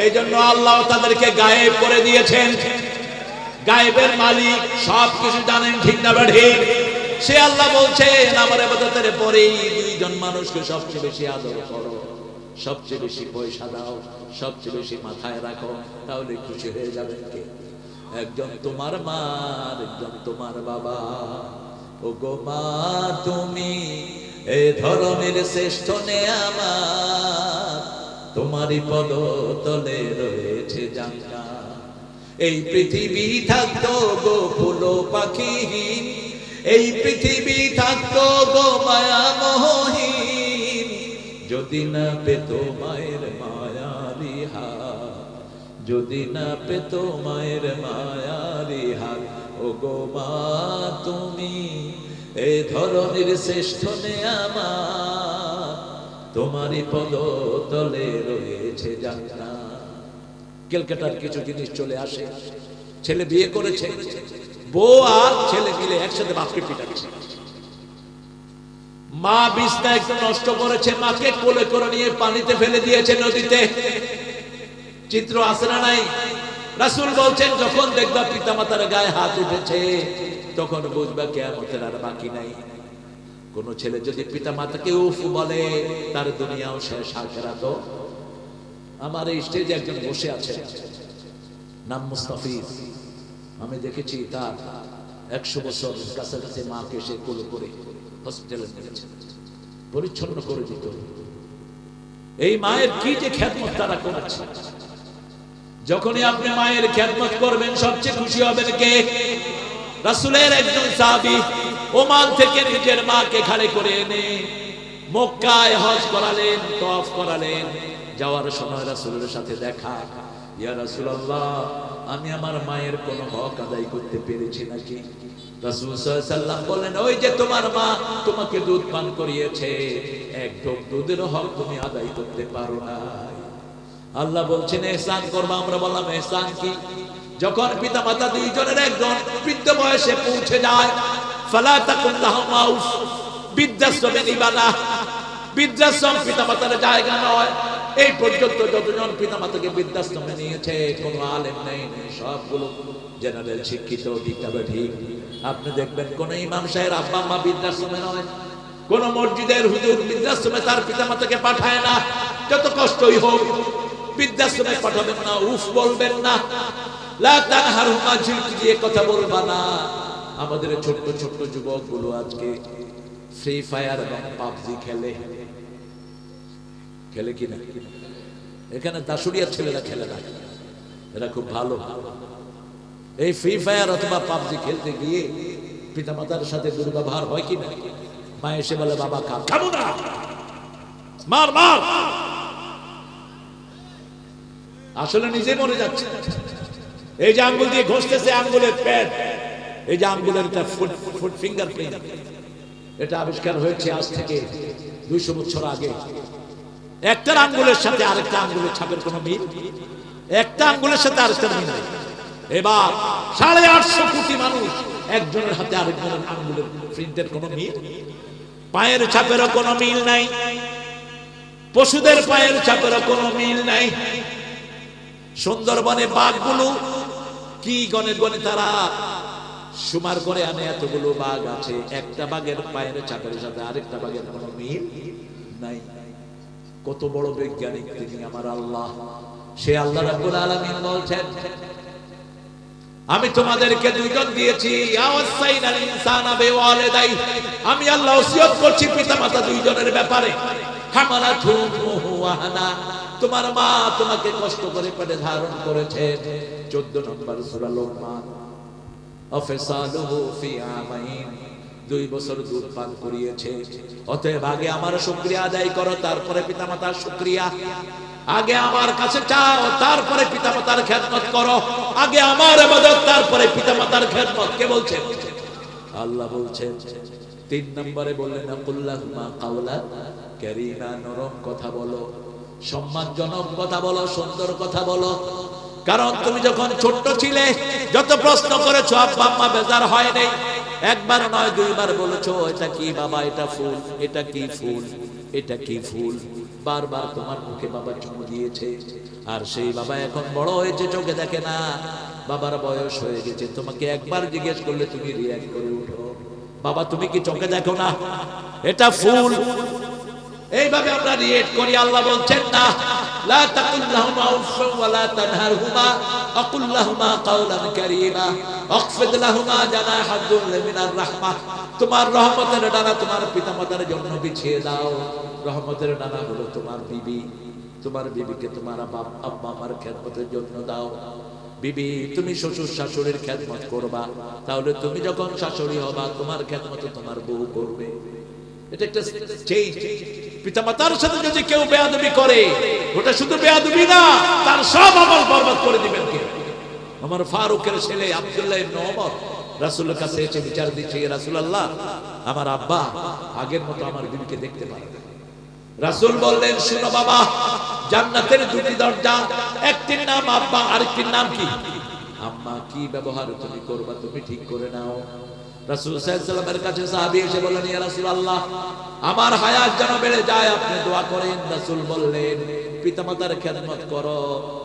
এই জন্য আল্লাহ তাদেরকে গায়েব করে দিয়েছেন। গায়েবের মালিক, সব কিছু জানেন। ঠিক না বেঠে? সে আল্লাহ বলছেন, আমার ইবাদতের পরেই দুইজন মানুষকে সবচেয়ে বেশি আদর করো, সবচেয়ে বেশি পয়সা দাও, সবচেয়ে বেশি মাথায় রাখো, তাহলে খুশি হয়ে যাবে কে? একজন তোমার মা, একজন তোমার বাবা। ও গো মা, তুমি এই ধরনের শ্রেষ্ঠ নেয়ামত, তোমারই পদতলে রয়েছে জান্নাত। এই পৃথিবী থাকতো গো ফুল পাখিহীন, এই পৃথিবী থাকতো গো মায়া মোহহীন, যদি না পেত মায়ের মায়ারি হাত, যদি না পেত মায়ের মায়ারি হাত। ও গো মা, তুমি এই ধরনের শ্রেষ্ঠ নেয়ামত, তোমারই পদতলে রয়েছে জান্নাত। ক্যালকাটার কিছু জিনিস চলে আসে। ছেলে বিয়ে করেছে, বউ আর ছেলে মিলে একসাথে বাপকে পিটাচ্ছে। মা বিছনা একটু নষ্ট করেছে, মাকে কোলে করে নিয়ে পানিতে ফেলে দিয়েছে নদীতে। চিত্র আছে না নাই? রাসূল বলছেন, যখন দেখবা পিতামাতার গায়ে হাত উঠেছে, তখন বুঝবা কিয়ামতের আর বাকি নাই। কোন ছেলে যদি পিতামাতাকে উফ বলে, তার দুনিয়াও শেষ, আখিরাতও। আমার এই স্টেজে একজন বসে আছে, নাম মুস্তাফিজ। আমি দেখেছি তার 100 বছর কাছাকাছি মাকে সে কোলে করে হসপিটালে নিয়েছে, পরিচ্ছন্ন করে দিত। এই মায়ের কি যে খেদমত তারা করেছে। যখনই আপনি মায়ের খেদমত করবেন, সবচেয়ে খুশি হবেন কে? রাসূলের একজন সাহাবী ওমান থেকে নিজের মাকে ঘাড়ে করে এনে মক্কায় হজ করালেন, তওয়াফ করালেন। যাওয়ার সময় রাসূলের সাথে দেখা। ইয়া রাসূলুল্লাহ, আমি আমার মায়ের কোনো হক আদায় করতে পেরেছি নাকি? রাসূল সাল্লাল্লাহু আলাইহি ওয়াসাল্লাম বলেন, ওই যে তোমার মা তোমাকে দুধ পান করিয়েছে, এক ঢোক দুধের হক তুমি আদায় করতে পারো না। আল্লাহ বলছেন ইহসান করবা। আমরা বললাম ইহসান কি? যখন পিতামাতা দুইজনের একজন বৃদ্ধ বয়সে পৌঁছে যায়, ফালা তাকুল লাহুমা উফ, বৃদ্ধাশ্রমে নিবা না। বৃদ্ধাশ্রম পিতামাতার জায়গা নয়। এই পর্যন্ত যতজন পিতামাতাকে বৃদ্ধাশ্রমে নিয়েছে, কোনো আলেম নেই, সবগুলো জেনারেল শিক্ষিত। ঠিক তবে ঠিক। আপনি দেখবেন কোন ইমাম সাহেব আব্বা আম্মা বৃদ্ধাশ্রমে নয়, কোন মসজিদের হুজুর বৃদ্ধাশ্রমে তার পিতামাতাকে পাঠায় না। যত কষ্টই হোক বৃদ্ধাশ্রমে পাঠাবেন না, উফ বলবেন না। লা তানহারহুমা, ঝিলকি দিয়ে কথা বলবা না। আমাদের ছোট্ট ছোট্ট যুবকগুলো আজকে ফ্রি ফায়ার এবং পাবজি খেলে কিনা? এখানে দাসুরিয়ার ছেলেরা খেলে না, এরা খুব ভালো। এই ফ্রি ফায়ার অথবা পাবজি খেলতে গিয়ে পিতামাতার সাথে দুর্ব্যবহার হয় কিনা? মা এসে বলে বাবা খাবো না, মার মার, আসলে নিজে মরে যাচ্ছে। এই যে আঙ্গুল দিয়ে ঘষতেছে আঙ্গুলের প্যাড, এই যে আঙ্গুলের ফুট ফিঙ্গারপ্রিন্ট, এটা আবিষ্কার হয়েছে আজ থেকে 200 বছর আগে। একটা আঙ্গুলের সাথে আরেকটা আঙ্গুলের ছাপের কোনো মিল, একটা আঙ্গুলের সাথে আরেকটা মিল নেই। এবার 850 কোটি মানুষ, একজনের হাতে আরেকজনের আঙ্গুলের প্রিন্টের কোনো মিল, পায়ের ছাপেরও কোনো মিল নাই, পশুদের পায়ের ছাপেরও কোনো মিল নাই। সুন্দরবনে বাঘগুলো কি গনে গনে তারা সুমার করে আনে, এতগুলো বাঘ আছে, একটা বাঘের পায়ের ছাপের সাথে আরেকটা বাঘের কোনো মিল নাই। কত বড় বৈজ্ঞানিক তিনি আমার আল্লাহ। সে আল্লাহ রাব্বুল আলামিন বলছেন, আমি তোমাদেরকে দুইজন দিয়েছি, আওয়াসাইনাল ইনসানা বিওয়ালিদাই, আমি আল্লাহ ওসিয়ত করছি পিতামাতা দুইজনের ব্যাপারে। হামালাতহু উম্মুহু ওয়াহানা, তোমার মা তোমাকে কষ্ট করে পেটে ধারণ করেছে। 14 নম্বর সূরা লোকমান। আফসালুহু ফি আমাইন, 2 বছর দুধ পান করিয়েছে। অতএব আগে আমার শুকরিয়া আদায় করো, তারপরে পিতামাতার শুকরিয়া। আগে আমার কাছে চাও, তারপরে পিতামাতার খেদমত করো। আগে আমার ইবাদত, তারপরে পিতামাতার খেদমত। কে বলছেন? আল্লাহ বলছেন। 3 নম্বরে বললেন আকুল্লাহুমা কাওলান কারীমা, নরম কথা বলো, সম্মানজনক কথা বলো, সুন্দর কথা বলো। কারণ তুমি যখন ছোট্ট ছিলে যত প্রশ্ন করেছো আব্বা আম্মা বেজার হয় নাই। একবার নয় 2 বার বলেছো এটা কি বাবা, এটা ফুল, এটা কি ফুল, এটা কি ফুল। বারবার তোমার মুখে বাবা চুমু দিয়েছে। আর সেই বাবা এখন বড় হয়েছে, চোখে দেখে না, বাবার বয়স হয়ে গেছে। তোমাকে একবার জিজ্ঞেস করলে তুমি রিয়াক্ট করে উঠো, বাবা তুমি কি চোখে দেখো না এটা ফুল? এইভাবে আমরা রিয়েক্ট করি। আল্লাহ বলছেন না, লা তাকুল্লাহুমা উফফা ওয়া লা তানহারহুমা আকুল্লাহুমা কাওলান কারীমা আখফিদ লাহুমা জানাহাদ-দুল্লি মিনার রাহমাহ, তোমার রহমতের ডানা তোমার পিতামাতার জন্য বিছিয়ে দাও। রহমতের ডানা হলো তোমার বিবি, তোমার বিবিকে তোমার আব্বা আমার খেদমতের জন্য দাও। বিবি তুমি শ্বশুর শাশুড়ির খেদমত করবা, তাহলে তুমি যখন শাশুড়ি হবা তোমার খেদমত তোমার বউ করবে। এটা একটা চেঞ্জ। পিতামাতার সাথে যদি কেউ বেয়াদবি করে, ওটা শুধু বেয়াদবি না, তার সব আমল বরবাদ করে দিবেন কে? আমার ফারুকের ছেলে আব্দুল্লাহ ইবনে ওমর রাসূলের কাছে এসে বিচার দিচ্ছে, ইয়া রাসূলুল্লাহ আমার আব্বা আগের মতো আমার বিবিকে দেখতে পারে না। রাসূল বললেন, শুনো বাবা, জান্নাতের 2টি দরজা, একটির নাম আব্বা, আরেকটির নাম কি আম্মা। কি ব্যবহার তুমি করবা তুমি ঠিক করে নাও। রাসূল সাল্লাল্লাহু আলাইহি ওয়াসাল্লামের কাছে সাহাবী এসে বললেন, ইয়া রাসূলুল্লাহ আমার হায়াত যেন বেড়ে যায়, আপনি দোয়া করেন। রাসূল বললেন, পিতামাতার খেদমত করো,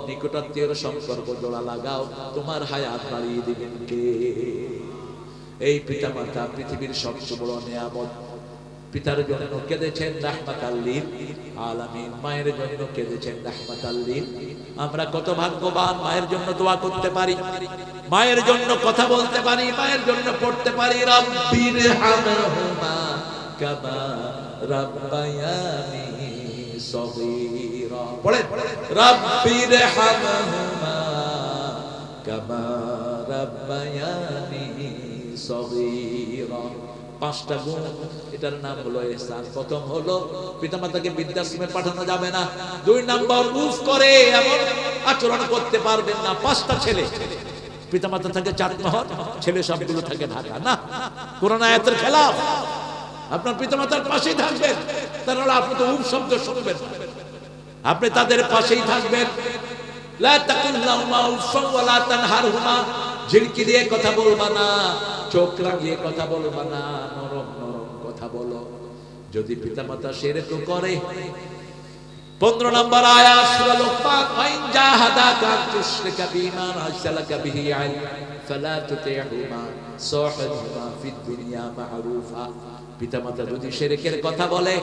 নিকটাত্মীয়ের সম্পর্ক জোড়া লাগাও, তোমার হায়াত বাড়িয়ে দিবেন কে? এই পিতামাতা পৃথিবীর সবচেয়ে বড় নিয়ামত। পিতার জন্য কেঁদেছেন রাহমাতাল লিল আলামিন, মায়ের জন্য কেঁদেছেন রাহমাতাল লিল। আমরা কত ভাগ্যবান, মায়ের জন্য দোয়া করতে পারি, মায়ের জন্য কথা বলতে পারি, মায়ের জন্য পড়তে পারি রাব্বিরহামহুমা কামা রাব্বায়ানি সগীরা। পড়ে রাব্বিরহামহুমা কামা রাব্বায়ানি সগীরা। 5টা গুণ, এটার নাম হলো ইহসান। প্রথম হলো পিতামাতাকে বৃদ্ধাশ্রমে পাঠানো যাবে না। 2 নাম্বার উফ করে এমন আচরণ করতে পারবেন না। 5টা ছেলে, পিতামাতা থাকে চাটমোহর, ছেলে সবগুলো থাকে ঢাকা। না, কোরআন আয়াতের খেলাফ। আপনার পিতামাতার পাশেই থাকবেন, তাহলে আপনি তো উফ শব্দ শুনবেন, আপনি তাদের পাশেই থাকবেন। লা তাকুল্লাহুমা উফফা ওয়া লা তানহারহুমা, ঝিলকি দিয়ে কথা বলবা না, চোখ লাগিয়ে কথা বলবা না, নরম নরম কথা বলো। যদি পিতামাতা শিরক করে, 15 নম্বর আয়াত সূরা লোকমান, ওয়াইন জাহাদাকা তুশরিকা বিমা লাইসা লাকা বিহি ইলম ফালা তুতি'হুমা সাহিবহুমা ফিদ দুনিয়া মা'রুফা। পিতামাতা যদি শিরকের কথা বলে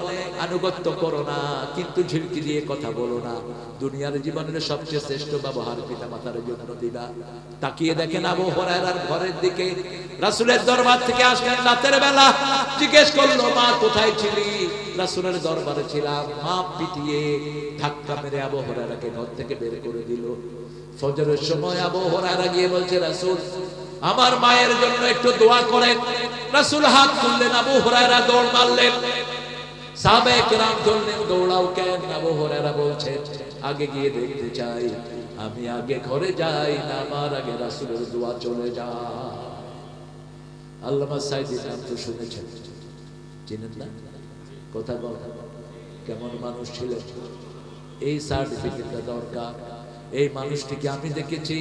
আনুগত্য করো না, কিন্তু ঝিলকি দিয়ে কথা বলো না। দুনিয়ার জীবনের সবচেয়ে শ্রেষ্ঠ ব্যবহার পিতামাতার জন্য দিবা। তাকিয়ে দেখেন আবু হুরায়রার ঘরের দিকে, রাসূলের দরবার থেকে আসলেন রাতের বেলা, জিজ্ঞেস করলো মা কোথায় ছিলি? রাসূলের দরবারে ছিলাম। মা পিটিয়ে ধাক্কা মেরে আবু হুরায়রাকে ঘর থেকে বের করে দিল। ফজরের সময় আবু হুরায়রা গিয়ে বলছে, রাসূল আমার মায়ের জন্য একটু দোয়া করেন। রাসূল হাত তুললেন, আবু হুরায়রা দৌড় মারলেন। সাহাবায়ে কেরাম বললেন, দৌড়াও কেন? আবু হুরায়রা বলছেন, আগে গিয়ে দেখতে চাই, আমি আগে ঘরে যাই না, আমার আগে রাসূলের দোয়া চলে যায়। আল্লামা সাঈদীর নাম তো শুনেছেন, চিনেন না? কথা বল, কেমন মানুষ ছিলেন? এই সার্টিফিকেটটা দরকার। এই মানুষটিকে আমি দেখেছি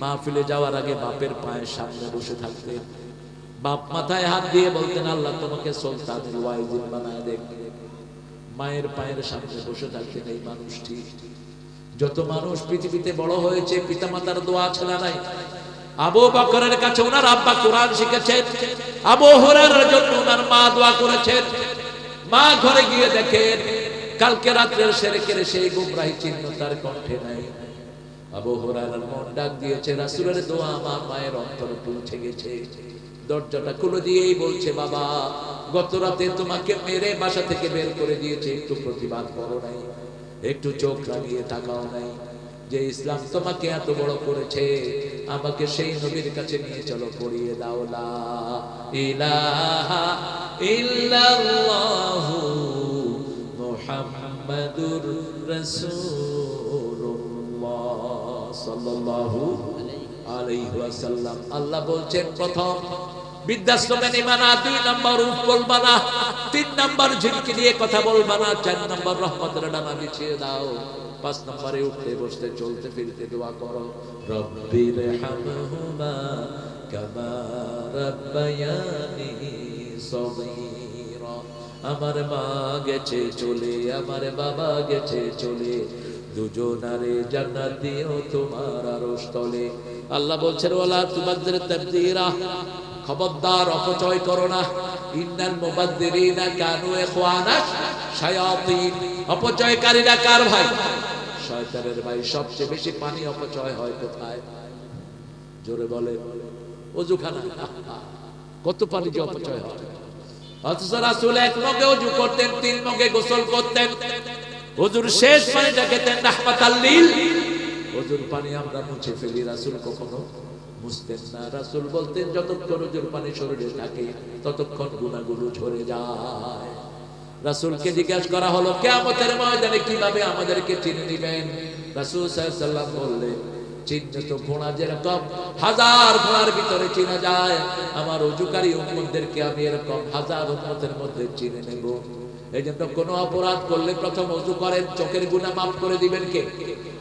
মাহফিলে যাওয়ার আগে বাপের পায়ের সামনে বসে থাকতেন। বাপ মাথায় হাত দিয়ে বলতেন, আল্লাহ তোমাকে সুলতানুল ওয়াইজিন বানায় দেখ। মায়ের পায়ের সামনে বসে থাকতেন এই মানুষটি। যত মানুষ পৃথিবীতে বড় হয়েছে পিতামাতার দোয়া ছাড়া নাই। আবু বকরের কাছে ওনার আব্বা কোরআন শিখেছেন, আবু হুরায়রার জন্য ওনার মা দোয়া করেছেন। মা ঘরে গিয়ে দেখেন কালকে রাতের শিরকের সেই গুমরাহি চিহ্ন তার কণ্ঠে নাই। আবু হুরায়রার মন ডাক দিয়েছে, রাসূলের দোয়া আমার মায়ের অন্তরে পৌঁছে গেছে। দরজাটা খুলে দিয়েই বলছে, বাবা গত রাতে তোমাকে মেরে বাসা থেকে বের করে দিয়েছে, একটু প্রতিবাদ করো নাই, একটু চোখ লাগিয়ে তাকাও নাই। যে ইসলাম তোমাকে এত বড় করেছে, আমাকে সেই নবীর কাছে নিয়ে চলো, পড়িয়ে দাও লা ইলাহা ইল্লাল্লাহু মুহাম্মাদুর রাসূলুল্লাহ সাল্লাল্লাহু আলাইহি ওয়াসাল্লাম। আল্লাহ বলছেন, প্রথম বৃদ্ধাশ্রমে নিবা না, 2 নাম্বার উঠ বলবা না, 3 নাম্বার ঝিলকি দিয়ে কথা বলবা না, 4 নাম্বার রহমতের ডানা বিছিয়ে দাও, 5 নম্বরে উঠতে বসতে চলতে ফিরতে দোয়া করো, রব্বির হামহুমা কামা রাব্বায়ানি সগীরা। আমার মা গেছে চলে, আমার বাবা গেছে চলে, দুজনারে জান্নাত দিও তোমার আরশ তলে। আল্লাহ বলছেন, ওয়ালা তুবাদদির তাবদীরা, খবরদার অপচয় করো না। ইন্নাল মুবাদদিরিনা কানু ইখওয়ানাশ শায়াতিন। অপচয়কারীরা কার ভাই? শয়তানের ভাই। সবচেয়ে বেশি পানি অপচয় হয় কোথায়? জোরে বলে, ওযুখানা। কত পানি যে অপচয় হয়। অথচ রাসূল 1 মগে ওযু করতেন, 3 মগে গোসল করতেন। ওযুর শেষ পানিটা খেতেন রাহমাতাল লিল। ওযুর পানি আমরা মুছে ফেলি, রাসূল কখনো মুছতেন না। রাসূল বলতেন, যতক্ষণ ওযুর পানি শরীরে থাকে ততক্ষণ গুনাহগুলো ঝরে যায়। রাসূলকে জিজ্ঞাসা করা হলো, কিয়ামতের ময়দানে কিভাবে আমাদেরকে চিনে নেবেন? রাসূল সাল্লাল্লাহু আলাইহি ওয়াসাল্লাম বললেন, চিহ্ন তো ঘোড়া যেরকম 1000 ঘোড়ার ভিতরে চিনা যায়, আমার ওযুকারী উম্মতদেরকে আমি এরকম 1000 উম্মতের মধ্যে চিনে নেব। এইজন্য কোন অপরাধ করলে প্রথম ওযু করেন। চোখের গুনাহ maaf করে দিবেন কে?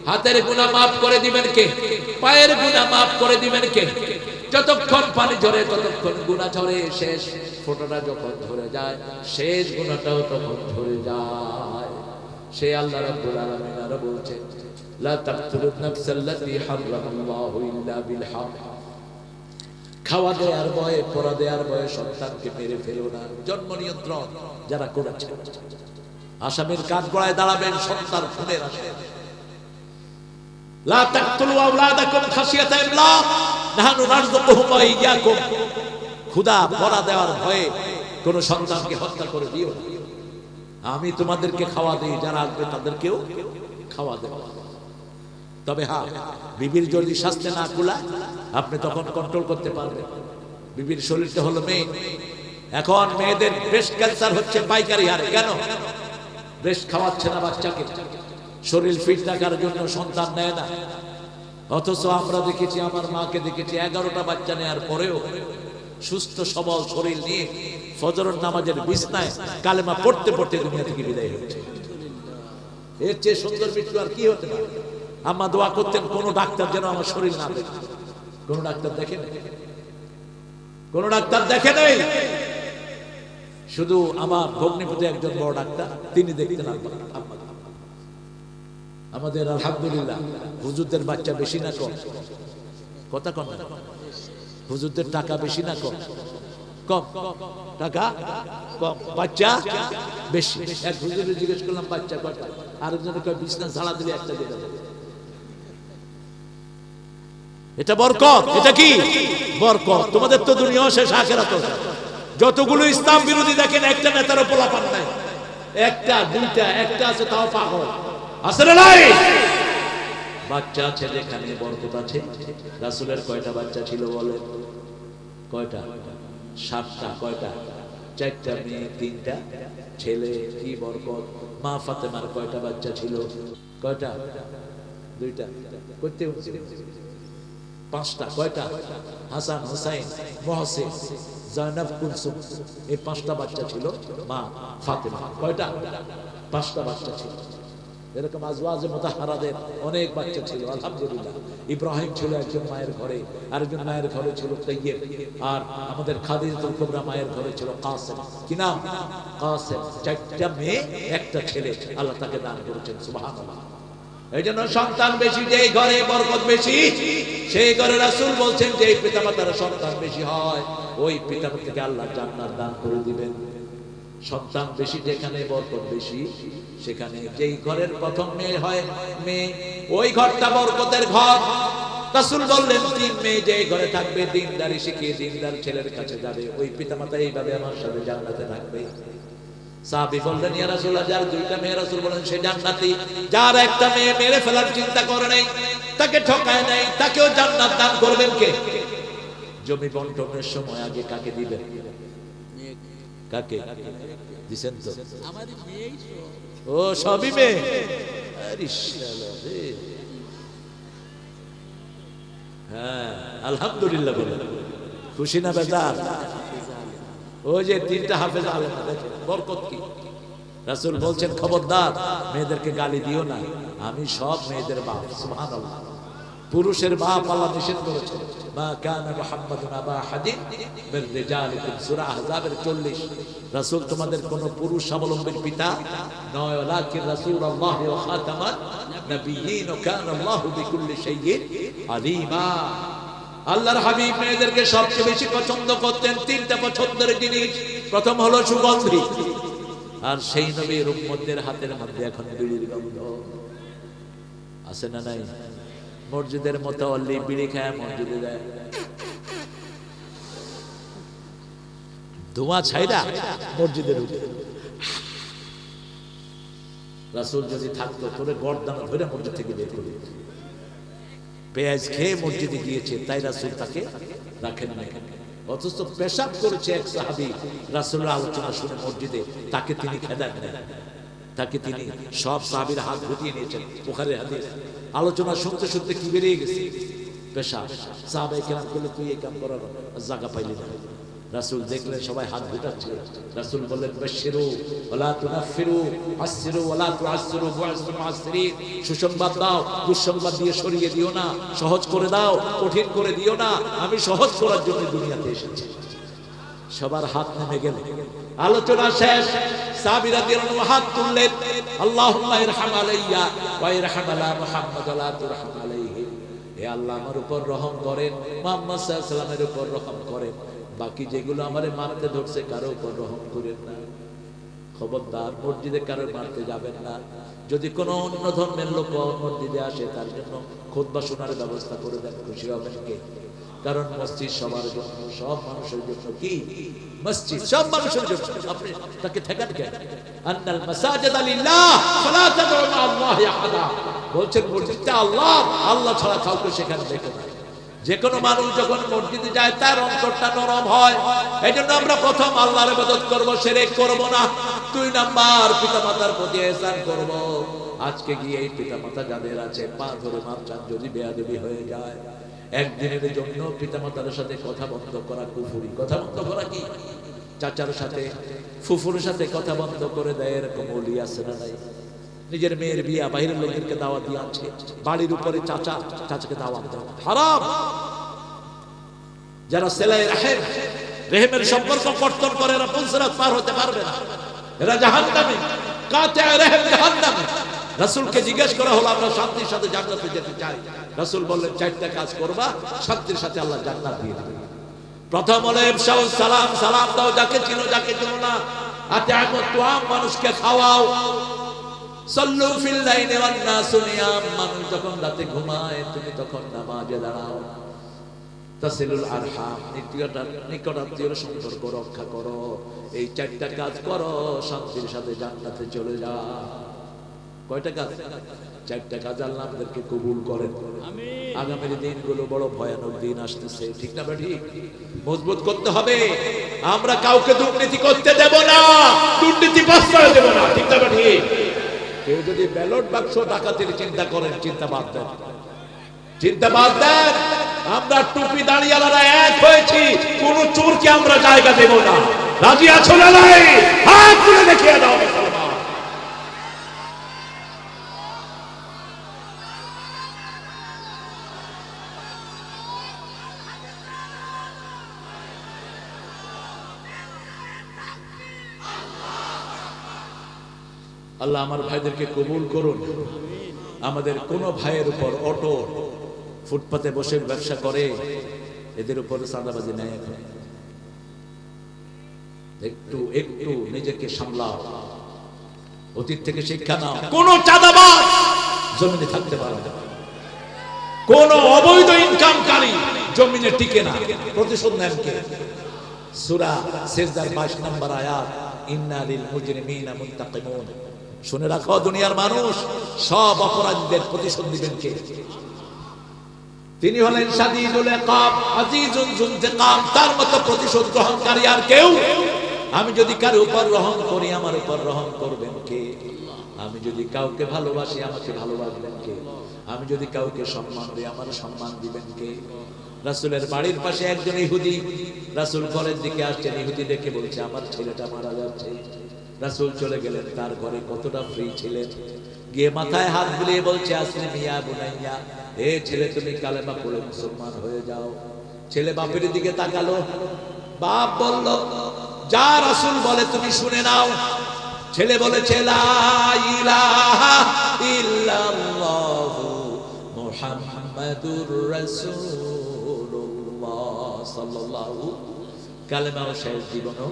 হাতের গুনাহ maaf করে দিবেন কে? পায়ের গুনাহ maaf করে দিবেন কে? যতক্ষণ পানি ঝরে ততক্ষণ গুনাহ ঝরে, শেষ ফোঁটাটা যখন ঝরে যায় শেষ গুনাহটাও তখন ঝরে যায়। সে আল্লাহ রাব্বুল আলামিন আরো বলছেন, লা তাকতুলুন নাফসাল্লাতী হারামাল্লাহু ইল্লা বিল হক। খাওয়া দেওয়ার ভয়ে, পড়া দেওয়ার ভয়ে সন্তানকে মেরে ফেলো না। জন্ম নিয়ন্ত্রণ যারা করেছে, আসামির কাঠগড়ায় দাঁড়াবেন সন্তান খুনের আসামি। লা তাকতুলু আওলাদাকুম খাশিয়াতা ইমলাক, নাহনু নারযুকুহুম ওয়া ইয়্যাকুম। খোদা পড়া দেওয়ার ভয়ে কোন সন্তানকে হত্যা করে দিও না। আমি তোমাদেরকে খাওয়া দেই, যারা আসবে তাদেরকেও খাওয়া দেব। তবে হ্যাঁ, বিবির যদি স্বাস্থ্য না কুলায় আপনি তখন কন্ট্রোল করতে পারবেন। বিবির শরীরটা হলো মেয়ে। এখন মেয়েদের ব্রেস্ট ক্যান্সার হচ্ছে পাইকারি হারে। কেন? ব্রেস্ট খাওয়াচ্ছে না বাচ্চাকে, শরীর ফিট রাখার জন্য সন্তান নেয় না। অথচ আমরা দেখেছি, আমার মাকে দেখেছি, 11টা বাচ্চা নেওয়ার পরেও সুস্থ সবল শরীর নিয়ে ফজরের নামাজের বিছনায় কালেমা পড়তে পড়তে দুনিয়া থেকে বিদায় হচ্ছে। এর চেয়ে সুন্দর মৃত্যু আর কি হতে পারে? আম্মা দোয়া করতেন, কোন ডাক্তার যেন আমার শরীর না দেখে। কোন ডাক্তার দেখে নাই, কোন ডাক্তার দেখে নাই। শুধু আমার ভগ্নিপতি একজন বড় ডাক্তার, তিনি দেখতেন আম্মা। আমাদের আলহামদুলিল্লাহ হুজুরদের বাচ্চা বেশি না কম? কথা কম না? হুজুরদের টাকা বেশি না কম? কম টাকা কম, বাচ্চা বেশি। এক হুজুরে জিজ্ঞেস করলাম বাচ্চা কয়টা, আরেকজনে কয় বিছনা ঝাড়া দিলে একটা দিয়ে দেবে। এটা বরকত। এটা কি বরকত? তোমাদের তো দুনিয়া শেষ, আখিরাত। যতগুলো ইসলাম বিরোধী দেখেন, একটা নেতারও পোলাপান নাই, একটা দুইটা, একটা আছে তাও পাগল, আছে না নাই? বাচ্চা আছে যেখানে বরকত আছে। রাসূলের কয়টা বাচ্চা ছিল বলে? কয়টা? 7টা। কয়টা? 4টা মেয়ে, 3টা ছেলে। কি বরকত! মা ফাতেমার কয়টা বাচ্চা ছিল? কয়টা? 2টা। কইতে হচ্ছে 5টা। কয়টা? হাসান, হুসাইন, মুহসিন, জায়নাব, কুলসুম। এই 5টা বাচ্চা ছিল মা ফাতেমা। কয়টা? 5টা বাচ্চা ছিল। এরকম আজওয়াজে মুতাহহারাদের অনেক বাচ্চা ছিল, আলহামদুলিল্লাহ। ইব্রাহিম ছিল একজন মায়ের ঘরে, আরেকজন মায়ের ঘরে ছিল তাইয়্যিব, আর আমাদের খাদিজাতুল কুবরা মায়ের ঘরে ছিল কাসেম। কি নাম? কাসেম। 4টা মেয়ে, একটা ছেলে আল্লাহ তাকে দান করেছেন, সুবহানাল্লাহ। এই জন্য সন্তান বেশি যেই ঘরে বরকত বেশি, সেই ঘরে রাসূল বলছেন যে পিতামাতার সন্তান বেশি হয়, ওই পিতামাতাকে আল্লাহ জান্নাত দান করে দিবেন। সন্তান বেশি যেখানে বরকত বেশি, সেখানে যেই ঘরের প্রথম মেয়ে হয় মেয়ে, ওই ঘরটা বরকতের ঘর। রাসূল বললেন 3 মেয়ে যেই ঘরে থাকবে, দিনদারি শিখিয়ে দিনদার ছেলের কাছে যাবে, ওই পিতামাতা এইভাবে আমার সাথে জান্নাতে থাকবে। সাহাবী বললেন ইয়া রাসূলুল্লাহ, যার 2টা মেয়ে, রাসূল বলেন সে জান্নাতি। যার একটা মেয়ে মেরে ফেলার চিন্তা করে নাই, তাকে ঠকায় নাই, তাকেও জান্নাত দান করবেন কে? জমি বন্টনের সময় আগে কাকে দিবেন? কাকে দিবেন? তো আমারই মেয়েই ও সবই মেয়ে। আরে শালা রে। হ্যাঁ আলহামদুলিল্লাহ বলেন, খুশি না বেজার? ওই যে 3টা হাফেজ আলেম, দেখেন বরকত কি। রাসূল বলছেন খবরদার মেয়েদেরকে গালি দিও না, আমি সব মেয়েদের বাপ। সুবহানাল্লাহ। পুরুষের বাপ আল্লাহ নিষেধ করেছেন, মা কানা মুহাম্মাদুন আবা আহাদিন মির রিজালিকুম, সূরা আহজাবের 40। রাসূল তোমাদের কোন পুরুষ স্বাবলম্বীর পিতা নয়, ওয়ালাকিন রাসূলুল্লাহ ওয়া খাতামান নবিয়্যিন ওয়া কানা আল্লাহু বিকুল্লি শাইইন আলিমা। আল্লাহর হাবিব মেয়েদেরকে সবচেয়ে বেশি পছন্দ করতেন 3টা পছন্দের জিনিস। প্রথম হলো সুগন্ধি, আর সেই নবীর উম্মতদের হাতের মধ্যে এখন বিড়ির গন্ধ আছে না নাই? মসজিদের মতো অল্লি বিড়ি খায় মসজিদে যায়, ধোঁয়া ছাইরা মসজিদে ঢুকে। রাসূল যদি থাকতো তোরে গর্দান ধরে মসজিদ থেকে বের করে দিত। পেঁয়াজ খেয়ে মসজিদে গিয়েছে, তাই রাসূল তাকে রাখেন না। অথচ পেশাব করেছে এক সাহাবী, রাসূলের আলোচনা শুনে মসজিদে, তাকে তিনি খেদান না, তাকে তিনি সব সাহাবীর হাত গুটিয়ে নিয়েছেন। বুখারীর হাদিস। আলোচনা শুনতে শুনতে কি বেরিয়ে গেছে? পেশাব। সাহাবায়ে কেরাম বললেন তুই এই কাম করার জায়গা পাইলি না। রাসূল দেখলেন সবাই হাত গুটাচ্ছে, রাসূল বললেন বাশশিরু ওয়ালা তুনাফিরু, আসসিরু ওয়ালা তুআসসিরু, বু'আসতুল মুআসসিরিন। সুসংবাদ দাও, দুঃসংবাদ দিয়ে সরিয়ে দিও না, সহজ করে দাও, কঠিন করে দিও না। আমি সহজ করার জন্য দুনিয়াতে এসেছি। সবার হাত নেমে গেল। আলোচনা শেষ। সাহাবী রাদিয়াল্লাহু আনহু হাত তুললেন, আল্লাহুম্মা ইরহাম আলাইয়া ওয়া ইরহাম আলা মুহাম্মাদ ওয়া লা তুরহাম আলাইহি। হে আল্লাহ আমার উপর রহম করেন, মুহাম্মদ সাল্লাল্লাহু আলাইহি ওয়াসাল্লামের উপর রহম করেন, বাকি যেগুলো আমারে মারতে ধরছে কারো উপর রহম করেন না। খবরদার মসজিদে কারো মারতে যাবেন না। যদি কোনো অন্য ধর্মের লোক মসজিদে আসে, তার জন্য খুতবা শোনার ব্যবস্থা করে দেন, খুশি হবেন কে? কারণ মসজিদ সবার জন্য, সব মানুষের জন্য। কি মসজিদ? সব মানুষের জন্য। আপনি তাকে ঠেকান কেন? আন্নাল মাসাজিদা লিল্লাহ ফালা তাদউ মা আল্লাহি আহাদা। বলছেন মসজিদটা আল্লাহ, আল্লাহ ছাড়া কাউকে সেখানে দেখো না। যে কোনো মানুষ যখন মসজিদে যায় তার অন্তরটা নরম হয়। এই জন্য আমরা প্রথম আল্লাহর ইবাদত করব, শিরক করব না। 2 নাম্বার পিতামাতার প্রতি ইহসান করব। আজকে গিয়ে এই পিতামাতা যাদের আছে পা ধরে মাপ চান, যদি বেয়াদবি হয়ে যায়, একদিনের জন্য পিতামাতার সাথে কথা বন্ধ করা কুফরি। কথা বন্ধ করা কি? চাচার সাথে ফুফুর সাথে কথা বন্ধ করে দেয়, এরকম ওলি আছে না নাই? নিজের মেয়ের বিয়া বাইরের লোকদেরকে দাওয়াত দিয়ে আছে, বাড়ির উপরে চাচাকে দাওয়াত দেওয়া হারাম। যারা সেলাই রাহেম, রেহেমের সম্পর্ক কর্তন করে, এরা পুলসিরাত পার হতে পারবে না, এরা জাহান্নামী। কাতিআ রেহেম জাহান্নামী। রাসূলকে জিজ্ঞেস করা হলো আমরা শান্তির সাথে জান্নাতে যেতে চাই। রাসূল বললেন 4টা কাজ করবা, শান্তির সাথে আল্লাহ জান্নাত দিয়ে দিবেন। প্রথম হলো ইফশাউস সালাম, সালাম দাও যাকে চিনো যাকে চিনো না। আতিআমুত তুআম, মানুষকে খাওয়াও। সাল্লু ফিল লাইলি ওয়ান নাসু নিয়াম, মানুষ যখন রাতে ঘুমায় তুমি তখন নামাজে দাঁড়াও। তাসিলুল আরহাম, নিকটাত্মীয়র সম্পর্ক রক্ষা করো। এই চারটা কাজ করো, শান্তির সাথে জান্নাতে চলে যাও। কয়টা কাজ? চারটা কাজ। আল্লাহ আমাদেরকে কবুল করেন। আগামীর দিনগুলো বড় ভয়ানক দিন আসতেছে, ঠিক না ঠিক? মজবুত করতে হবে। আমরা কাউকে দুর্নীতি করতে দেব না, দুর্নীতি প্রশ্রয় দেব না, ঠিক না ঠিক? কেউ যদি ব্যালট বাক্স ডাকাতির চিন্তা করেন, চিন্তা বাদ দেন, চিন্তা বাদ দেন। আমরা টুপি দাঁড়িয়ালারা এক হয়েছি, কোন চোরকে আমরা জায়গা দেব না। রাজি আছো না নাই? হাত তুলে দেখিয়ে দাও মুসলমান। আল্লাহ আমার ভাইদেরকে কবুল করুন। আমাদের কোন ভাইয়ের উপর অটো ফুটপাতে বসে ব্যবসা করে, এদের উপর চাঁদাবাজি নেই। এখন একটু একটু নিজেকে সামলাও, অতীত থেকে শিক্ষা নাও। কোন চাঁদাবাজ জমিনে থাকতে পারে না, কোন অবৈধ ইনকামকারী জমিনে টিকে না। প্রতিশোধ নেন কে? সূরা সিজদার 22 নম্বর আয়াত, ইন্না লিল মুজরিমিনা মুনতাকিমুন। শুনে রাখো দুনিয়ার মানুষ, সব অপরাধীদের প্রতিশোধ দিবেন কে? তিনি হলেন শাদীদুল ইকাব, আজিজুন যুল ইনতিকাম। তার মতো প্রতিশোধ গ্রহণকারী আর কেউ। আমি যদি কারো উপর রহম করি, আমার উপর রহম করবেন কে? আমি যদি কাউকে ভালোবাসি, আমাকে ভালোবাসবেন কে? আমি যদি কাউকে সম্মান দিই, আমার সম্মান দিবেন কে? রাসূলের বাড়ির পাশে একজন ইহুদি, রাসূল ঘরের দিকে আসছেন, ইহুদি দেখে বলছে আমার ছেলেটা মারা যাচ্ছে। রাসূল চলে গেলেন, তার ঘরে কতটা ফ্রি ছিলেন। গিয়ে মাথায় হাত বুলিয়ে বলছে আসলিম ইয়া বুনাইয়া, এ ছেলে তুমি কালেমা পড়ে মুসলমান হয়ে যাও। ছেলে বাপের দিকে তাকালো, বাপ বলল যা রাসূল বলে তুমি শুনে নাও। ছেলে বলেছে লা ইলাহা ইল্লাল্লাহু মুহাম্মাদুর রাসূলুল্লাহ সাল্লাল্লাহু। কালেমা শেষ জীবনও।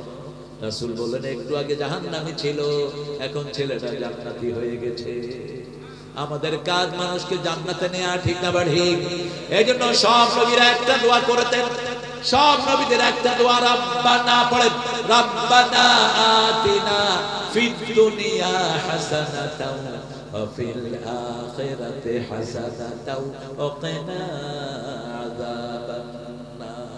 রাসূল বললেন একটু আগে জাহান্নামী ছিল, এখন ছেলেটা জান্নাতি হয়ে গেছে। আমাদের কাজ মানুষকে জান্নাতে নেয়া, ঠিক না ঠিক? এইজন্য সব নবীরা একটা দোয়া করতেন, সব নবীদের একটা দোয়া, রাব্বানা পড়ে, রাব্বানা আতিনা ফিদ দুনিয়া হাসানাতাও ওয়া ফিল আখিরাতি হাসানাতাও ওয়া কিনা আযাবান নার।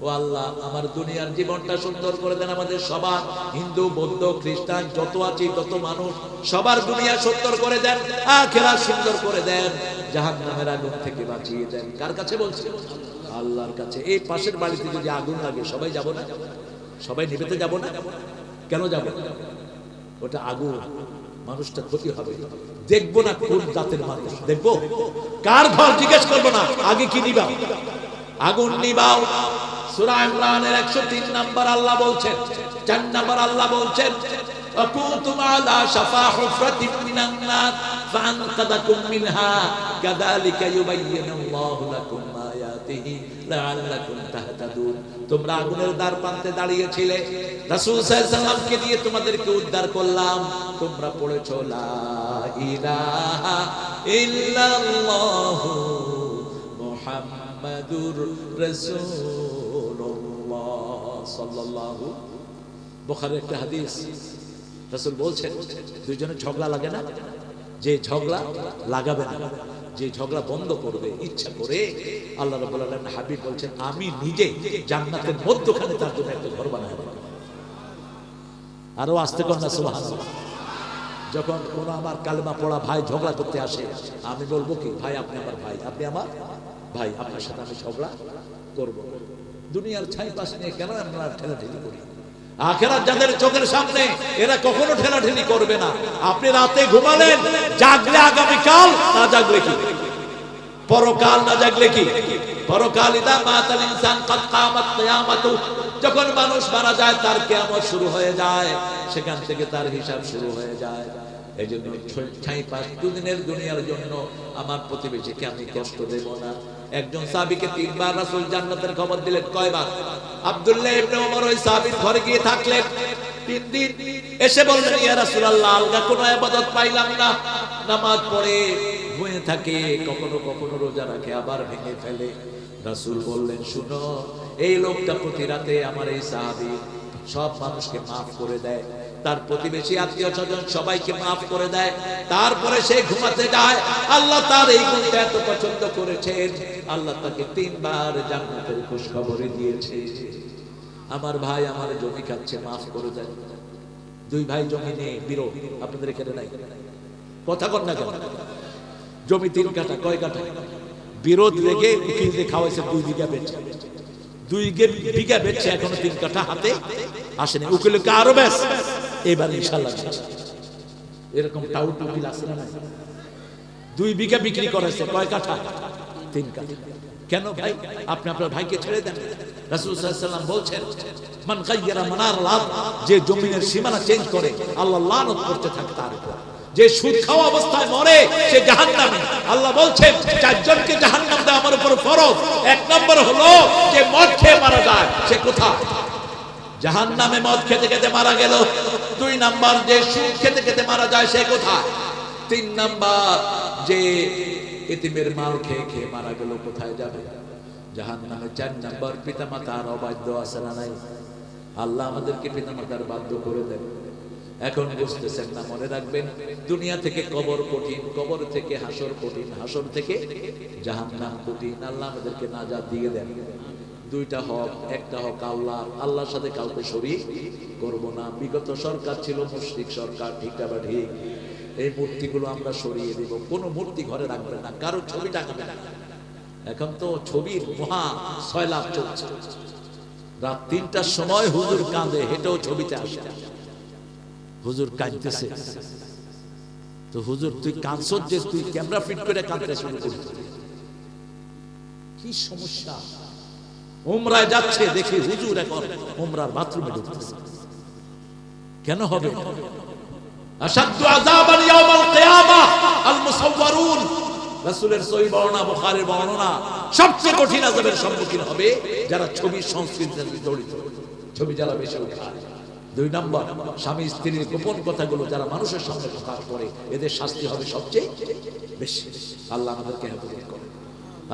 ও আল্লাহ, আমার দুনিয়ার জীবনটা সুন্দর করে দেন। আমাদের সবার, হিন্দু বৌদ্ধ খ্রিস্টান যত আছে তত মানুষ, সবার দুনিয়া সুন্দর করে দেন, আখিরাত সুন্দর করে দেন, জাহান্নামের আগুন থেকে বাঁচিয়ে দেন। কার কাছে বলছি? আল্লাহর কাছে। এই পাশের বাড়িতে যদি আগুন লাগে সবাই যাব না? সবাই নিবেতে যাব না? কেন যাব? ওটা আগুন, মানুষটা ক্ষতি হবে। দেখবো না কোন জাতের মানুষ, দেখবো কার ঘর জিজ্ঞেস করবো না, আগে কি নিবাও? আগুন নিবাও। সূরা ইমরানের 103 নম্বর আল্লাহ বলছেন, 4 নম্বর আল্লাহ বলছেন, وكنتم على شفا حفرة من النار فأنقذكم منها كذلك يبين الله لكم آياته لعلكم تهتدون। তোমরা আগুনের দ্বার প্রান্তে দাঁড়িয়েছিলে, রাসূল সাল্লাল্লাহু আলাইহি সাল্লামকে দিয়ে তোমাদেরকে উদ্ধার করলাম। তোমরা পড়েছো লা ইলাহা ইল্লাল্লাহু মুহাম্মাদুর রাসূলুল্লাহ সাল্লাল্লাহু। বুখারীর একটা হাদিস, রাসূল বলছেন দুইজনের ঝগড়া লাগে না, যে ঝগড়া লাগাবে না, যে ঝগড়া বন্ধ করবে ইচ্ছা করে, আল্লাহ রাব্বুল আলামিন হাবিব বলছেন আমি নিজে জান্নাতের মধ্যখানে তার জন্য একটা ঘর বানাবো। আরো আস্তে কর না সুবহানাল্লাহ। যখন কোন আমার কালেমা পড়া ভাই ঝগড়া করতে আসে, আমি বলবো কি, ভাই আপনি আমার ভাই, আপনি আমার ভাই, আপনার সাথে আমি ঝগড়া করব। দুনিয়ার ছাই পাশ নিয়ে কেন আমরা ঠেলাঠেলি করি? আখিরাত যাদের চোখের সামনে, এরা কখনো ঠেলাঠেলি করবে না। আপনি রাতে ঘুমালেন, জাগলে আগামীকাল, না জাগলে কি পরকাল, না জাগলে কি পরকাল। ইদা মাতাল ইনসান কাদ কামাত কিয়ামাতু, যখন মানুষ মারা যায় তার কিয়ামত শুরু হয়ে যায়, সেখান থেকে তার হিসাব শুরু হয়ে যায়। এইজন্য ছাই পাশ দুদিনের দুনিয়ার জন্য আমার প্রতিবেশীকে আমি কষ্ট দেব না, একজন সাহাবীকে 3 বার রাসূল জান্নাতের খবর দিলেন। কয়বার? আব্দুল্লাহ ইবনে ওমর ওই সাহাবীর ঘরে গিয়ে থাকলেন 3 দিন। এসে বললেন, ইয়া রাসূলুল্লাহ, আলগা কোনো ইবাদত পাইলাম না। নামাজ পড়ে ঘুমিয়ে থাকে, কখনো কখনো রোজা রাখে, আবার ভেঙে ফেলে। রাসূল বললেন, শুনো, এই লোকটা প্রতি রাতে আমার এই সাহাবী সব মানুষকে maaf করে দেয়, তার প্রতিবেশী আত্মীয় স্বজন সবাইকে maaf করে দেয়, তারপরে সে ঘুমাতে যায়। আল্লাহ তার এই গুণটা এত পছন্দ করেছেন, আল্লাহ তাকে 3 বার জান্নাতের খুশখবরি দিয়েছে। আমার ভাই আমার জমি খাচ্ছে, maaf করে দেয়। 2 ভাই জমি নিয়ে বিরোধ, আপনাদের এখানে নাই? কথা কর না কেন? জমি 3 কাঠা, কয় কাঠা? বিরোধ লেগে উকিল দিয়ে খাওয়াইছে 2 বিঘা বেচে, 2 বিঘা বেচে, এখনো 3 কাঠা হাতে আসেনি। উকিলকে আরো বেশ, এবার ইনশাআল্লাহ এরকম টাউট উকিল আছে না? 2 বিঘা বিক্রি করেছে, কয় কাঠা? 3 কাঠা। কেন ভাই? আপনি আপনার ভাইকে ছেড়ে দেন। রাসূল সাল্লাল্লাহু আলাইহি ওয়াসাল্লাম বলছেন, মান গায়্যারা মানারাল আরদ, যে জমিনের সীমানা চেঞ্জ করে আল্লাহ লানত করতে থাকে তার উপর। যে সুদ খাওয়া অবস্থায় মরে সে জাহান্নামী। আল্লাহ বলছেন 4 জনকে জাহান্নাম দেওয়া আমার উপর ফরজ। 1 নম্বর হলো যে মদ খেয়ে মারা যায়, সে কোথায়? জাহান্নামে মদ খেতে খেতে মারা গেল। 2 নাম্বার, যে সুদ খেতে খেতে মারা যায়, সে কোথায়? 3 নাম্বার, যে এতিমের মাল খেয়ে খেয়ে মারা গেল, কোথায় যাবে? জাহান্নামে। 4 নাম্বার, পিতামাতার অবাধ্য আছে না নাই? আল্লাহ আমাদেরকে পিতামাতার বাধ্য করে দেন। এখন বুঝতেছেন না? মনে রাখবেন, দুনিয়া থেকে কবর কঠিন, কবর থেকে হাসর কঠিন, হাসর থেকে জাহান্নাম কঠিন। আল্লাহ আমাদেরকে নাজাত দিয়ে দেন। 2টা হক, একটা হক আল্লাহ, আল্লাহর সাথে কাউকে শরীক করব না। বিগত সরকার ছিল মুশরিক সরকার, ঠিক না ঠিক? এই মূর্তিগুলো আমরা সরিয়ে দেব। কোনো মূর্তি ঘরে রাখবে না, কারো ছবি টাঙাবে না। এখন তো ছবির মহা সয়লাভ চলছে। রাত 3টার সময় হুজুর কাঁদে, হেঁটেও ছবিতে আসে। হুজুর কাঁদতেছে, তো হুজুর তুই কাঁদছ যে, তুই ক্যামেরা ফিট করে কাঁদতে শুরু করছিস, কি সমস্যা? উমরায় যাচ্ছে, দেখি হুজুর এখন উমরার বাথরুমে ঢুকতেছে। কেন হবে? আশাদ্দু আযাবান ইয়াউমাল কিয়ামাহ আল মুসাওয়ারুন। রাসূলের সহিহ বর্ণনা, বুখারীর বর্ণনা, সবচেয়ে কঠিন আযাবের সম্মুখীন হবে যারা ছবির সংস্কৃতিতে জড়িত, ছবি যারা বেশি উঠায়। 2 নম্বর, স্বামী স্ত্রীর গোপন কথাগুলো যারা মানুষের সামনে প্রকাশ করে, এদের শাস্তি হবে সবচেয়ে বেশি। আল্লাহ আমাদেরকে হেফাজত করে।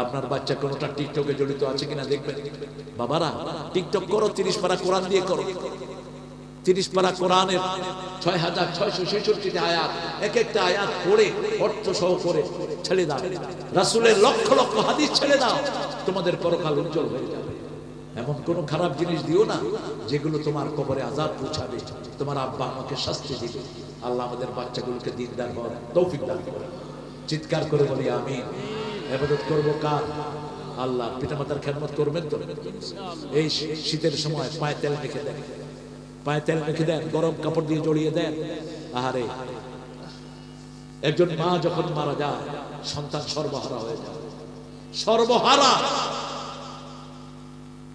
আপনার বাচ্চা কোনটা টিকটকে জড়িত আছে কিনা দেখবেন। বাবারা, টিকটক করো, 30 পারা কোরআন দিয়ে করো। 30 পারা কোরআনের 6666 আয়াত, এক একটা আয়াত পড়ে অর্থ সহ করে ছেড়ে দাও। রাসূলের লক্ষ লক্ষ হাদিস ছেড়ে দাও, তোমাদের পরকাল উজ্জ্বল হয়ে যাবে। এমন কোন খারাপ জিনিস দিও না যেগুলো তোমার কবরে আযাব পৌঁছাবে, তোমার আব্বা আমাকে শাস্তি দিবে। আল্লাহ আমাদের বাচ্চাগুলোকে দিনদার হওয়ার তৌফিক দান করে। চিৎকার করে বলি আমিন। ইবাদত করব কার? আল্লাহ। পিতামাতার খেদমত করবেন তো? এই শীতের সময় পায়ে তেল মেখে দেন, পায়ে তেল মেখে দেন, গরম কাপড় দিয়ে জড়িয়ে দেন। আহারে, একজন মা যখন মারা যায়, সন্তান সর্বহারা হয়ে যায়, সর্বহারা।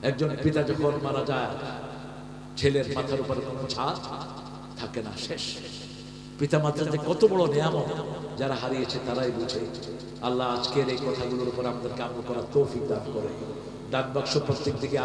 একজন পিতা যখন মারা যায়, ছেলের মাথার উপরে কোনো ছাদ থাকে না, শেষ। পিতা মাতার যে কত বড় নিয়ামত, যারা হারিয়েছে তারাই বুঝে। আল্লাহ আজকের এই কথাগুলোর উপর আমাদেরকে আমল করার তৌফিক দান করে। ডাক বাক্স প্রত্যেক দিকে